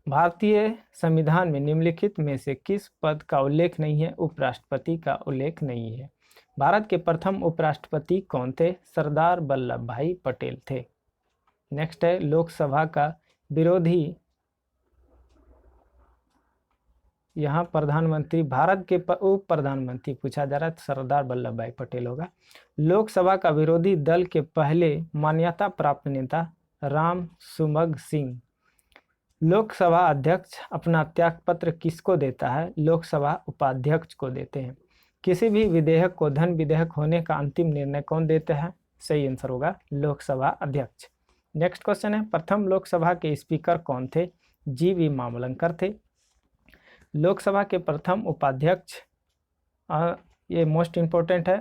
A: भारतीय संविधान में निम्नलिखित में से किस पद का उल्लेख नहीं है? उपराष्ट्रपति का उल्लेख नहीं है। भारत के प्रथम उपराष्ट्रपति कौन थे? सरदार वल्लभ भाई पटेल थे। नेक्स्ट है, लोकसभा का विरोधी, यहाँ प्रधानमंत्री, भारत के उप प्रधानमंत्री पूछा जा रहा है, सरदार वल्लभ भाई पटेल होगा। लोकसभा का विरोधी दल के पहले मान्यता प्राप्त नेता राम सुमग सिंह। लोकसभा अध्यक्ष अपना त्यागपत्र किसको देता है? लोकसभा उपाध्यक्ष को देते हैं। किसी भी विधेयक को धन विधेयक होने का अंतिम निर्णय कौन देते हैं? सही आंसर होगा लोकसभा अध्यक्ष। नेक्स्ट क्वेश्चन है, प्रथम लोकसभा के स्पीकर कौन थे? जी.वी. मावलंकर थे। लोकसभा के प्रथम उपाध्यक्ष, ये मोस्ट इम्पोर्टेंट है,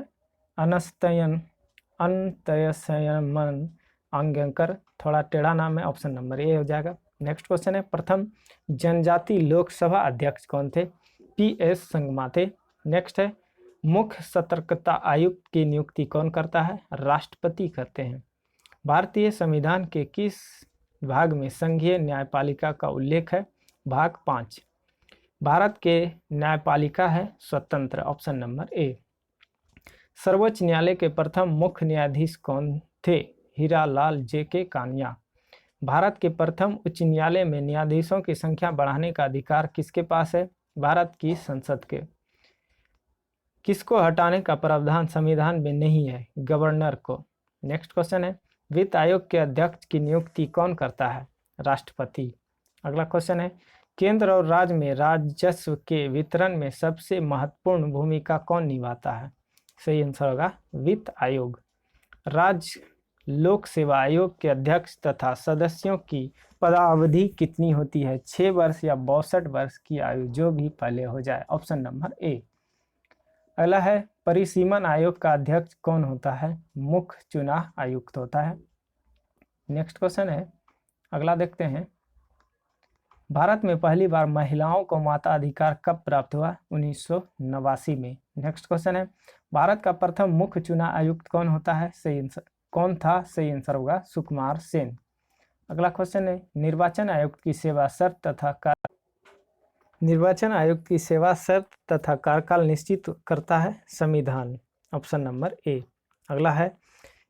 A: अनंतयसयमन अंगकर। थोड़ा टेढ़ा नाम है, ऑप्शन नंबर ए हो जाएगा। नेक्स्ट क्वेश्चन है, प्रथम जनजाति लोकसभा अध्यक्ष कौन थे? पी.एस. संगमा थे। नेक्स्ट है, मुख्य सतर्कता आयुक्त की नियुक्ति कौन करता है? राष्ट्रपति करते हैं। भारतीय संविधान के किस भाग में संघीय न्यायपालिका का उल्लेख है? भाग 5। भारत के न्यायपालिका है स्वतंत्र, ऑप्शन नंबर ए। सर्वोच्च न्यायालय के प्रथम मुख्य न्यायाधीश कौन थे? हीरालाल जे.के. कानिया। भारत के प्रथम उच्च न्यायालय में न्यायाधीशों की संख्या बढ़ाने का अधिकार किसके पास है? भारत की संसद के। किसको हटाने का प्रावधान संविधान में नहीं है? गवर्नर को। नेक्स्ट क्वेश्चन है, वित्त आयोग के अध्यक्ष की नियुक्ति कौन करता है? राष्ट्रपति। अगला क्वेश्चन है, केंद्र और राज्य में राजस्व के वितरण में सबसे महत्वपूर्ण भूमिका कौन निभाता है? सही आंसर होगा वित्त आयोग। राज्य लोक सेवा आयोग के अध्यक्ष तथा सदस्यों की पदावधि कितनी होती है? 6 वर्ष या 62 वर्ष की आयु, जो भी पहले हो जाए, ऑप्शन नंबर ए। अगला है, परिसीमन आयोग का अध्यक्ष कौन होता है? मुख्य चुनाव आयुक्त होता है। नेक्स्ट क्वेश्चन है, अगला देखते हैं, भारत में पहली बार महिलाओं को मताधिकार कब प्राप्त हुआ? 1989 में। नेक्स्ट क्वेश्चन है, भारत का प्रथम मुख्य चुनाव आयुक्त कौन होता है? कौन था? सही आंसर होगा सुकुमार सेन। अगला क्वेश्चन है, निर्वाचन आयुक्त की सेवा शर्त तथा कार्यकाल निश्चित करता है संविधान, ऑप्शन नंबर ए। अगला है,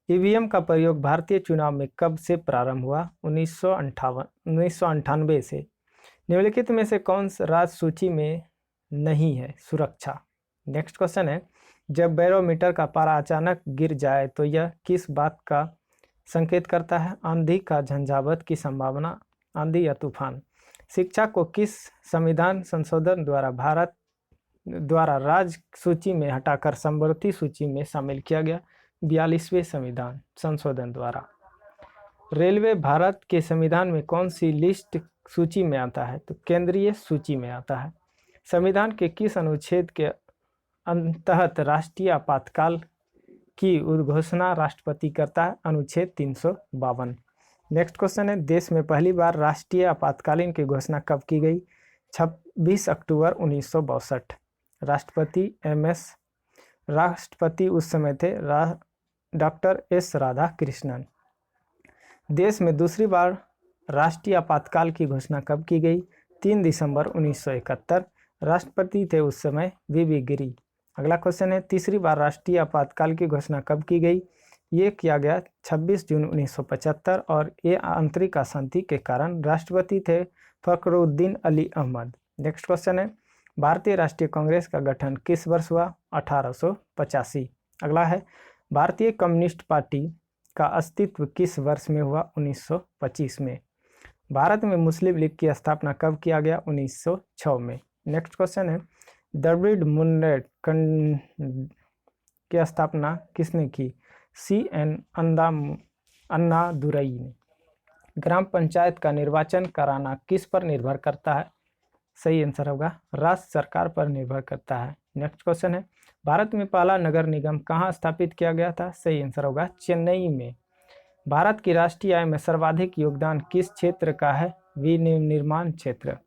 A: ईवीएम का प्रयोग भारतीय चुनाव में कब से प्रारंभ हुआ? 1998 से। निम्नलिखित में से कौन राज्य सूची में नहीं है? सुरक्षा। नेक्स्ट क्वेश्चन है, जब बैरोमीटर का पारा अचानक गिर जाए तो यह किस बात का संकेत करता है? आंधी का झंझावात की संभावना, आंधी या तूफान। शिक्षा को किस संविधान संशोधन द्वारा भारत द्वारा राज्य सूची में हटाकर समवर्ती सूची में शामिल किया गया? 42वें संविधान संशोधन द्वारा। रेलवे भारत के संविधान में कौन सी लिस्ट सूची में आता है? तो केंद्रीय सूची में आता है। संविधान के किस अनुच्छेद के अंतर्गत राष्ट्रीय आपातकाल की उद्घोषणा राष्ट्रपति करता है? अनुच्छेद 352। नेक्स्ट क्वेश्चन है, देश में पहली बार राष्ट्रीय आपातकालीन की घोषणा कब की गई? 26 अक्टूबर 1962। राष्ट्रपति MS राष्ट्रपति उस समय थे डॉक्टर S राधाकृष्णन। देश में दूसरी बार राष्ट्रीय आपातकाल की घोषणा कब की गई? 3 दिसंबर 1971। राष्ट्रपति थे उस समय VV गिरी। अगला क्वेश्चन है, तीसरी बार राष्ट्रीय आपातकाल की घोषणा कब की गई? ये किया गया 26 जून 1975 और ये आंतरिक अशांति के कारण। राष्ट्रपति थे फखरुद्दीन अली अहमद। नेक्स्ट क्वेश्चन है, भारतीय राष्ट्रीय कांग्रेस का गठन किस वर्ष हुआ? 1885। अगला है, भारतीय कम्युनिस्ट पार्टी का अस्तित्व किस वर्ष में हुआ? 1925 में। भारत में मुस्लिम लीग की स्थापना कब किया गया? 1906 में। नेक्स्ट क्वेश्चन है, द्रविड़ मुन्नेत्र की स्थापना किसने की? CN अन्नादुरई ने। ग्राम पंचायत का निर्वाचन कराना किस पर निर्भर करता है? सही आंसर होगा राज्य सरकार पर निर्भर करता है। नेक्स्ट क्वेश्चन है, भारत में पहला नगर निगम कहाँ स्थापित किया गया था? सही आंसर होगा चेन्नई में। भारत की राष्ट्रीय आय में सर्वाधिक योगदान किस क्षेत्र का है? विनिर्माण क्षेत्र।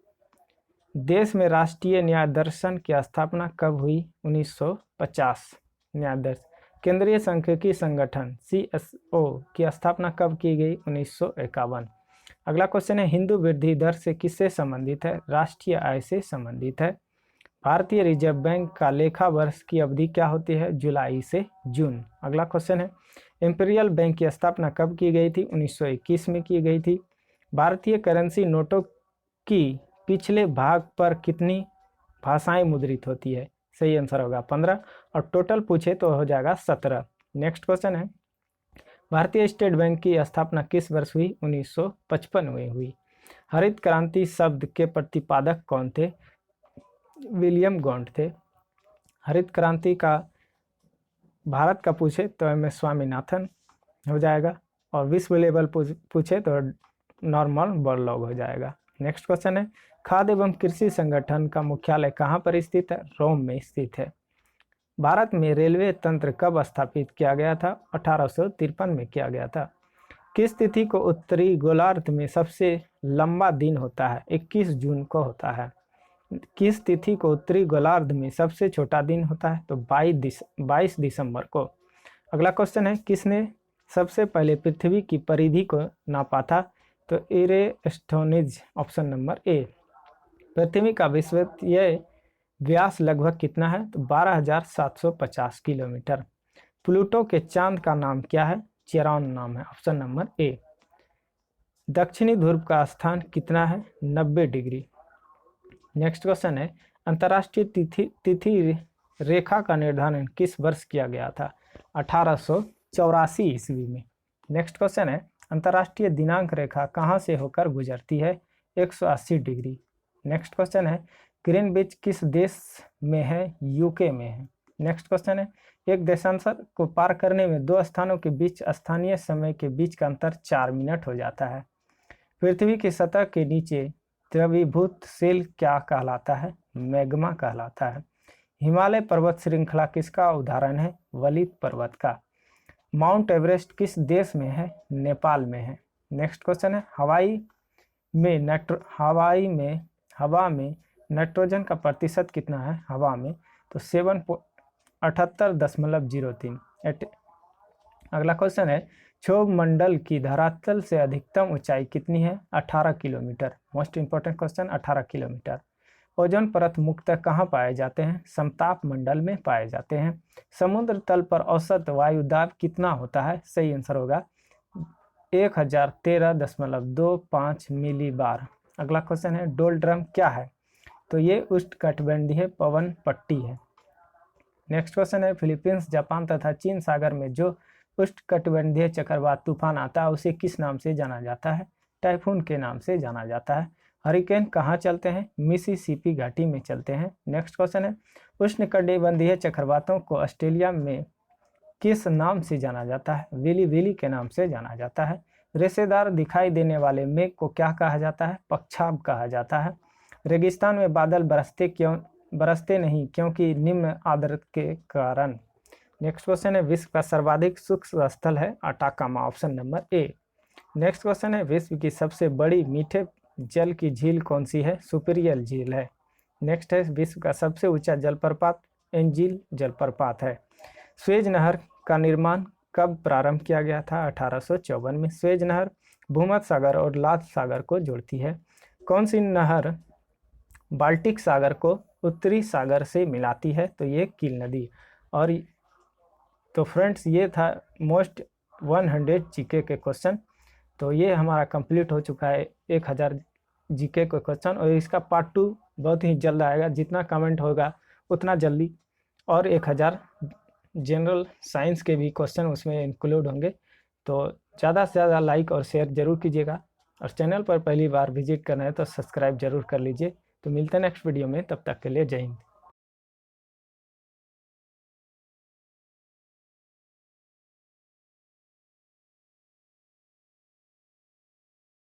A: देश में राष्ट्रीय न्याय दर्शन की स्थापना कब हुई? 1950। न्याय दर्शन। केंद्रीय सांख्यिकी संगठन CSO की स्थापना कब की गई? 1951। अगला क्वेश्चन है, हिंदू वृद्धि दर से किससे संबंधित है? राष्ट्रीय आय से संबंधित है। भारतीय रिजर्व बैंक का लेखा वर्ष की अवधि क्या होती है? जुलाई से जून। अगला क्वेश्चन है, इंपीरियल बैंक की स्थापना कब की गई थी? 1921 में की गई थी। भारतीय करेंसी नोटों की पिछले भाग पर कितनी भाषाएं मुद्रित होती है? सही आंसर होगा 15 और टोटल पूछे तो हो जाएगा 17। नेक्स्ट क्वेश्चन है, भारतीय स्टेट बैंक की स्थापना किस वर्ष हुई? 1955 में हुई। हरित क्रांति शब्द के प्रतिपादक कौन थे? विलियम गॉन्ट थे। हरित क्रांति का भारत का पूछे तो MS स्वामीनाथन हो जाएगा और विश्व लेवल पूछे तो नॉर्मन बोरलॉग हो जाएगा। नेक्स्ट क्वेश्चन है, खाद्य एवं कृषि संगठन का मुख्यालय कहाँ पर स्थित है? रोम में स्थित है। भारत में रेलवे तंत्र कब स्थापित किया गया था? 1853 में किया गया था। किस तिथि को उत्तरी गोलार्ध में सबसे लंबा दिन होता है? 21 जून को होता है। किस तिथि को उत्तरी गोलार्ध में सबसे छोटा दिन होता है? तो 22 दिसंबर को। अगला क्वेश्चन है, किसने सबसे पहले पृथ्वी की परिधि को नापा था? तो एरेस्टोनिज, ऑप्शन नंबर ए। पृथ्वी का विश्वव्यापी व्यास लगभग कितना है? तो 12,750 किलोमीटर। प्लूटो के चांद का नाम क्या है? चेरॉन नाम है, ऑप्शन नंबर ए। दक्षिणी ध्रुव का स्थान कितना है? 90 डिग्री। नेक्स्ट क्वेश्चन है, अंतर्राष्ट्रीय तिथि रेखा का निर्धारण किस वर्ष किया गया था? 1884 ईस्वी में। नेक्स्ट क्वेश्चन है, अंतर्राष्ट्रीय दिनांक रेखा कहाँ से होकर गुजरती है? 180 डिग्री। नेक्स्ट क्वेश्चन है, ग्रीनविच किस देश में है? UK में है। नेक्स्ट क्वेश्चन है, एक देशांतर को पार करने में दो स्थानों के बीच स्थानीय समय के बीच का अंतर 4 मिनट हो जाता है। पृथ्वी की सतह के नीचे द्रवीभूत शेल क्या कहलाता है? मैग्मा कहलाता है। हिमालय पर्वत श्रृंखला किसका उदाहरण है? वलित पर्वत का। माउंट एवरेस्ट किस देश में है? नेपाल में है। नेक्स्ट क्वेश्चन है, हवा में नाइट्रोजन का प्रतिशत कितना है हवा में? तो 78.03। अगला क्वेश्चन है, क्षोभ मंडल की धरातल से अधिकतम ऊंचाई कितनी है? 18 kilometre. Most important question, 18 kilometre. Ozone परत मुख्यतः कहाँ पाए जाते हैं? समताप मंडल में पाए जाते हैं। समुद्र तल पर औसत वायु दाब कितना होता है? सही आंसर होगा 1013.25 मिली बार। अगला क्वेश्चन है, डोलड्रम क्या है? तो ये उष्णकटिबंधीय पवन पट्टी है। नेक्स्ट क्वेश्चन है, फिलीपींस, जापान तथा चीन सागर में जो उष्णकटिबंधीय चक्रवात तूफान आता है उसे किस नाम से जाना जाता है? टाइफून के नाम से जाना जाता है। हरिकेन कहाँ चलते हैं? मिसिसिपी घाटी में चलते हैं। नेक्स्ट क्वेश्चन है, उष्णकटिबंधीय चक्रवातों को ऑस्ट्रेलिया में किस नाम से जाना जाता है? विली विली के नाम से जाना जाता है। रेशेदार दिखाई देने वाले मेघ को क्या कहा जाता है? पक्षाब कहा जाता है। रेगिस्तान में बादल बरसते नहीं क्योंकि निम्न आर्द्रता के कारण। नेक्स्ट क्वेश्चन है, विश्व का सर्वाधिक शुष्क स्थल है Atacama, option number A. Next question है, विश्व की सबसे बड़ी मीठे जल की झील कौन सी है? सुपीरियल झील है। नेक्स्ट है, विश्व का सबसे ऊंचा जलप्रपात एंजिल जलप्रपात है। स्वेज नहर का निर्माण कब प्रारंभ किया गया था? 1854 में। स्वेज नहर भूमध्य सागर और लाल सागर को जोड़ती है। कौन सी नहर बाल्टिक सागर को उत्तरी सागर से मिलाती है? तो ये कील नदी। और तो फ्रेंड्स, ये था मोस्ट 100 जीके के क्वेश्चन। तो ये हमारा कंप्लीट हो चुका है 1000 जीके के क्वेश्चन, और इसका पार्ट 2 बहुत ही जल्द आएगा। जितना कमेंट होगा उतना जल्दी, और 1000 जनरल साइंस के भी क्वेश्चन उसमें इंक्लूड होंगे। तो ज़्यादा से ज़्यादा लाइक और शेयर ज़रूर कीजिएगा, और चैनल पर पहली बार विजिट करना है तो सब्सक्राइब ज़रूर कर लीजिए। तो मिलते हैं नेक्स्ट वीडियो में, तब तक के लिए जय हिंद।